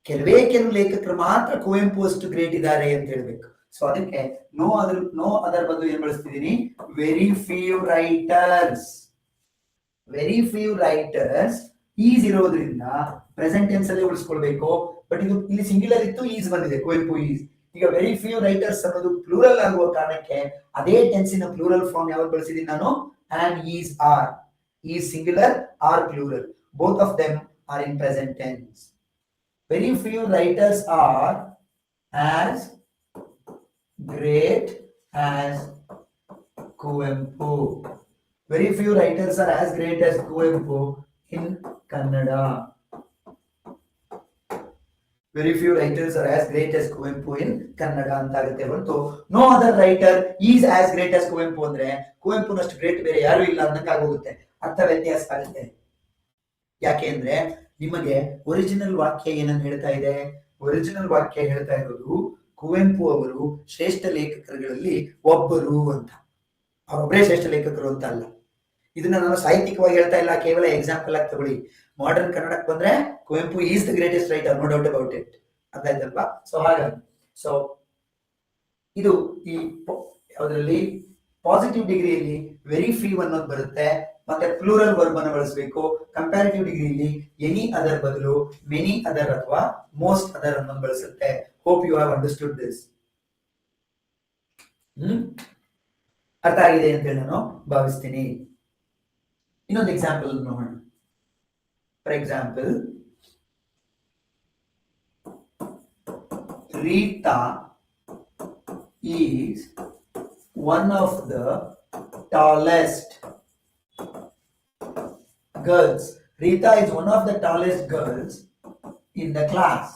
A: ಕೆಲವು ಲೇಖಕರು ಮಾತ್ರ ಕುವೆಂಪು ಅಷ್ಟು ಗ್ರೇಟ್ ಇದ್ದಾರೆ ಅಂತ ಹೇಳ್ಬೇಕು. ಸೊ ಅದಕ್ಕೆ ನೋ ಅದರ್ ಬದಲು ಏನ್ ಬಳಸ್ತಿದ್ದೀನಿ? Very few writers. Very few writers is ಇರೋದ್ರಿಂದ ಪ್ರೆಸೆಂಟ್ ಟೆನ್ಸ್ ಅಲ್ಲೇ ಉಳಿಸ್ಕೊಳ್ಬೇಕು. ಬಟ್ ಇದು ಇಲ್ಲಿ ಸಿಂಗ್ಯುಲರ್ ಇತ್ತು, ಈಸ್ ಬಂದಿದೆ, ಕುವೆಂಪು ಈಸ್. ಈಗ ವೆರಿ ಫ್ಯೂ ರೈಟರ್ಸ್ ಅನ್ನೋದು ಪ್ಲೂರಲ್ ಆಗುವ ಕಾರಣಕ್ಕೆ ಅದೇ ಟೆನ್ಸಿನ ಪ್ಲೂರಲ್ ಫಾರ್ಮ್ ಯಾವಾಗ ಬಳಸಿದೀನಿ ನಾನು? and is are. Is singular or plural, both of them are in present tense. Very few writers are as great as Kuvempu. Very few writers are as great as Kuvempu in Kannada. Very few writers are as great as Kuvempu in Kannada ಅಂತ ಆಗುತ್ತೆ ಹೊರತು no other writer is as great as Kuvempu ಅಂದ್ರೆ ಕುವೆಂಪುನಷ್ಟು great ಬೇರೆ ಯಾರು ಇಲ್ಲ ಅಂದಂಗೆ ಆಗೋಗುತ್ತೆ, ಅರ್ಥ ವ್ಯತ್ಯಾಸ ಆಗುತ್ತೆ. ಯಾಕೆ ಅಂದ್ರೆ ನಿಮಗೆ ಒರಿಜಿನಲ್ ವಾಕ್ಯ ಏನನ್ನು ಹೇಳ್ತಾ ಇದೆ? ಒರಿಜಿನಲ್ ವಾಕ್ಯ ಹೇಳ್ತಾ ಇರೋದು ಕುವೆಂಪು ಅವರು ಶ್ರೇಷ್ಠ ಲೇಖಕರುಗಳಲ್ಲಿ ಒಬ್ಬರು ಅಂತ, ಅವರೊಬ್ಬರೇ ಶ್ರೇಷ್ಠ ಲೇಖಕರು ಅಂತ ಅಲ್ಲ. ಇದನ್ನ ನಾನು ಸಾಹಿತ್ಯಿಕವಾಗಿ ಹೇಳ್ತಾ ಇಲ್ಲ, ಕೇವಲ ಎಕ್ಸಾಂಪಲ್ ಆಗಿ ತಗೊಳ್ಳಿ. ಮಾಡರ್ನ್ ಕನ್ನಡಕ್ಕೆ ಬಂದ್ರೆ Kuvempu is the greatest writer, no doubt about it. ಅರ್ಥ ಆಯ್ತಲ್ವಾ? ಸೊ ಹಾಗಾಗಿ ಸೊ ಇದು ಈ ಯಾವ್ದ್ರಲ್ಲಿ ಪಾಸಿಟಿವ್ ಡಿಗ್ರಿಯಲ್ಲಿ ವೆರಿ ಫ್ಯೂ ಅನ್ನೋದು ಬರುತ್ತೆ, ಮತ್ತೆ ಪ್ಲೂರಲ್ ವರ್ಬ್ ಅನ್ನು ಬಳಸಬೇಕು. ಕಂಪ್ಯಾರಿಟಿವ್ ಡಿಗ್ರಿಯಲ್ಲಿ ಎನಿ ಅದರ್ ಬದಲು ಮೆನಿ ಅದರ್ ಅಥವಾ ಮೋಸ್ಟ್ ಅದರ್ ಅನ್ನೋದು ಬಳಸುತ್ತೆ. Hope you have understood this. ಅರ್ಥ ಆಗಿದೆ ಅಂತ ಹೇಳಿ ನಾನು ಭಾವಿಸ್ತೀನಿ. ಇನ್ನೊಂದು ಎಕ್ಸಾಂಪಲ್ ನೋಡೋಣ. For example, Rita is one of the tallest girls. Rita is one of the tallest girls in the class.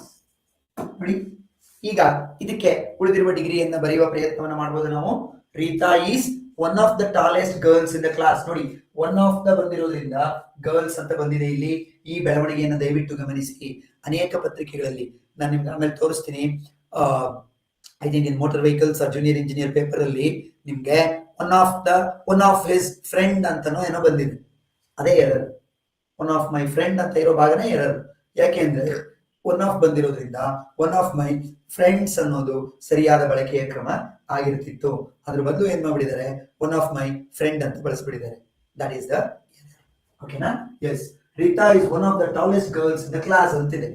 A: ನೋಡಿ, ಈಗ ಇದಕ್ಕೆ ಉಳಿದಿರುವ ಡಿಗ್ರಿಯನ್ನು ಬರೆಯುವ ಪ್ರಯತ್ನವನ್ನು ಮಾಡಬಹುದು ನಾವು. Rita is one of the tallest girls in the class. ನೋಡಿ, ಒನ್ ಆಫ್ ದ ಬಂದಿರೋದ್ರಿಂದ ಗರ್ಲ್ಸ್ ಅಂತ ಬಂದಿದೆ ಇಲ್ಲಿ. ಈ ಬೆಳವಣಿಗೆಯನ್ನು ದಯವಿಟ್ಟು ಗಮನಿಸಿ. ಅನೇಕ ಪತ್ರಿಕೆಗಳಲ್ಲಿ ನಾನು ನಿಮ್ಗೆ ಆಮೇಲೆ ತೋರಿಸ್ತೀನಿ. I think in motor vehicles are junior engineer paper ಅಲ್ಲಿ ನಿಮ್ಗೆ ಒನ್ ಆಫ್ ಹಿಸ್ ಫ್ರೆಂಡ್ ಅಂತಾನೋ ಏನೋ ಬಂದಿದೆ. ಅದೇ error. One of my friend ಅಂತ ಇರೋ ಭಾಗನೇ ಎರರ್. ಯಾಕೆ ಅಂದ್ರೆ ಒನ್ ಆಫ್ ಬಂದಿರೋದ್ರಿಂದ ಒನ್ ಆಫ್ ಮೈ ಫ್ರೆಂಡ್ಸ್ ಅನ್ನೋದು ಸರಿಯಾದ ಬಳಕೆಯ ಕ್ರಮ ಆಗಿರ್ತಿತ್ತು. ಅದ್ರ ಬದಲು ಏನ್ ಮಾಡ್ಬಿಟ್ಟಿದ್ದಾರೆ? ಒನ್ ಆಫ್ ಮೈ ಫ್ರೆಂಡ್ ಅಂತ ಬಳಸ್ಬಿಟ್ಟಿದ್ದಾರೆ. That is the error. ಓಕೆನಾ? Yes, Rita is one of the tallest girls in the class ಅಂತಿದೆ.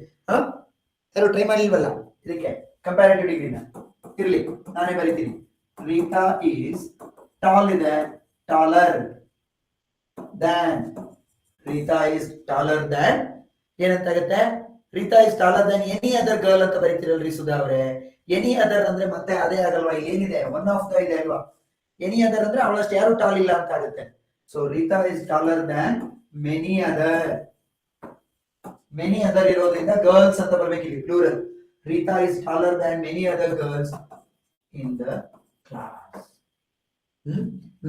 A: ಯಾರು ಟ್ರೈ ಮಾಡಿಲ್ವಲ್ಲ ಇದಕ್ಕೆ ಕಂಪ್ಯಾರಿಟಿವ್ ಡಿಗ್ರಿನ? ಇರ್ಲಿ, ನಾನೇ ಬರೀತೀನಿ. ರೀತಾ ಈಸ್ ಟಾಲ್ ಇದೆ, taller than. Rita is taller than ಏನಂತಾಗುತ್ತೆ? Rita is taller than any other girl ಅಂತ ಬರೀತಿರಲ್ರಿ ಸುಧಾ ಅವರೇ. ಎನಿ ಅದರ್ ಅಂದ್ರೆ ಮತ್ತೆ ಅದೇ ಆಗಲ್ವಾ? ಏನಿದೆ? ಒನ್ ಆಫ್ ದ ಇದೆ ಅಲ್ವಾ? ಎನಿ ಅದರ್ ಅಂದ್ರೆ ಅವಳಷ್ಟು ಯಾರು ಟಾಲ್ ಇಲ್ಲ ಅಂತ ಆಗುತ್ತೆ. So Rita is taller than many other. Many other ಇರೋದ್ರಿಂದ ಗರ್ಲ್ಸ್ ಅಂತ ಬರ್ಬೇಕು ಇಲ್ಲಿ, plural. Rita is taller than many other girls in the class.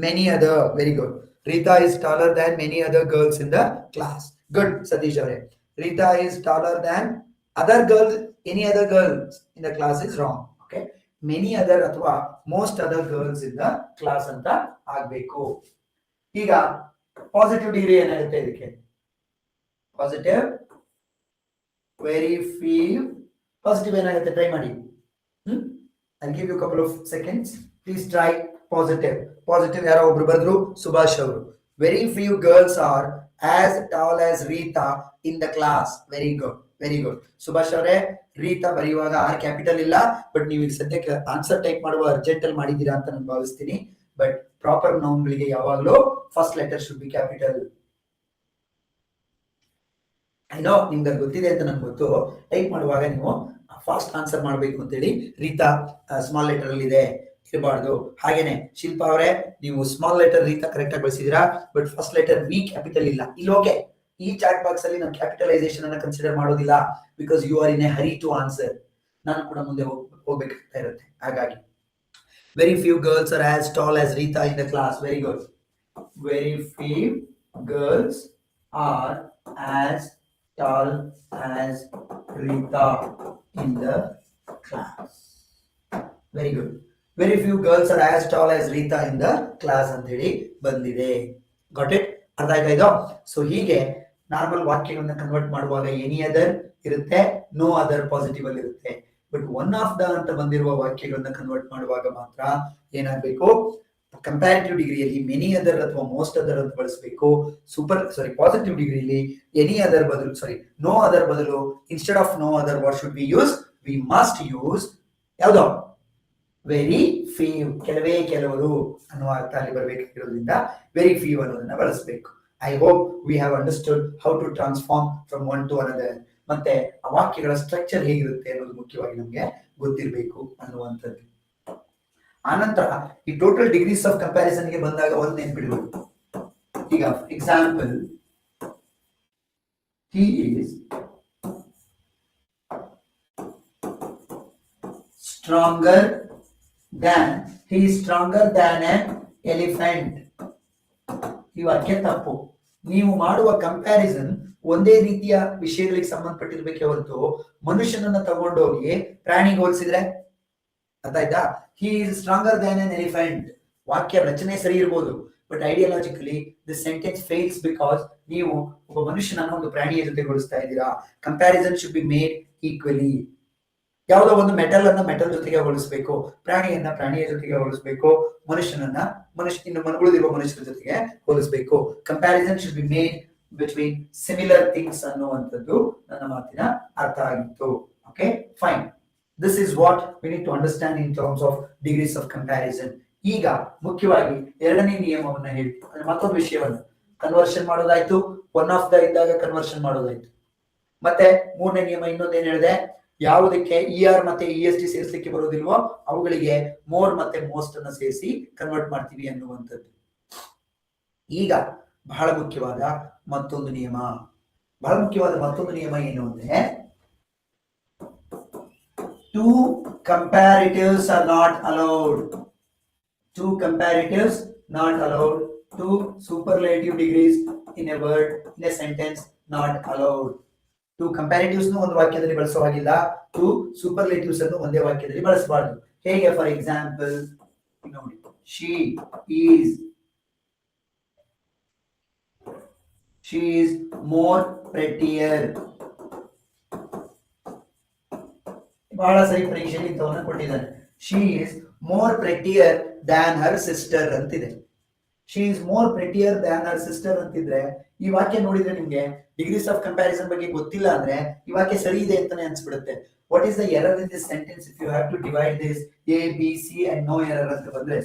A: Many other, very good. Rita is taller than many other girls in the class. Good Satish ಅವರೇ. Rita is taller than other girl. Any other girls in the class is wrong. Okay, many other ಅಥವಾ most other girls in the class ಅಂತ ಆಗ್ಬೇಕು. ಈಗ positive degree ಏನಾಗುತ್ತೆ ಇದಕ್ಕೆ? Positive very few. Positive ಏನಾಗುತ್ತೆ? Try ಮಾಡಿ. I'll give you a couple of seconds. Please try positive. Positive ಯಾರೋ ಒಬ್ರು ಬರೆದ್ರು, ಸುಭಾಷ್ ಅವರು. Very few girls are as tall as Rita in the class. Very good. Very good. Subhash ಅವರೇ, ರೀತಾ ಬರೆಯುವಾಗ R capital ಇಲ್ಲ, but ನೀವು ಈಗ ಸದ್ಯಕ್ಕೆ ಆನ್ಸರ್ ಟೈಪ್ ಮಾಡುವ ಅರ್ಜೆಂಟ್ ಅಲ್ಲಿ ಮಾಡಿದ್ದೀರಾ ಅಂತ ನಾನು ಭಾವಿಸ್ತೀನಿ. ಬಟ್ ಪ್ರಾಪರ್ ನೌನ್ ಗಳಿಗೆ ಯಾವಾಗಲೂ first letter should be capital. ಏನೋ ನಿಮ್ಗೆ ಗೊತ್ತಿದೆ ಅಂತ ನನ್ಗೆ ಗೊತ್ತು. ಟೈಪ್ ಮಾಡುವಾಗ ನೀವು ಫಾಸ್ಟ್ ಆನ್ಸರ್ ಮಾಡಬೇಕು ಅಂತೇಳಿ ರೀತಾ ಸ್ಮಾಲ್ ಲೆಟರ್ ಅಲ್ಲಿ ಇದೆ, ಇರಬಾರ್ದು. ಹಾಗೇನೆ ಶಿಲ್ಪಾ ಅವರೇ, ನೀವು ಸ್ಮಾಲ್ ಲೆಟರ್ ರೀತಾ ಕರೆಕ್ಟ್ ಆಗಿ ಬಳಸಿದೀರಾ, but first letter V capital ಇಲ್ಲ. ಇಲ್ಲಿ ಓಕೆ, ಈ ಚಾಟ್ ಬಾಕ್ಸ್ ಅಲ್ಲಿ ನಾನು ಕ್ಯಾಪಿಟಲೈಸೇಷನ್ ಅನ್ನ ಕನ್ಸಿಡರ್ ಮಾಡೋದಿಲ್ಲ, because you are in a hurry to answer. ನಾನು ಕೂಡ ಮುಂದೆ ಹೋಗ್ಬೇಕಾಗ್ತಾ ಇರುತ್ತೆ. ಹಾಗಾಗಿ very few girls are as tall as Rita in the class. Very good. Very few girls are as tall as Rita in the class. Very good. Very few girls are as tall as Rita in the class ಅಂತ ಹೇಳಿ ಬಂದಿದೆ. Got it? ಅರ್ಥ ಆಯ್ತಾ ಇದು? So ಹೀಗೆ normal ವಾಕ್ಯಗಳನ್ನ convert ಮಾಡುವಾಗ any other ಇರುತ್ತೆ, ನೋ ಅದರ್ ಪಾಸಿಟಿವ್ ಅಲ್ಲಿ ಇರುತ್ತೆ. ಬಟ್ ಒನ್ ಆಫ್ ದ ಅಂತ ಬಂದಿರುವ ವಾಕ್ಯಗಳನ್ನ ಕನ್ವರ್ಟ್ ಮಾಡುವಾಗ ಮಾತ್ರ ಏನಾಗಬೇಕು? ಕಂಪ್ಯಾರಿಟಿವ್ ಡಿಗ್ರಿಯಲ್ಲಿ ಮೆನಿ ಅದರ್ ಅಥವಾ ಮೋಸ್ಟ್ ಅದರ್ ಅಂತ ಬಳಸಬೇಕು. ಪಾಸಿಟಿವ್ ಡಿಗ್ರಿಯಲ್ಲಿ ಎನಿ ಅದರ್ ಬದಲು ನೋ ಅದರ್ ಬದಲು instead of no other what should we use? We must use ಯಾವ್ದೋ ವೆರಿ ಫ್ಯೂ, ಕೆಲವೇ ಕೆಲವರು ಅನ್ನುವ ಅರ್ಥ ಅಲ್ಲಿ ಬರಬೇಕಾಗಿರೋದ್ರಿಂದ ವೆರಿ ಫ್ಯೂ ಅನ್ನೋದನ್ನ ಬಳಸಬೇಕು. I hope we have understood how to transform from one to another. ಮತ್ತೆ ಆ ವಾಕ್ಯಗಳ ಸ್ಟ್ರಕ್ಚರ್ ಹೇಗಿರುತ್ತೆ ಅನ್ನೋದು ಮುಖ್ಯವಾಗಿ ನಮಗೆ ಗೊತ್ತಿರಬೇಕು ಅನ್ನುವಂಥದ್ದು. ಆನಂತರ ಈ ಟೋಟಲ್ ಡಿಗ್ರೀಸ್ ಆಫ್ ಕಂಪ್ಯಾರಿಸನ್ ಗೆ ಬಂದಾಗ ಒಂದು ನೆನ್ಪಿಡಬೇಕು. ಈಗ example, he is stronger than an elephant. ಈ ವಾಕ್ಯ ತಪ್ಪು. ನೀವು ಮಾಡುವ ಕಂಪ್ಯಾರಿಸನ್ ಒಂದೇ ರೀತಿಯ ವಿಷಯಗಳಿಗೆ ಸಂಬಂಧಪಟ್ಟಿರ್ಬೇಕೆ ಹೊರತು ಮನುಷ್ಯನನ್ನ ತಗೊಂಡೋಗಿ ಪ್ರಾಣಿಗೆ ಹೋಲಿಸಿದ್ರೆ ಅರ್ಥ ಆಯ್ತಾ? He is stronger than an elephant. ವಾಕ್ಯ ರಚನೆ ಸರಿ ಇರ್ಬೋದು, but ideologically this sentence fails because ನೀವು ಒಬ್ಬ ಮನುಷ್ಯನನ್ನ ಒಂದು ಪ್ರಾಣಿಯ ಜೊತೆ ಹೋಲಿಸ್ತಾ ಇದ್ದೀರಾ. Comparison should be made equally. ಯಾವುದೋ ಒಂದು ಮೆಟಲ್ ಅನ್ನ ಮೆಟಲ್ ಜೊತೆಗೆ ಹೋಲಿಸಬೇಕು, ಪ್ರಾಣಿಯನ್ನ ಪ್ರಾಣಿಯ ಜೊತೆಗೆ ಹೋಲಿಸಬೇಕು, ಮನುಷ್ಯನನ್ನ ಉಳಿದಿರುವ ಮನುಷ್ಯರ ಜೊತೆಗೆ ಹೋಲಿಸಬೇಕು. Comparison should be made between similar things ಅನ್ನುವಂಥದ್ದು ನನ್ನ ಮಾತಿನ ಅರ್ಥ ಆಗಿತ್ತು. Okay, fine. This is what we need to understand in terms of degrees of comparison. ಈಗ ಮುಖ್ಯವಾಗಿ ಎರಡನೇ ನಿಯಮವನ್ನ ಹೇಳಿ, ಮತ್ತೊಂದು ವಿಷಯವನ್ನು ಕನ್ವರ್ಷನ್ ಮಾಡೋದಾಯ್ತು, ಒನ್ ಆಫ್ ದ ಇದ್ದಾಗ ಕನ್ವರ್ಷನ್ ಮಾಡೋದಾಯ್ತು. ಮತ್ತೆ ಮೂರನೇ ನಿಯಮ ಇನ್ನೊಂದೇನು ಹೇಳಿದೆ? ಯಾವುದಕ್ಕೆ ER ಮತ್ತೆ EST ಸೇರಿಸಲಿಕ್ಕೆ ಬರೋದಿಲ್ವೋ ಅವುಗಳಿಗೆ ಮೋರ್ ಮತ್ತೆ ಮೋಸ್ಟ್ ಅನ್ನ ಸೇರಿಸಿ ಕನ್ವರ್ಟ್ ಮಾಡ್ತೀವಿ ಅನ್ನುವಂಥದ್ದು. ಈಗ ಬಹಳ ಮುಖ್ಯವಾದ ಮತ್ತೊಂದು ನಿಯಮ ಏನು ಅಂದ್ರೆ, two comparatives are not allowed. Two comparatives not allowed. Two superlative degrees in a word, in a sentence not allowed. Two comparatives ಒಂದು ವಾಕ್ಯದಲ್ಲಿ ಬಳಸೋ ಹಾಗಿಲ್ಲ, ಟೂ ಸೂಪರ್ಲೇಟಿವ್ಸ್ ಅನ್ನು ಒಂದೇ ವಾಕ್ಯದಲ್ಲಿ ಬಳಸಬಾರದು. ಹೇಗೆ? ಫಾರ್ ಎಕ್ಸಾಂಪಲ್ ನೋಡಿ, she is more prettier. ಬಹಳ ಸರಿ ಪರೀಕ್ಷೆಯಲ್ಲಿ ಇಂಥವನ್ನ ಕೊಟ್ಟಿದ್ದಾರೆ. she is more prettier than her sister ಅಂತಿದೆ. she is more prettier than her sister ಅಂತಿದ್ರೆ ಈ ವಾಕ್ಯ ನೋಡಿದ್ರೆ ನಿಮ್ಗೆ ಡಿಗ್ರೀಸ್ ಆಫ್ ಕಂಪ್ಯಾರಿಸನ್ ಬಗ್ಗೆ ಗೊತ್ತಿಲ್ಲ ಅಂದ್ರೆ ಈ ವಾಕ್ಯ ಸರಿ ಇದೆ ಅಂತಾನೆ ಅನ್ಸ್ಬಿಡುತ್ತೆ. What is the error in this sentence? If you have to divide this A B C and no error ಅಂತ ಬಂದ್ರೆ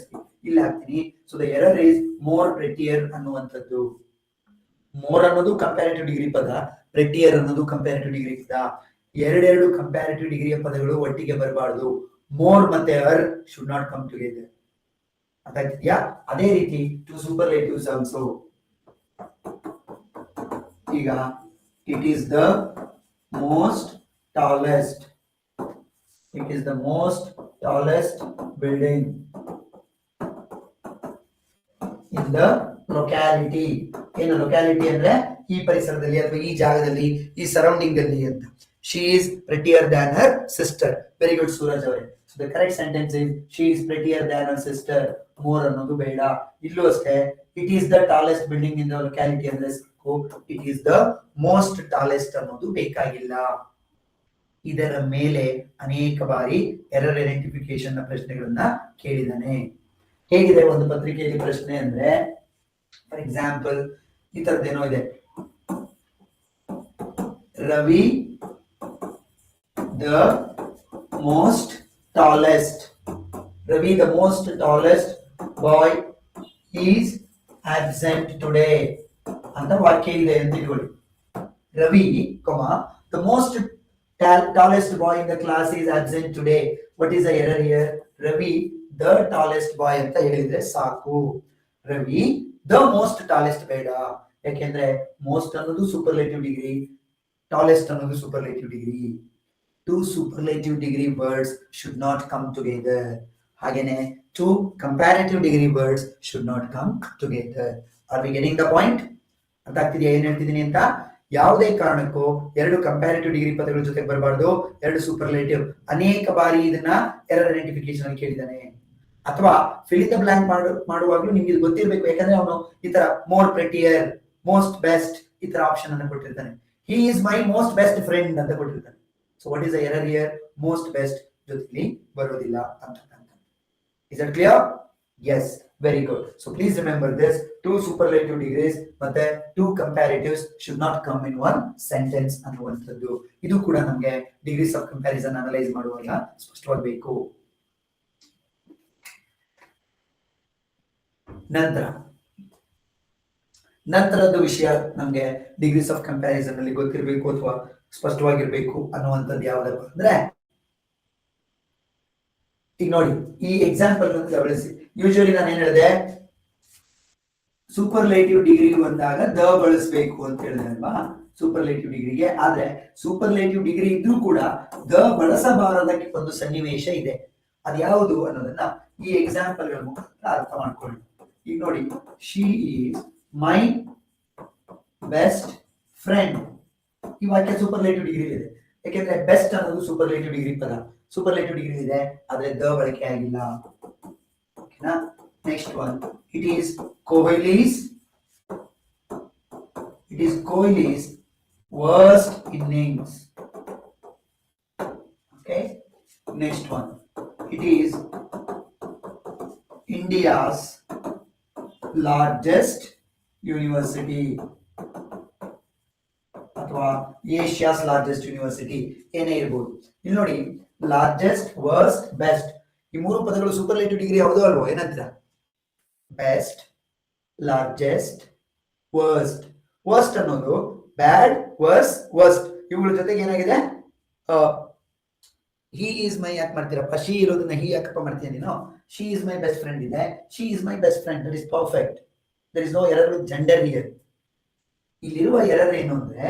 A: ಇಲ್ಲಿ ಹಾಕ್ತೀನಿ. So the error is more prettier ಅನ್ನುವಂಥದ್ದು. ಮೋರ್ ಅನ್ನೋದು ಕಂಪ್ಯಾರಿಟಿವ್ ಡಿಗ್ರಿ ಪದ, ಪ್ರೆಟಿಯರ್ ಅನ್ನೋದು ಕಂಪ್ಯಾರಿಟಿವ್ ಡಿಗ್ರಿ ಪದ. ಎರಡೆರಡು ಕಂಪ್ಯಾರಿಟಿವ್ ಡಿಗ್ರಿಯ ಪದಗಳು ಒಟ್ಟಿಗೆ ಬರಬಾರ್ದು. ಮೋರ್ ಮತ್ತೆ ಅರ್ ಶುಡ್ ನಾಟ್ ಕಮ್ ಟುಗೆದರ್. ಅದಾಗ್ತಿದ್ಯಾ? ಅದೇ ರೀತಿ ಟು ಸೂಪರ್ಲೇಟಿವ್ಸ್ ಆಲ್ಸೋ. ಈಗ it is the most tallest building in the locality. ಏನು ಲೊಕ್ಯಾಲಿಟಿ ಅಂದ್ರೆ ಈ ಪರಿಸರದಲ್ಲಿ ಅಥವಾ ಈ ಜಾಗದಲ್ಲಿ, ಈ ಸರೌಂಡಿಂಗ್ ಅಲ್ಲಿ ಅಂತ. She is prettier than her sister. Very good Suraj ಅವರೇ. So the correct sentence is she is prettier than her sister. More ಅನ್ನೋದು ಬೇಡ. ಇಲ್ಲೂ ಅಷ್ಟೇ, it is the tallest building in the locality ಅಂದ್ರೆ it is the most tallest ಅನ್ನೋದು ಬೇಕಾಗಿಲ್ಲ. ಇದರ ಮೇಲೆ ಅನೇಕ ಬಾರಿ ಎರರ್ ಐಡೆಂಟಿಫಿಕೇಶನ್ ನ ಪ್ರಶ್ನೆಗಳನ್ನ ಕೇಳಿದಾನೆ. ಹೇಗಿದೆ ಒಂದು ಪತ್ರಿಕೆಯಲ್ಲಿ ಪ್ರಶ್ನೆ ಅಂದ್ರೆ, ಫಾರ್ ಎಕ್ಸಾಂಪಲ್ ಈ ತರದ್ದೇನೋ ಇದೆ, Ravi the most tallest, Ravi the most tallest boy is absent today ಅಂತ ವಾಕ್ಯ ಇದೆ ಅಂತ ಇಟ್ಕೊಳ್ಳಿ. Ravi, the most tallest boy in the class is absent today. What is the error here? Ravi the tallest boy ಅಂತ ಹೇಳಿದ್ರೆ ಸಾಕು. ರವಿ the most tallest ಬೇಡ. ಯಾಕೆಂದ್ರೆ ಮೋಸ್ಟ್ ಅನ್ನೋದು ಸೂಪರ್ಲೇಟಿವ್ ಡಿಗ್ರಿ, ಟಾಲೆಸ್ಟ್ ಅನ್ನೋದು superlative degree. Two superlative degree words should not come together. ಹಾಗೇನೆ two comparative degree words should not come together. Are we getting the point? ಅರ್ಥ ಆಗ್ತಿದೆಯಾ ಏನ್ ಹೇಳ್ತಿದ್ದೀನಿ ಅಂತ? ಯಾವುದೇ ಕಾರಣಕ್ಕೂ ಎರಡು ಕಂಪ್ಯಾರಿಟಿವ್ ಡಿಗ್ರಿ ಪದಗಳ ಜೊತೆ ಬರಬಾರ್ದು, ಎರಡು ಸೂಪರ್ಲೇಟಿವ್. ಅನೇಕ ಬಾರಿ ಇದನ್ನ ಎರರ್ ಐಡೆಂಟಿಫಿಕೇಶನ್ ಅಲ್ಲಿ ಕೇಳಿದಾನೆ. ಅಥವಾ ಫಿಲ್ ಇನ್ ದ ಬ್ಲಾಂಕ್ ಮಾಡುವಾಗಲೂ ನಿಮ್ಗೆ ಇದು ಗೊತ್ತಿರಬೇಕು, ಯಾಕಂದ್ರೆ ಅವನು ಈ ತರ ಮೋರ್ ಪ್ರೆಟಿಯರ್, ಮೋಸ್ಟ್ ಬೆಸ್ಟ್ ಈ ತರ ಆಪ್ಷನ್ ಅನ್ನು ಕೊಟ್ಟಿರ್ತಾನೆ. He is my most best friend ಅಂತ ಕೊಟ್ಟಿರ್ತಾನೆ. So what is the error here? Most best ಜೊತೆಲಿ ಬರೋದಿಲ್ಲ ಅಂತ. Is it clear? Yes, very good. So please remember this, two superlative degrees ಮತ್ತೆ two comparatives should not come in one sentence ಅನ್ನುವಂಥದ್ದು. ಇದು ಕೂಡ ನಮಗೆ ಡಿಗ್ರೀಸ್ ಆಫ್ ಕಂಪ್ಯಾರಿಸನ್ ಅನಲೈಸ್ ಮಾಡುವಾಗ ಸ್ಪಷ್ಟವಾಗಬೇಕು. ನಂತರದ ವಿಷಯ ನಮಗೆ ಡಿಗ್ರೀಸ್ ಆಫ್ ಕಂಪ್ಯಾರಿಸನ್ ಅಲ್ಲಿ ಗೊತ್ತಿರಬೇಕು ಅಥವಾ ಸ್ಪಷ್ಟವಾಗಿರ್ಬೇಕು ಅನ್ನುವಂಥದ್ದು ಯಾವ್ದಪ್ಪ ಅಂದ್ರೆ, ಈಗ ನೋಡಿ ಈ ಎಕ್ಸಾಂಪಲ್ ಗಮನಿಸಿ. ಯೂಶುವಲಿ ನಾನು ಏನ್ ಹೇಳಿದೆ, ಸೂಪರ್ಲೇಟಿವ್ ಡಿಗ್ರಿ ಬಂದಾಗ ದ ಬಳಸಬೇಕು ಅಂತ ಹೇಳಿದೆ ಅಲ್ವಾ ಸೂಪರ್ಲೇಟಿವ್ ಡಿಗ್ರಿಗೆ. ಆದ್ರೆ ಸೂಪರ್ಲೇಟಿವ್ ಡಿಗ್ರಿ ಇದ್ರೂ ಕೂಡ ದ ಬಳಸಬಾರದ ಒಂದು ಸನ್ನಿವೇಶ ಇದೆ. ಅದ್ಯಾವುದು ಅನ್ನೋದನ್ನ ಈ ಎಕ್ಸಾಂಪಲ್ ಗಳ ಮುಖಾಂತರ ಅರ್ಥ ಮಾಡ್ಕೊಳ್ಳಿ. ಈಗ ನೋಡಿ, she is my best friend. ಈ ವಾಕ್ಯ ಸೂಪರ್ಲೇಟಿವ್ ಡಿಗ್ರಿ ಇದೆ, ಯಾಕೆಂದ್ರೆ ಬೆಸ್ಟ್ ಅನ್ನೋದು ಸೂಪರ್ಲೇಟಿವ್ ಡಿಗ್ರಿ ಪದ. ಸೂಪರ್ಲೇಟಿವ್ ಡಿಗ್ರಿ ಇದೆ, ಆದ್ರೆ ದ ಬಳಕೆ ಆಗಿಲ್ಲ. Next one, it is Kohli's worst innings. Okay, next one, it is India's largest university ಅಥವಾ ಏಷ್ಯಾಸ್ ಲಾರ್ಜೆಸ್ಟ್ ಯೂನಿವರ್ಸಿಟಿ ಏನೇ ಇರಬಹುದು. ಇಲ್ಲಿ ನೋಡಿ, ಲಾರ್ಜೆಸ್ಟ್, ವರ್ಸ್ಟ್, ಬೆಸ್ಟ್ ಈ ಮೂರು ಪದಗಳು ಸೂಪರ್ಲೇಟಿವ್ ಡಿಗ್ರಿ ಯಾವುದು ಅಲ್ವೋ? ಏನಂತೀರಾ? Best, largest, worst. ವರ್ಸ್ಟ್ ಅನ್ನೋದು ಬ್ಯಾಡ್, ವರ್ಸ್ಟ್ ಇವುಗಳ ಜೊತೆಗೆ ಏನಾಗಿದೆ, ಹಿ ಈಸ್ ಮೈ ಯಾಕೆ ಮಾಡ್ತೀರಪ್ಪ? ಶಿ ಇರೋದನ್ನ ಹಿ ಯಾಕಪ್ಪ ಮಾಡ್ತೀನಿ ನೀನು? She is my best friend ಇದೆ, she is my best friend, that is perfect. There is no error with gender here. ಇಲ್ಲಿರುವ ಎರರ್ ಏನು ಅಂದ್ರೆ,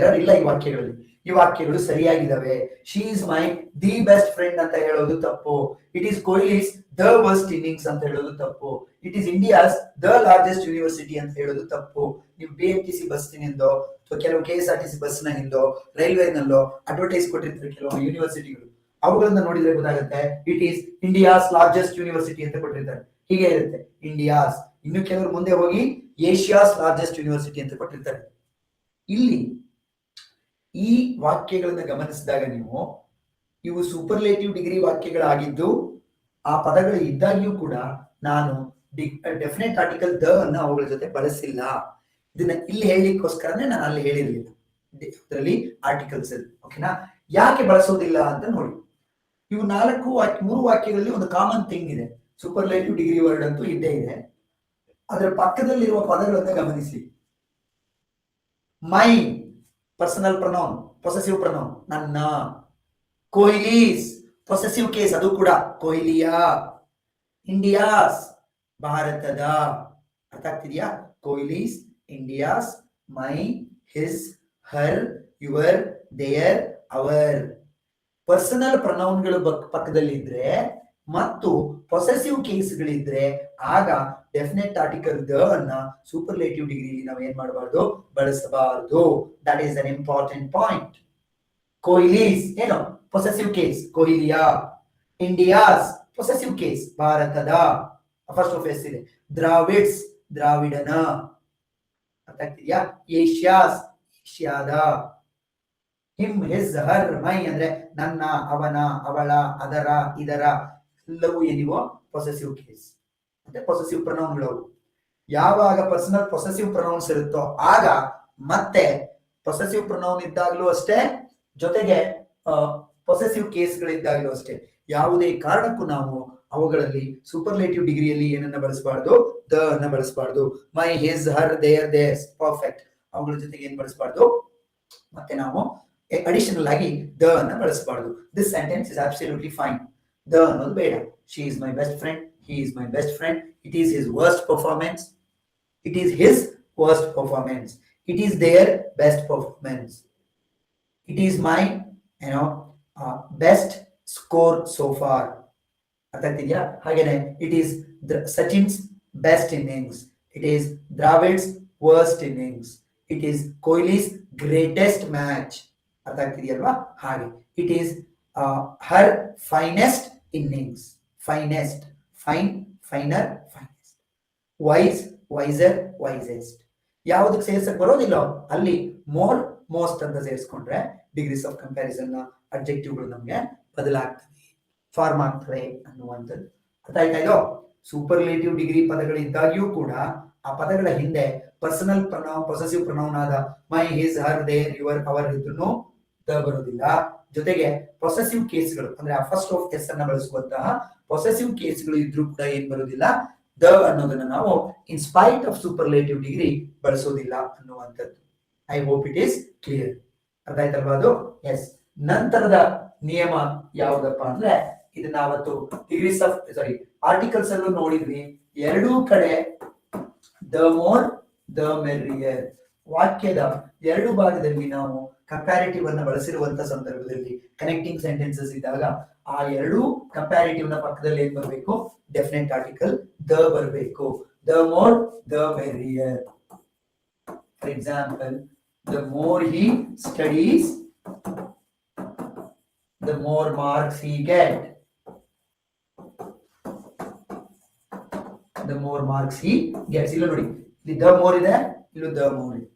A: ಎರರ್ ಇಲ್ಲ ಈ ವಾಕ್ಯಗಳಲ್ಲಿ. ಈ ವಾಕ್ಯಗಳು ಸರಿಯಾಗಿದ್ದಾವೆ. She is my the best friend ಅಂತ ಹೇಳೋದು ತಪ್ಪು. It is Kohli's the worst innings ಅಂತ ಹೇಳೋದು ತಪ್ಪು. It is India's the largest university ಅಂತ ಹೇಳೋದು ತಪ್ಪು. ನೀವು BMTC ಬಸ್ಸಿನಿಂದೋ ಅಥವಾ ಕೆಲವು KSRTC ಬಸ್ನ ಹಿಂದೋ ರೈಲ್ವೆನಲ್ಲೋ ಅಡ್ವರ್ಟೈಸ್ ಕೊಟ್ಟಿರ್ತಾರೆ ಕೆಲವು ಯೂನಿವರ್ಸಿಟಿಗಳು. ಅವುಗಳನ್ನ ನೋಡಿದ್ರೆ ಗೊತ್ತಾಗುತ್ತೆ, it is India's largest university ಅಂತ ಕೊಟ್ಟಿರ್ತಾರೆ. ಹೀಗೆ ಇರುತ್ತೆ ಇಂಡಿಯಾಸ್. ಇನ್ನು ಕೆಲವರು ಮುಂದೆ ಹೋಗಿ ಏಷ್ಯಾಸ್ ಲಾರ್ಜೆಸ್ಟ್ ಯೂನಿವರ್ಸಿಟಿ ಅಂತ ಕೊಟ್ಟಿರ್ತಾರೆ. ಇಲ್ಲಿ ಈ ವಾಕ್ಯಗಳನ್ನ ಗಮನಿಸಿದಾಗ ನೀವು, ಇವು ಸೂಪರ್ಲೇಟಿವ್ ಡಿಗ್ರಿ ವಾಕ್ಯಗಳಾಗಿದ್ದು ಆ ಪದಗಳು ಇದ್ದಾಗಿಯೂ ಕೂಡ ನಾನು ಡೆಫಿನೆಟ್ ಆರ್ಟಿಕಲ್ ದ ಅನ್ನ ಅವುಗಳ ಜೊತೆ ಬಳಸಿಲ್ಲ. ಇದನ್ನ ಇಲ್ಲಿ ಹೇಳಲಿಕ್ಕೋಸ್ಕರನೇ ನಾನು ಅಲ್ಲಿ ಹೇಳಿರ್ಲಿಲ್ಲ ಇದರಲ್ಲಿ ಆರ್ಟಿಕಲ್ಸ್ ಅಲ್ಲಿ. ಓಕೆನಾ? ಯಾಕೆ ಬಳಸೋದಿಲ್ಲ ಅಂತ ನೋಡಿ. ಇವು ಮೂರು ವಾಕ್ಯಗಳಲ್ಲಿ ಒಂದು ಕಾಮನ್ ಥಿಂಗ್ ಇದೆ. ಸೂಪರ್ಲೇಟಿವ್ ಡಿಗ್ರಿ ವರ್ಡ್ ಅಂತೂ ಇದ್ದೇ ಇದೆ. ಅದರ ಪಕ್ಕದಲ್ಲಿರುವ ಪದಗಳನ್ನ ಗಮನಿಸಿ. My personal pronoun, possessive pronoun, ನನ್ನ. ಕೊಹ್ಲೀಸ್ ಪೊಸೆಸಿವ್ ಕೇಸ್, ಅದು ಕೂಡ ಕೊಹ್ಲಿಯ. ಇಂಡಿಯಾಸ್ ಭಾರತದ. ಅರ್ಥ ಆಗ್ತಿದ್ಯಾ? Kohli's, India's, my, his, her, your, their, our. Personal ಪ್ರೊನೌನ್ಗಳು ಪಕ್ಕದಲ್ಲಿದ್ರೆ ಮತ್ತು ಪೊಸೆಸಿವ್ ಕೇಸ್ಗಳಿದ್ರೆ ಆಗ ಡೆಫಿನೆಟ್ ಆರ್ಟಿಕಲ್ ದ ಅನ್ನ ಸೂಪರ್ಲೇಟಿವ್ ಡಿಗ್ರಿ ನಾವು ಏನ್ ಮಾಡಬಾರ್ದು, ಬಳಸಬಾರದು. That is an important point. Kohli's ಏನು ಪೊಸೆಸಿವ್ ಕೇಸ್, ಕೊಹ್ಲಿಯ. ಇಂಡಿಯಾಸ್ ಪೊಸೆಸಿವ್ ಕೇಸ್, ಭಾರತದ. ಫಸ್ಟ್ ಆಫ್ ಎಸ್ ಇದೆ. ದ್ರಾವಿಡ್ಸ್, ದ್ರಾವಿಡನ. ಅರ್ಥ ಆಗ್ತಿದ್ಯಾ? ಏಷ್ಯಾಸ್, ಏಷ್ಯಾದ. ಹಿಮ್, ಹಿಸ್, ಹರ್, ಮೈ ಅಂದ್ರೆ ನನ್ನ, ಅವನ, ಅವಳ, ಅದರ, ಇದರ ಎಲ್ಲವೂ ಏನಿವೋ ಪೊಸೆಸಿವ್ ಕೇಸ್ ಮತ್ತೆ ಪೊಸೆಸಿವ್ ಪ್ರೊನೌನ್ಗಳು. ಯಾವಾಗ ಪರ್ಸನಲ್ ಪೊಸೆಸಿವ್ ಪ್ರೊನೌನ್ಸ್ ಇರುತ್ತೋ ಆಗ ಮತ್ತೆ ಪೊಸೆಸಿವ್ ಪ್ರೊನೌನ್ ಇದ್ದಾಗಲೂ ಅಷ್ಟೇ, ಜೊತೆಗೆ ಪೊಸೆಸಿವ್ ಕೇಸ್ಗಳಿದ್ದಾಗಲೂ ಅಷ್ಟೇ ಯಾವುದೇ ಕಾರಣಕ್ಕೂ ನಾವು ಅವುಗಳಲ್ಲಿ ಸೂಪರ್ಲೇಟಿವ್ ಡಿಗ್ರಿಯಲ್ಲಿ ಏನನ್ನ ಬಳಸಬಾರ್ದು, ದ ಅನ್ನ ಬಳಸಬಾರ್ದು. My, his, her, their, theirs, perfect ಅವುಗಳ ಜೊತೆಗೆ ಏನ್ ಬಳಸಬಾರ್ದು, ಮತ್ತೆ ನಾವು ಅಡಿಷನಲ್ ಆಗಿ ದ ಅನ್ನ ಬಳಸಬಾರ್ದು. This sentence is absolutely fine. The ಅನ್ನೋದು ಬೇಡ. She is my best friend, he is my best friend, it is his worst performance, it is his worst performance, it is their best performance, it is my best score so far. ಅರ್ಥ ಆಗ್ತಿದ್ಯಾ? ಹಾಗೇನೆ it is Sachin's best innings, it is Dravid's worst innings, it is Kohli's greatest match. ಅರ್ಥ ಆಗ್ತಿದೆಯಲ್ವಾ? ಹಾಗೆ it is her finest innings, finest, fine, finer, finest, wise, wiser, wisest. ಯಾವುದಕ್ಕೆ ಸೇರ್ಸಕ್ ಬರೋದಿಲ್ಲ ಅಲ್ಲಿ more, most ಅಂತ ಸೇರಿಸ್ಕೊಂಡ್ರೆ degrees of comparison ನ ಅಬ್ಜೆಕ್ಟಿವ್ಗಳು ನಮ್ಗೆ ಬದಲಾಗ್ತವೆ, form ಆಗ್ತವೆ ಅನ್ನುವಂಥದ್ದು. ಅರ್ಥ ಆಯ್ತಾ? ಇದು ಸೂಪರ್ಲೇಟಿವ್ ಡಿಗ್ರಿ ಪದಗಳಿದ್ದಾಗ್ಯೂ ಕೂಡ ಆ ಪದಗಳ ಹಿಂದೆ ಪರ್ಸನಲ್ ಪ್ರೊನೌನ್, ಪೊಸೆಸಿವ್ ಪ್ರೊನೌನ್ ಆದ my, his, her, their, your, our ಇದ್ರೂ ದ ಬರೋದಿಲ್ಲ. ಜೊತೆಗೆ ಪೊಸೆಸಿವ್ ಕೇಸ್ಗಳು ಅಂದ್ರೆ ಆ ಫಸ್ಟ್ ಆಫ್ ಎಸ್ ಅನ್ನ ಬಳಸುವಂತಹ ಪೊಸೆಸಿವ್ ಕೇಸ್ಗಳು ಇದ್ರೂ ಕೂಡ ಏನ್ ಬರೋದಿಲ್ಲ, ದ ಅನ್ನೋದನ್ನ ನಾವು in spite of superlative degree ಬಳಸೋದಿಲ್ಲ ಅನ್ನುವಂಥದ್ದು. I hope it is clear. ಅರ್ಥ ಆಯ್ತಲ್ವಾ ಅದು? ಎಸ್. ನಂತರದ ನಿಯಮ ಯಾವುದಪ್ಪ ಅಂದ್ರೆ ಇದನ್ನ ಅವತ್ತು ಡಿಗ್ರೀಸ್ ಆಫ್ ಆರ್ಟಿಕಲ್ಸ್ ಅಲ್ಲೂ ನೋಡಿದ್ವಿ. ಎರಡೂ ಕಡೆ ದ ಮೋರ್ ದ ಮೆರ್ರಿಯರ್. ವಾಕ್ಯದ ಎರಡು ಭಾಗದಲ್ಲಿ ನಾವು ಕಂಪ್ಯಾರಿಟಿವ್ ಅನ್ನ ಬಳಸಿರುವಂತ ಸಂದರ್ಭದಲ್ಲಿ ಕನೆಕ್ಟಿಂಗ್ ಸೆಂಟೆನ್ಸಸ್ ಇದ್ದಾಗ ಆ ಎರಡೂ ಕಂಪ್ಯಾರಿಟಿವ್ ನ ಪಕ್ಕದಲ್ಲಿ ಏನ್ ಬರಬೇಕು, ಡೆಫಿನೆಟ್ ಆರ್ಟಿಕಲ್ ದ ಬರಬೇಕು. The more the merrier. For example, the more he studies the more marks he get. The more marks he gets. ಇಲ್ಲ ನೋಡಿ, ಇಲ್ಲಿ ದ ಮೋರ್ ಇದೆ, ಇಲ್ಲೂ ದ ಮೋರ್ ಇದೆ.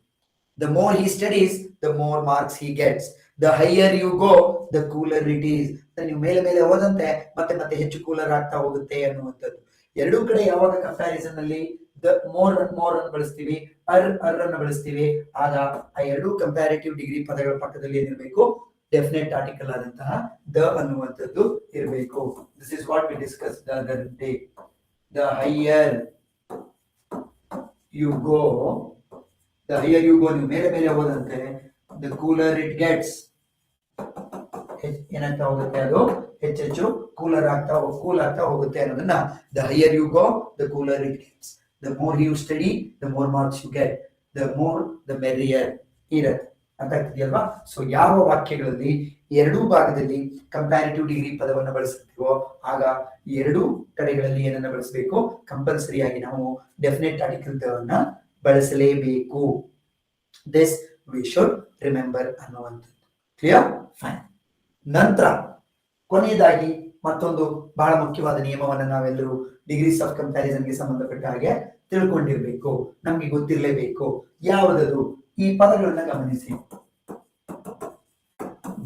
A: The more he studies, the more marks he gets. The higher you go, the cooler it is. ನೀವು ಮೇಲೆ ಮೇಲೆ ಹೋದಂತೆ ಮತ್ತೆ ಮತ್ತೆ ಹೆಚ್ಚು ಕೂಲರ್ ಆಗ್ತಾ ಹೋಗುತ್ತೆ ಅನ್ನುವಂಥದ್ದು. ಎರಡೂ ಕಡೆ ಯಾವಾಗ ಕಂಪ್ಯಾರಿಸನ್ ಅಲ್ಲಿ ದ ಮೋರ್ ಅನ್ನು ಬಳಸ್ತೀವಿ, ಅರ್ ಅನ್ನು ಬಳಸ್ತೀವಿ, ಆಗ ಆ ಎರಡೂ ಕಂಪ್ಯಾರಿಟಿವ್ ಡಿಗ್ರಿ ಪದಗಳ ಪಕ್ಕದಲ್ಲಿ ಏನಿರಬೇಕು, ಡೆಫಿನೆಟ್ ಆರ್ಟಿಕಲ್ ಆದಂತಹ ದ ಅನ್ನುವಂಥದ್ದು ಇರಬೇಕು. This is what we discuss the other day. The higher you go, the higher you go, ನೀವು ಮೇಲೆ ಮೇಲೆ ಹೋದಂತೆ the cooler it gets. ಏನಾಗ್ತಾ ಹೋಗುತ್ತೆ, ಅದು ಹೆಚ್ಚೆಚ್ಚು ಕೂಲ್ ಆಗ್ತಾ ಹೋಗುತ್ತೆ ಅನ್ನೋದನ್ನ the higher you go, the cooler it gets. The more you study, the more marks you get. The more the merrier ಇರುತ್ತೆ. ಅರ್ಥ ಆಗ್ತಿದೆಯಲ್ವಾ? ಸೊ ಯಾವ ವಾಕ್ಯಗಳಲ್ಲಿ ಎರಡೂ ಭಾಗದಲ್ಲಿ ಕಂಪ್ಯಾರಿಟಿವ್ ಡಿಗ್ರಿ ಪದವನ್ನು ಬಳಸ್ತೀವೋ ಆಗ ಎರಡೂ ಕಡೆಗಳಲ್ಲಿ ಏನನ್ನ ಬಳಸಬೇಕು, ಕಂಪಲ್ಸರಿಯಾಗಿ ನಾವು ಡೆಫಿನೆಟ್ ಆರ್ಟಿಕಲ್ ದ ಅನ್ನ ಬಳಸಲೇಬೇಕು. ದಿಸ್ ವಿ ಶುಡ್ ರಿಮೆಂಬರ್ ಅನ್ನುವಂಥದ್ದು. ಕ್ಲಿಯರ್? ಫೈನ್. ನಂತರ ಕೊನೆಯದಾಗಿ ಮತ್ತೊಂದು ಬಹಳ ಮುಖ್ಯವಾದ ನಿಯಮವನ್ನು ನಾವೆಲ್ಲರೂ ಡಿಗ್ರೀಸ್ ಆಫ್ ಕಂಪ್ಯಾರಿಸನ್ಗೆ ಸಂಬಂಧಪಟ್ಟ ಹಾಗೆ ತಿಳ್ಕೊಂಡಿರ್ಬೇಕು, ನಮ್ಗೆ ಗೊತ್ತಿರಲೇಬೇಕು. ಯಾವುದದು? ಈ ಪದಗಳನ್ನ ಗಮನಿಸಿ.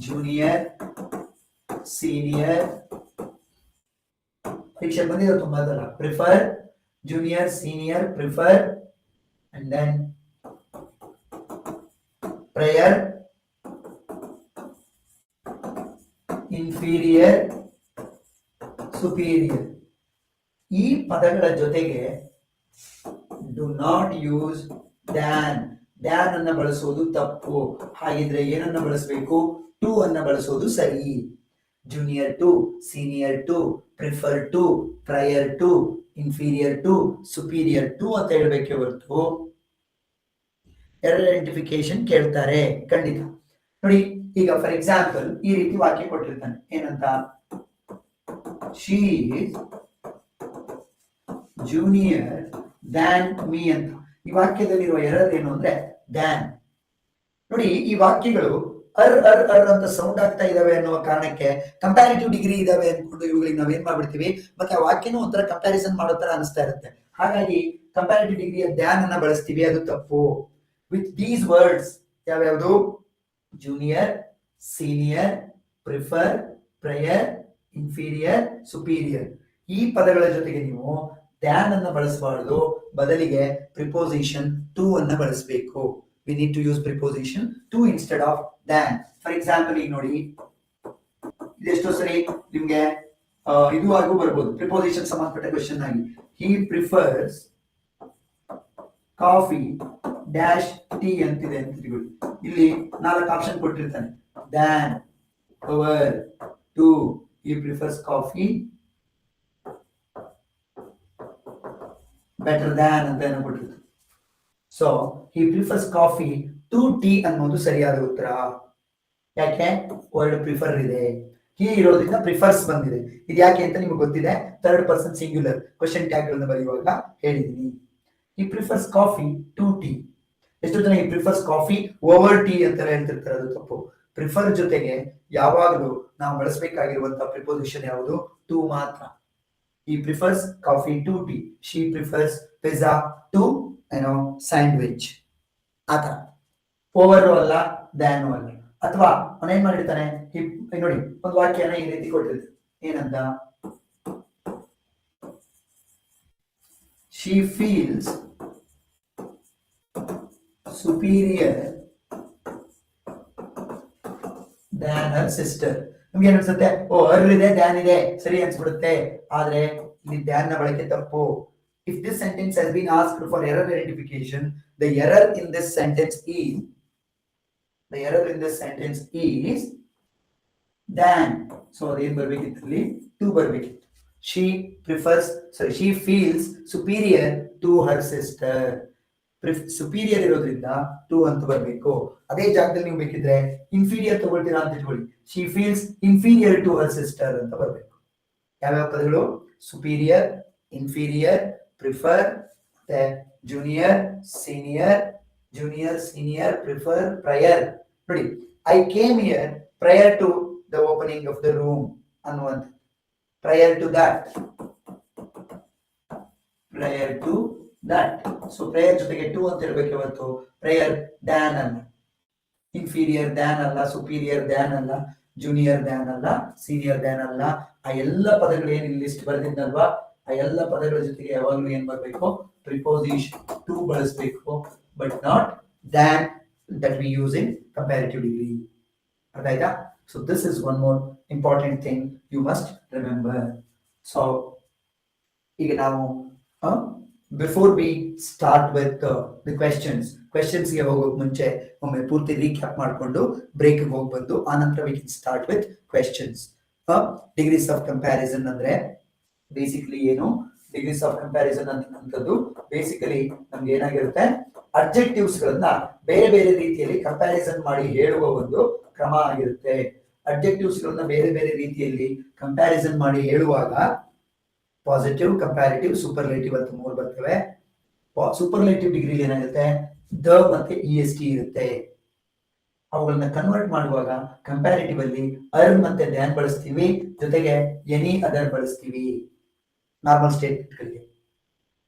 A: ಜೂನಿಯರ್, ಸೀನಿಯರ್, ಪರೀಕ್ಷೆ ಬಂದಿದೆ ತುಂಬಾ ಸಲ. Prefer, junior, senior, prefer, and then prayer, inferior, superior. ಈ ಪದಗಳ ಜೊತೆಗೆ do not use than. Than ಅನ್ನ ಬಳಸೋದು ತಪ್ಪು. ಹಾಗಿದ್ರೆ ಏನನ್ನ ಬಳಸಬೇಕು? ಟು ಅನ್ನ ಬಳಸೋದು ಸರಿ. Junior to, senior to, prefer to, prior to, inferior to, superior to ಅಂತ ಹೇಳ್ಬೇಕೆ ಹೊರತು ಎರರ್ ಐಡೆಂಟಿಫಿಕೇಶನ್ ಕೇಳ್ತಾರೆ ಖಂಡಿತ. ನೋಡಿ, ಈಗ ಫಾರ್ ಎಕ್ಸಾಂಪಲ್ ಈ ರೀತಿ ವಾಕ್ಯ ಕೊಟ್ಟಿರ್ತಾನೆ. ಏನಂತ? She is junior than me ಅಂತ. ಈ ವಾಕ್ಯದಲ್ಲಿರುವ ಎರರ್ ಏನು ಅಂದ್ರೆ ದ್ಯಾನ್. ನೋಡಿ, ಈ ವಾಕ್ಯಗಳು ಅರ್ ಅರ್ ಅರ್ ಅಂತ ಸೌಂಡ್ ಆಗ್ತಾ ಇದಾವೆ ಅನ್ನುವ ಕಾರಣಕ್ಕೆ ಕಂಪ್ಯಾರಿಟಿವ್ ಡಿಗ್ರಿ ಇದಾವೆ ಅನ್ಕೊಂಡು ಇವುಗಳಿಗೆ ನಾವೇನ್ ಮಾಡ್ಬಿಡ್ತೀವಿ, ಮತ್ತೆ ಆ ವಾಕ್ಯನೂ ಒಂಥರ ಕಂಪ್ಯಾರಿಸನ್ ಮಾಡೋ ತರ ಅನಿಸ್ತಾ ಇರುತ್ತೆ. ಹಾಗಾಗಿ ಕಂಪ್ಯಾರಿಟಿವ್ ಡಿಗ್ರಿಯ ದ್ಯಾನ್ ಅನ್ನ ಬಳಸ್ತೀವಿ, ಅದು ತಪ್ಪು. ವಿತ್ ದೀಸ್ ವರ್ಡ್ಸ್ ಯಾವ್ಯಾವುದು? Junior, senior, prefer, prior, inferior, superior. ಈ ಪದಗಳ ಜೊತೆಗೆ ನೀವು ದ್ಯಾನ್ ಅನ್ನ ಬಳಸಬಾರದು, ಬದಲಿಗೆ ಪ್ರಿಪೋಸಿಷನ್ ಟು ಅನ್ನ ಬಳಸಬೇಕು. We need to use preposition to instead of than. For example, ಈಗ ನೋಡಿ, ಇದೆಷ್ಟೋ ಸರಿ ನಿಮ್ಗೆ ಇದು ಆಗು ಬರ್ಬೋದು, ಪ್ರಿಪೋಸಿಷನ್ ಸಂಬಂಧಪಟ್ಟ ಕ್ವೆಶ್ಚನ್ ಆಗಿ. He prefers coffee dash tea ಅಂತಿದೆ ಅಂತ ತಿಳ್ಕೊಳ್ಳಿ. ಇಲ್ಲಿ 4 ಆಪ್ಷನ್ ಕೊಟ್ಟಿರ್ತಾನೆ. than, over, to. He prefers coffee better than ಅಂತ ಏನೋ ಕೊಟ್ಟಿರ್ತಾನೆ. So he prefers coffee to tea ಅನ್ನೋದು ಸರಿಯಾದ ಉತ್ತರ. ಯಾಕೆ? ವರ್ಡ್ ಪ್ರಿಫರ್ ಇದೆ, ಹಿ ಇರೋದ್ರಿಂದ ಪ್ರಿಫರ್ಸ್ ಬಂದಿದೆ. ಇದು ಯಾಕೆ ಅಂತ ನಿಮ್ಗೆ ಗೊತ್ತಿದೆ, third person singular question tag ಗಳನ್ನ ಬರೆಯುವಾಗ ಹೇಳಿದೀನಿ. he prefers coffee to tea. ಎಷ್ಟು ಜನ he prefers coffee over tea ಅಂತ ಹೇಳ್ತಿರ್ತಾರೆ, ಅದು ತಪ್ಪು. ಪ್ರಿಫರ್ ಜೊತೆಗೆ ಯಾವಾಗಲೂ ನಾವು ಬಳಸಬೇಕಾಗಿರುವಂತ ಪ್ರಿಪೋಸಿಷನ್ ಯಾವುದು? ಟು ಮಾತ್ರ. he prefers coffee to tea. she prefers pizza to sandwich. ಆತರ ಓವರ್ ಅಲ್ಲ, ದ್ಯಾನ್ ಅಲ್ಲ. ಅಥವಾ ಅವನೇನ್ ಮಾಡಿರ್ತಾನೆ, ನೋಡಿ ಒಂದು ವಾಕ್ಯನ ಈ ರೀತಿ ಕೊಟ್ಟಿರ್ತಾನೆ, ಏನಂತ? she feels superior than her sister. ನಿಮ್ಗೆ ಏನ್ ಅನ್ಸುತ್ತೆ? ಓ, ಅರ್ ಇದೆ, ದ್ಯಾನ್ ಇದೆ, ಸರಿ ಅನ್ಸ್ಬಿಡುತ್ತೆ. ಆದ್ರೆ ಇಲ್ಲಿ ದ್ಯಾನ್ ನ ಬಳಕೆ ತಪ್ಪು. If this sentence has been asked for error identification, the error in this sentence is than. So ಅದೇನ್ ಬರ್ಬೇಕಿತ್ತು? to ಬರ್ಬೇಕಿತ್ತು. She feels superior to her sister. superior ಇರೋದ್ರಿಂದ to ಅಂತ ಬರ್ಬೇಕು. ಅದೇ ಜಾಗದಲ್ಲಿ ನೀವು ಬೇಕಿದ್ರೆ inferior ತಗೊಳ್ತೀರಾ ಅಂತ ಇಟ್ಕೊಳ್ಳಿ. she feels inferior to her sister ಅಂತ ಬರ್ಬೇಕು. ಯಾವ್ಯಾವ ಪದಗಳು? superior, inferior, prefer, junior, senior, prefer, prior. ನೋಡಿ, I came here prior to the opening of the room ಅನ್ನುವಂಥ. prior to that. So prior ಜೊತೆಗೆ to ಅಂತ ಇರಬೇಕು ಇವತ್ತು. prior than ಅಲ್ಲ, inferior than ಅಲ್ಲ, superior than ಅಲ್ಲ, junior than ಅಲ್ಲ, senior than ಅಲ್ಲ. ಆ ಎಲ್ಲ ಪದಗಳು ಏನು ಇಲ್ಲಿ ಲಿಸ್ಟ್ ಬರೆದಿದ್ದಲ್ವಾ, ಆ ಎಲ್ಲ ಪದಗಳ ಜೊತೆಗೆ ಯಾವಾಗಲೂ ಏನ್ ಬರಬೇಕು? ಪ್ರಿಪೋಸಿಷನ್ ಟು ಬಳಸಬೇಕು, but not than that we use in comparative degree. ಅರ್ಥ ಆಯ್ತಾ? So this is one more important thing you must remember. So ಈಗ ನಾವು before we start with the questions ಗೆ ಹೋಗೋಕೆ ಮುಂಚೆ ಒಮ್ಮೆ ಪೂರ್ತಿ ರೀಕ್ಯಾಪ್ ಮಾಡಿಕೊಂಡು ಬ್ರೇಕ್ ಗೆ ಹೋಗಿ ಬಂದು ಆನಂತರ we can start with questions. Degrees of comparison ಅಂದ್ರೆ ಬೇಸಿಕಲಿ ಏನು? ಡಿಗ್ರೀಸ್ ಆಫ್ ಕಂಪ್ಯಾರಿಸನ್ ಅಂತದ್ದು ಬೇಸಿಕಲಿ ನಮ್ಗೆ ಏನಾಗಿರುತ್ತೆ, ಅಬ್ಜೆಕ್ಟಿವ್ಸ್ ಗಳನ್ನ ಬೇರೆ ಬೇರೆ ರೀತಿಯಲ್ಲಿ ಕಂಪ್ಯಾರಿಸನ್ ಮಾಡಿ ಹೇಳುವ ಒಂದು ಕ್ರಮ ಆಗಿರುತ್ತೆ. ಅಬ್ಜೆಕ್ಟಿವ್ಸ್ ಗಳನ್ನ ಬೇರೆ ಬೇರೆ ರೀತಿಯಲ್ಲಿ ಕಂಪ್ಯಾರಿಸನ್ ಮಾಡಿ ಹೇಳುವಾಗ ಪಾಸಿಟಿವ್, ಕಂಪ್ಯಾರಿಟಿವ್, ಸೂಪರ್ಲೇಟಿವ್ ಅಂತ 3 ಬರ್ತವೆ. ಸೂಪರ್ಲೇಟಿವ್ ಡಿಗ್ರಿ ಏನಾಗುತ್ತೆ, ದ ಮತ್ತೆ EST ಇರುತ್ತೆ. ಅವುಗಳನ್ನ ಕನ್ವರ್ಟ್ ಮಾಡುವಾಗ ಕಂಪ್ಯಾರಿಟಿವ್ ಅಲ್ಲಿ ಅರ್ ಮತ್ತೆ ದ್ಯಾನ್ ಬಳಸ್ತೀವಿ, ಜೊತೆಗೆ ಎನಿ ಅದರ್ ಬಳಸ್ತೀವಿ ನಾರ್ಮಲ್ ಸ್ಟೇಟ್ಮೆಂಟ್ಗಳಿಗೆ.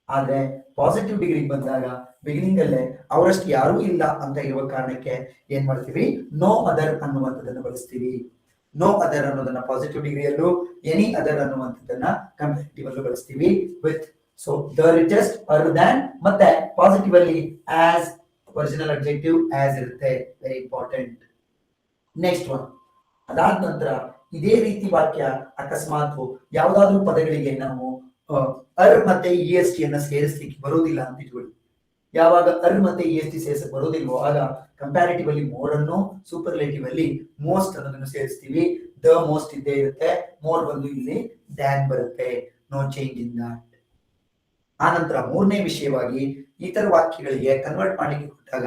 A: ಆದ್ರೆ ಪಾಸಿಟಿವ್ ಡಿಗ್ರಿಗೆ ಬಂದಾಗ ಬಿಗಿನಿಂಗ್ ಅಲ್ಲೇ ಅವರಷ್ಟು ಯಾರೂ ಇಲ್ಲ ಅಂತ ಇರುವ ಕಾರಣಕ್ಕೆ ಏನ್ ಮಾಡ್ತೀವಿ, ನೋ ಅದರ್ ಅನ್ನುವಂಥದ್ದನ್ನ ಬಳಸ್ತೀವಿ. ನೋ ಅದರ್ ಅನ್ನೋದನ್ನ ಪಾಸಿಟಿವ್ ಡಿಗ್ರಿಯಲ್ಲೂ, ಎನಿ ಅದರ್ ಅನ್ನುವಂಥದ್ದನ್ನ ಕಂಪ್ಯಾರಿಟಿವ್ ಅಲ್ಲೂ ಬಳಸ್ತೀವಿ. With so the richest, er than, ಮತ್ತೆ ಪಾಸಿಟಿವ್ ಅಲ್ಲಿ ಆಸ್, ಒರಿಜಿನಲ್ ಅಬ್ಜೆಕ್ಟಿವ್ ಆಸ್ ಇರುತ್ತೆ. Very important. ನೆಕ್ಸ್ಟ್ ಒನ್, ಅದಾದ ನಂತರ ಇದೇ ರೀತಿ ವಾಕ್ಯ ಅಕಸ್ಮಾತ್ ಯಾವ್ದಾದ್ರು ಪದಗಳಿಗೆ ನಾವು ಅರ್ ಮತ್ತೆ EST ಅನ್ನ ಸೇರಿಸ್ಲಿಕ್ಕೆ ಬರೋದಿಲ್ಲ ಅಂತ ಇಟ್ಕೊಳ್ಳಿ. ಯಾವಾಗ ಅರ್ ಮತ್ತೆ EST ಸೇರಿಸಕ್ಕೆ ಬರೋದಿಲ್ವೋ ಆಗ ಕಂಪ್ಯಾರಿಟಿವ್ ಅಲ್ಲಿ ಮೋರ್ ಅನ್ನು, ಸೂಪರ್ಲೇಟಿವ್ ಅಲ್ಲಿ ಮೋಸ್ಟ್ ಅನ್ನೋದನ್ನು ಸೇರಿಸ್ತೀವಿ. ದ ಮೋಸ್ಟ್ ಇದ್ದೇ ಇರುತ್ತೆ, ಮೋರ್ ಬಂದು ಇಲ್ಲಿ ದ್ಯಾನ್ ಬರುತ್ತೆ. No change in that. ಆನಂತರ ಮೂರನೇ ವಿಷಯವಾಗಿ ಈ ತರ ವಾಕ್ಯಗಳಿಗೆ ಕನ್ವರ್ಟ್ ಮಾಡ್ಲಿಕ್ಕೆ ಕೊಟ್ಟಾಗ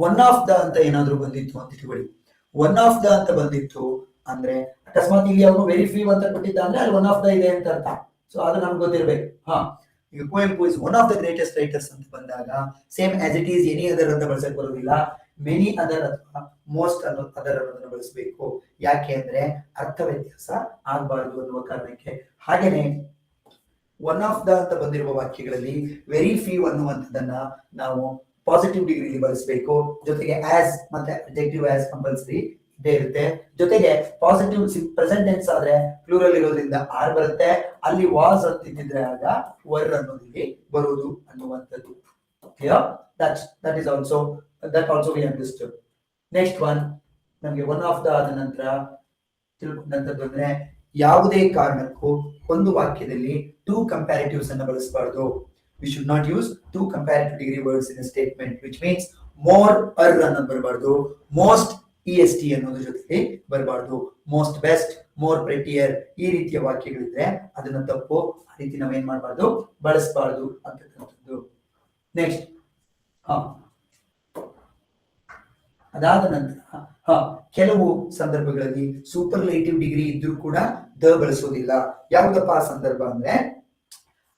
A: ಒನ್ ಆಫ್ ದ ಅಂತ ಏನಾದ್ರು ಬಂದಿತ್ತು ಅಂತ ಇಟ್ಕೊಳ್ಳಿ. ಒನ್ ಆಫ್ ದ ಅಂತ ಬಂದಿತ್ತು ಅಂದ್ರೆ ಅಕಸ್ಮಾತ್ ಇಲ್ಲಿ ಅವನು ವೆರಿ ಫ್ಯೂ ಅಂತ ಕೊಟ್ಟಿದ್ದ ಅಂದ್ರೆ ಅಲ್ಲಿ ಒನ್ ಆಫ್ ದ ಇದೆ ಅಂತ ಅರ್ಥ. ಸೊ ಅದು ನಮ್ಗೆ ಗೊತ್ತಿರ್ಬೇಕು. ಈಗ Kuvempu is one of the greatest writers ಅಂತ ಬಂದಾಗ same as it is any other ಅಂತ ಬಳಸಕ್ ಬರೋದಿಲ್ಲ, ಮೆನಿ ಅದರ್ ಅಥವಾ ಮೋಸ್ಟ್ ಅದರ್ ಅನ್ನೋದನ್ನ ಬಳಸಬೇಕು. ಯಾಕೆ ಅಂದ್ರೆ ಅರ್ಥ ವ್ಯತ್ಯಾಸ ಆಗಬಾರದು ಅನ್ನುವ ಕಾರಣಕ್ಕೆ. ಹಾಗೇನೆ ಒನ್ ಆಫ್ ದ ಅಂತ ಬಂದಿರುವ ವಾಕ್ಯಗಳಲ್ಲಿ ವೆರಿ ಫ್ಯೂ ಅನ್ನುವಂಥದ್ದನ್ನ ನಾವು ಪಾಸಿಟಿವ್ ಡಿಗ್ರಿಲಿ ಬಳಸಬೇಕು. ಜೊತೆಗೆ ಆಸ್ ಮತ್ತೆ ಅಡ್ಜೆಕ್ಟಿವ್ ಆಸ್ ಕಂಪಲ್ಸರಿ ಇದ್ದೇ ಇರುತ್ತೆ. ಜೊತೆಗೆ ಪಾಸಿಟಿವ್ ಪ್ರೆಸೆಂಟ್ ಟೆನ್ಸ್ ಆದ್ರೆ ಪ್ಲೂರಲ್ ಇರೋದ್ರಿಂದ ಆರ್ ಬರುತ್ತೆ, ಅಲ್ಲಿ ವಾಸ್ ಅಂತಿದ್ರೆ ಆಗ ವರ್ ಅನ್ನೋದಿಲ್ಲಿ ಬರುವುದು ಅನ್ನುವಂಥದ್ದು. that is also that also we understood. Next one, ನಮಗೆ ಒನ್ ಆಫ್ ದ ಆದ ನಂತರ ತಿಳ್ಕೊಂಡಂತದ್ದು ಅಂದ್ರೆ ಯಾವುದೇ ಕಾರಣಕ್ಕೂ ಒಂದು ವಾಕ್ಯದಲ್ಲಿ ಟೂ ಕಂಪ್ಯಾರಿಟಿವ್ಸ್ ಅನ್ನು ಬಳಸಬಾರದು. We should not use two comparative degree words in a statement, which means more ಅನ್ನೋದು ಬರಬಾರ್ದು, most est ಅನ್ನೋದ್ರ ಜೊತೆಗೆ ಬರಬಾರ್ದು. ಮೋಸ್ಟ್ ಬೆಸ್ಟ್, ಮೋರ್ ಪ್ರೆಟಿಯರ್ ಈ ರೀತಿಯ ವಾಕ್ಯಗಳಿದ್ರೆ ಅದನ್ನ ತಪ್ಪು, ಆ ರೀತಿ ನಾವೇನ್ ಮಾಡಬಾರ್ದು, ಬಳಸಬಾರ್ದು ಅಂತಕ್ಕಂಥದ್ದು. ನೆಕ್ಸ್ಟ್ ಅದಾದ ನಂತರ ಕೆಲವು ಸಂದರ್ಭಗಳಲ್ಲಿ ಸೂಪರ್ಲೇಟಿವ್ ಡಿಗ್ರಿ ಇದ್ರೂ ಕೂಡ ದ ಬಳಸೋದಿಲ್ಲ. ಯಾವುದಪ್ಪ ಆ ಸಂದರ್ಭ ಅಂದ್ರೆ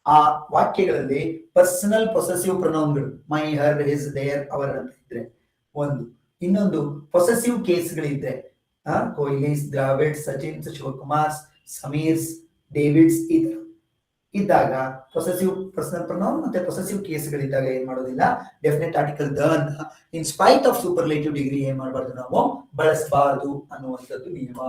A: ಆ ವಾಕ್ಯಗಳಲ್ಲಿ ಪರ್ಸನಲ್ ಪೊಸೆಸಿವ್ ಪ್ರೊನೌನ್ಗಳು my, her, his, their, our ಅಂತ ಇದ್ರೆ ಒಂದು. ಇನ್ನೊಂದು ಪೊಸೆಸಿವ್ ಕೇಸ್ಗಳಿದ್ರೆ ಕೊಹ್ಲೀಸ್, ದ್ರಾವಿಡ್, ಸಚಿನ್, ಶಿವಕುಮಾರ್, ಸಮೀರ್ಸ್, ಡೇವಿಡ್ಸ್ ಇದ್ದಾಗ ಪೊಸೆಸಿವ್ ಪರ್ಸನಲ್ ಪ್ರೊನೌನ್ ಮತ್ತೆ ಪೊಸೆಸಿವ್ ಕೇಸ್ಗಳಿದ್ದಾಗ ಏನ್ ಮಾಡೋದಿಲ್ಲ, ಡೆಫಿನೆಟ್ ಆರ್ಟಿಕಲ್ ದ ಅನ್ನ in spite of superlative degree ಏನ್ ಮಾಡಬಾರ್ದು, ನಾವು ಬಳಸಬಾರದು ಅನ್ನುವಂಥದ್ದು ನಿಯಮ.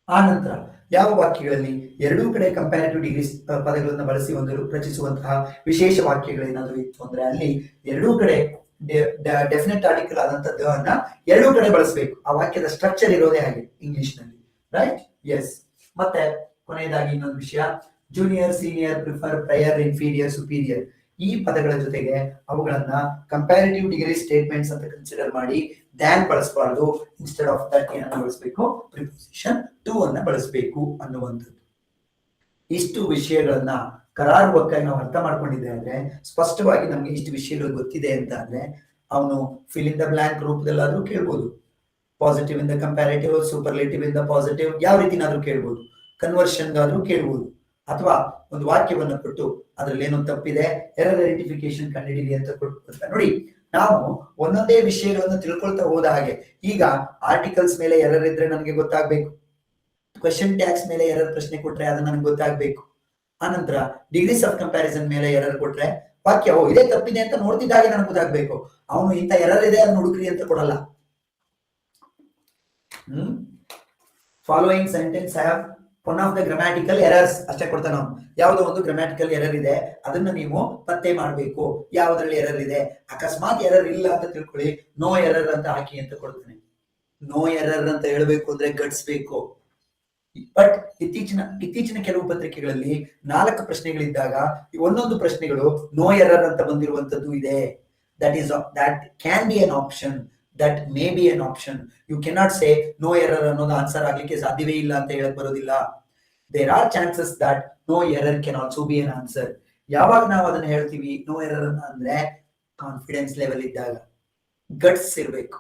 A: ಆ ನಂತರ ಯಾವ ವಾಕ್ಯಗಳಲ್ಲಿ ಎರಡೂ ಕಡೆ ಕಂಪ್ಯಾರಿಟಿವ್ ಡಿಗ್ರಿ ಪದಗಳನ್ನು ಬಳಸಿ ಒಂದು ರಚಿಸುವಂತಹ ವಿಶೇಷ ವಾಕ್ಯಗಳೇನಾದ್ರೂ ಇತ್ತು ಅಂದ್ರೆ ಅಲ್ಲಿ ಎರಡೂ ಕಡೆ ಡೆಫಿನೆಟ್ ಆರ್ಟಿಕಲ್ ಆದಂತ ದ ಅನ್ನ ಎರಡೂ ಕಡೆ ಬಳಸಬೇಕು. ಆ ವಾಕ್ಯದ ಸ್ಟ್ರಕ್ಚರ್ ಇರೋದೇ ಹಾಗೆ ಇಂಗ್ಲಿಷ್ ನಲ್ಲಿ, ರೈಟ್? ಎಸ್. ಮತ್ತೆ ಕೊನೆಯದಾಗಿ ಇನ್ನೊಂದು ವಿಷಯ, junior, senior, prefer, prior, inferior, superior ಈ ಪದಗಳ ಜೊತೆಗೆ ಅವುಗಳನ್ನ ಕಂಪ್ಯಾರಿಟಿವ್ ಡಿಗ್ರಿ ಸ್ಟೇಟ್ಮೆಂಟ್ಸ್ ಅಂತ ಕನ್ಸಿಡರ್ ಮಾಡಿ ದ್ಯಾನ್ ಬಳಸಬಾರ್ದು. ಇನ್ಸ್ಟೆಡ್ ಆಫ್ ದಟ್ ಏನನ್ನ ಬಳಸಬೇಕು, ಪ್ರಿಪೋಸಿಷನ್ ಟು ಅನ್ನ ಬಳಸಬೇಕು ಅನ್ನುವಂಥದ್ದು. ಇಷ್ಟು ವಿಷಯಗಳನ್ನ ಕರಾರುವಕ್ಕಾಗಿ ನಾವು ಅರ್ಥ ಮಾಡ್ಕೊಂಡಿದ್ದೆ ಅಂದ್ರೆ, ಸ್ಪಷ್ಟವಾಗಿ ನಮ್ಗೆ ಇಷ್ಟು ವಿಷಯಗಳು ಗೊತ್ತಿದೆ ಅಂತ ಅಂದ್ರೆ ಅವನು ಫಿಲ್ ಇನ್ ದ ಬ್ಲಾಂಕ್ ರೂಪದಲ್ಲಾದ್ರೂ ಕೇಳ್ಬೋದು. ಪಾಸಿಟಿವ್ ಇಂದ ಕಂಪ್ಯಾರಿಟಿವ್, ಸೂಪರ್ಲೇಟಿವ್ ಇಂದ ಪಾಸಿಟಿವ್, ಯಾವ ರೀತಿನಾದ್ರೂ ಕೇಳ್ಬೋದು. ಕನ್ವರ್ಷನ್ಗಾದ್ರೂ ಕೇಳ್ಬೋದು. ಅಥವಾ ಒಂದು ವಾಕ್ಯವನ್ನ ಕೊಟ್ಟು ಅದ್ರಲ್ಲಿ ಏನೋ ತಪ್ಪಿದೆ, ಎರರ್ ಐಡೆಂಟಿಫಿಕೇಶನ್ ಕಂಡುಹಿಡಿಯಲಿ ಅಂತ ಕೊಟ್ಟು ನೋಡಿ. ನಾವು ಒಂದೊಂದೇ ವಿಷಯಗಳನ್ನ ತಿಳ್ಕೊಳ್ತಾ ಹೋದ ಹಾಗೆ, ಈಗ ಆರ್ಟಿಕಲ್ಸ್ ಮೇಲೆ ಎರರ್ ಇದ್ರೆ ನನಗೆ ಗೊತ್ತಾಗ್ಬೇಕು, ಕ್ವೆಶ್ಚನ್ ಟ್ಯಾಗ್ಸ್ ಮೇಲೆ ಎರರ್ ಪ್ರಶ್ನೆ ಕೊಟ್ರೆ ಅದು ನನಗೆ ಗೊತ್ತಾಗ್ಬೇಕು. ಆನಂತರ ಡಿಗ್ರೀಸ್ ಆಫ್ ಕಂಪ್ಯಾರಿಸನ್ ಮೇಲೆ ಎರರ್ ಕೊಟ್ರೆ ವಾಕ್ಯ ಇದೇ ತಪ್ಪಿದೆ ಅಂತ ನೋಡ್ತಿದ್ದಾಗೆ ನನಗೆ ಗೊತ್ತಾಗ್ಬೇಕು. ಅವನು ಇಂಥ ಎರರ್ ಇದೆ ಅದನ್ನ ಹುಡುಕ್ರಿ ಅಂತ ಕೊಡಲ್ಲ. Following sentence have one of the grammatical errors ಅಷ್ಟೇ ಕೊಡ್ತಾನೆ ನಾವು. ಯಾವುದೋ ಒಂದು ಗ್ರಾಮ್ಯಾಟಿಕಲ್ ಎರರ್ ಇದೆ, ಅದನ್ನ ನೀವು ಪತ್ತೆ ಮಾಡಬೇಕು. ಯಾವ್ದ್ರಲ್ಲಿ ಎರರ್ ಇದೆ, ಅಕಸ್ಮಾತ್ ಎರರ್ ಇಲ್ಲ ಅಂತ ತಿಳ್ಕೊಳ್ಳಿ, ನೋ ಎರರ್ ಅಂತ ಹಾಕಿ ಅಂತ ಕೊಡ್ತಾನೆ. ನೋ ಎರರ್ ಅಂತ ಹೇಳ್ಬೇಕು ಅಂದ್ರೆ ಗಟ್ಸ್ಬೇಕು. ಬಟ್ ಇತ್ತೀಚಿನ ಕೆಲವು ಪತ್ರಿಕೆಗಳಲ್ಲಿ 4 ಪ್ರಶ್ನೆಗಳಿದ್ದಾಗ ಒಂದೊಂದು ಪ್ರಶ್ನೆಗಳು ನೋ ಎರರ್ ಅಂತ ಬಂದಿರುವಂತದ್ದು ಇದೆ. that can be an option, that may be an option. You cannot say no error ಅನ್ನೋದು ಆನ್ಸರ್ ಆಗ್ಲಿಕ್ಕೆ ಸಾಧ್ಯವೇ ಇಲ್ಲ ಅಂತ ಹೇಳಕ್ ಬರೋದಿಲ್ಲ. There are chances that no error can also be an answer. ಯಾವಾಗ ನಾವು ಅದನ್ನ ಹೇಳ್ತೀವಿ ನೋ ಎರರ್ ಅಂದ್ರೆ ಕಾನ್ಫಿಡೆನ್ಸ್ ಲೆವೆಲ್ ಇದ್ದಾಗ, ಗಟ್ಸ್ ಇರ್ಬೇಕು.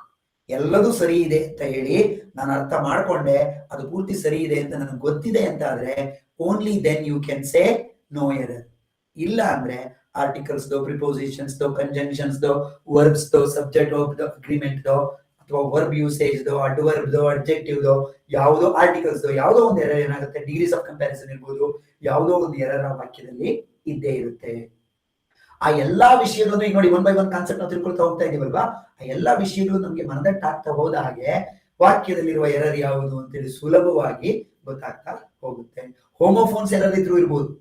A: ಎಲ್ಲದೂ ಸರಿ ಇದೆ ಅಂತ ಹೇಳಿ ನಾನು ಅರ್ಥ ಮಾಡ್ಕೊಂಡೆ, ಅದು ಪೂರ್ತಿ ಸರಿ ಇದೆ ಅಂತ ನನಗೆ ಗೊತ್ತಿದೆ ಅಂತ ಆದ್ರೆ only then you can say no error. ಇಲ್ಲ ಅಂದ್ರೆ ಆರ್ಟಿಕಲ್ಸ್ ದೋ, ಪ್ರಿಪೋಸಿಷನ್ಸ್ ದೋ, ಕಂಜಂಕ್ಷನ್ಸ್ ದೋ, ವರ್ಬ್ಸ್ ದೋ, ಸಬ್ಜೆಕ್ಟ್ ಆಫ್ ದ ಅಗ್ರಿಮೆಂಟ್ ದೋ, ಅಥವಾ ವರ್ಬ್ ಯೂಸೇಜ್ ದೋ, ಅಡ್ವರ್ಬ್ ದೋ, ಅಡ್ಜೆಕ್ಟಿವ್ ದೋ, ಯಾವುದೋ ಆರ್ಟಿಕಲ್ಸ್ ದೋ, ಯಾವುದೋ ಒಂದು ಎರರ್ ಏನಾಗುತ್ತೆ, ಡಿಗ್ರೀಸ್ ಆಫ್ ಕಂಪ್ಯಾರಿಸನ್ ಇರ್ಬೋದು, ಯಾವುದೋ ಒಂದು ಎರರ್ ಆ ವಾಕ್ಯದಲ್ಲಿ ಇದ್ದೇ ಇರುತ್ತೆ. ಆ ಎಲ್ಲಾ ವಿಷಯಗಳು ಈಗ ನೋಡಿ, 1 by 1 ಕಾನ್ಸೆಪ್ಟ್ ನಾವು ತಿಳ್ಕೊಳ್ತಾ ಹೋಗ್ತಾ ಇದೀವಲ್ವಾ, ಆ ಎಲ್ಲಾ ವಿಷಯಗಳು ನಮ್ಗೆ ಮನದಟ್ಟಾಗ್ತಾ ಹೋದ ಹಾಗೆ ವಾಕ್ಯದಲ್ಲಿರುವ ಎರರ್ ಯಾವುದು ಅಂತೇಳಿ ಸುಲಭವಾಗಿ ಗೊತ್ತಾಗ್ತಾ ಹೋಗುತ್ತೆ. ಹೋಮೋಫೋನ್ಸ್ ಎರರ್ ಇದ್ರೂ ಇರ್ಬೋದು,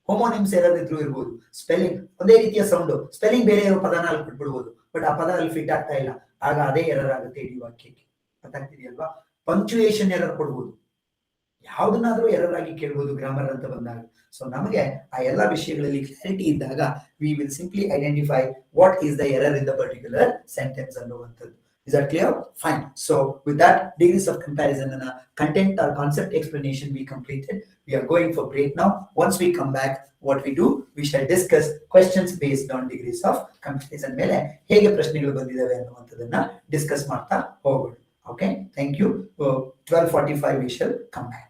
A: ಹೋಮೋನಿಮ್ಸ್ ಎರರ್ ಇದ್ರೂ ಇರ್ಬೋದು, ಸ್ಪೆಲ್ಲಿಂಗ್ ಒಂದೇ ರೀತಿಯ ಸೌಂಡ್, ಸ್ಪೆಲ್ಲಿಂಗ್ ಬೇರೆ ಇರೋ ಪದನ ಅಲ್ಲಿ ಬಿಟ್ಬಿಡ್ಬೋದು, ಬಟ್ ಆ ಪದ ಅಲ್ಲಿ ಫಿಟ್ ಆಗ್ತಾ ಇಲ್ಲ, ಆಗ ಅದೇ ಎರರ್ ಆಗುತ್ತೆ ಇಡೀ ವಾಕ್ಯಕ್ಕೆ. ಗೊತ್ತಾಗ್ತಿದೆಯಲ್ವಾ? ಪಂಕ್ಚುಯೇಷನ್ ಎರರ್ ಕೊಡ್ಬೋದು, ಯಾವುದನ್ನಾದ್ರೂ ಎರರ್ ಆಗಿ ಕೇಳ್ಬೋದು ಗ್ರಾಮರ್ ಅಂತ ಬಂದಾಗ. ಸೊ ನಮಗೆ ಆ ಎಲ್ಲಾ ವಿಷಯಗಳಲ್ಲಿ ಕ್ಲಾರಿಟಿ ಇದ್ದಾಗ we will simply identify what is the error in the particular sentence ಅನ್ನುವಂಥದ್ದು. Is that clear? Fine. So with that, degrees of comparison and content or concept explanation we completed. We are going for break now. Once we come back, what we do, we shall discuss questions based on degrees of comparison ಮೇಲೆ ಹೇಗೆ ಪ್ರಶ್ನೆಗಳು ಬಂದಿದ್ದಾವೆ ಅನ್ನುವಂಥದ್ದನ್ನ discuss ಮಾಡ್ತಾ ಹೋಗೋಣ. Okay, thank you. 12:45 we shall come back.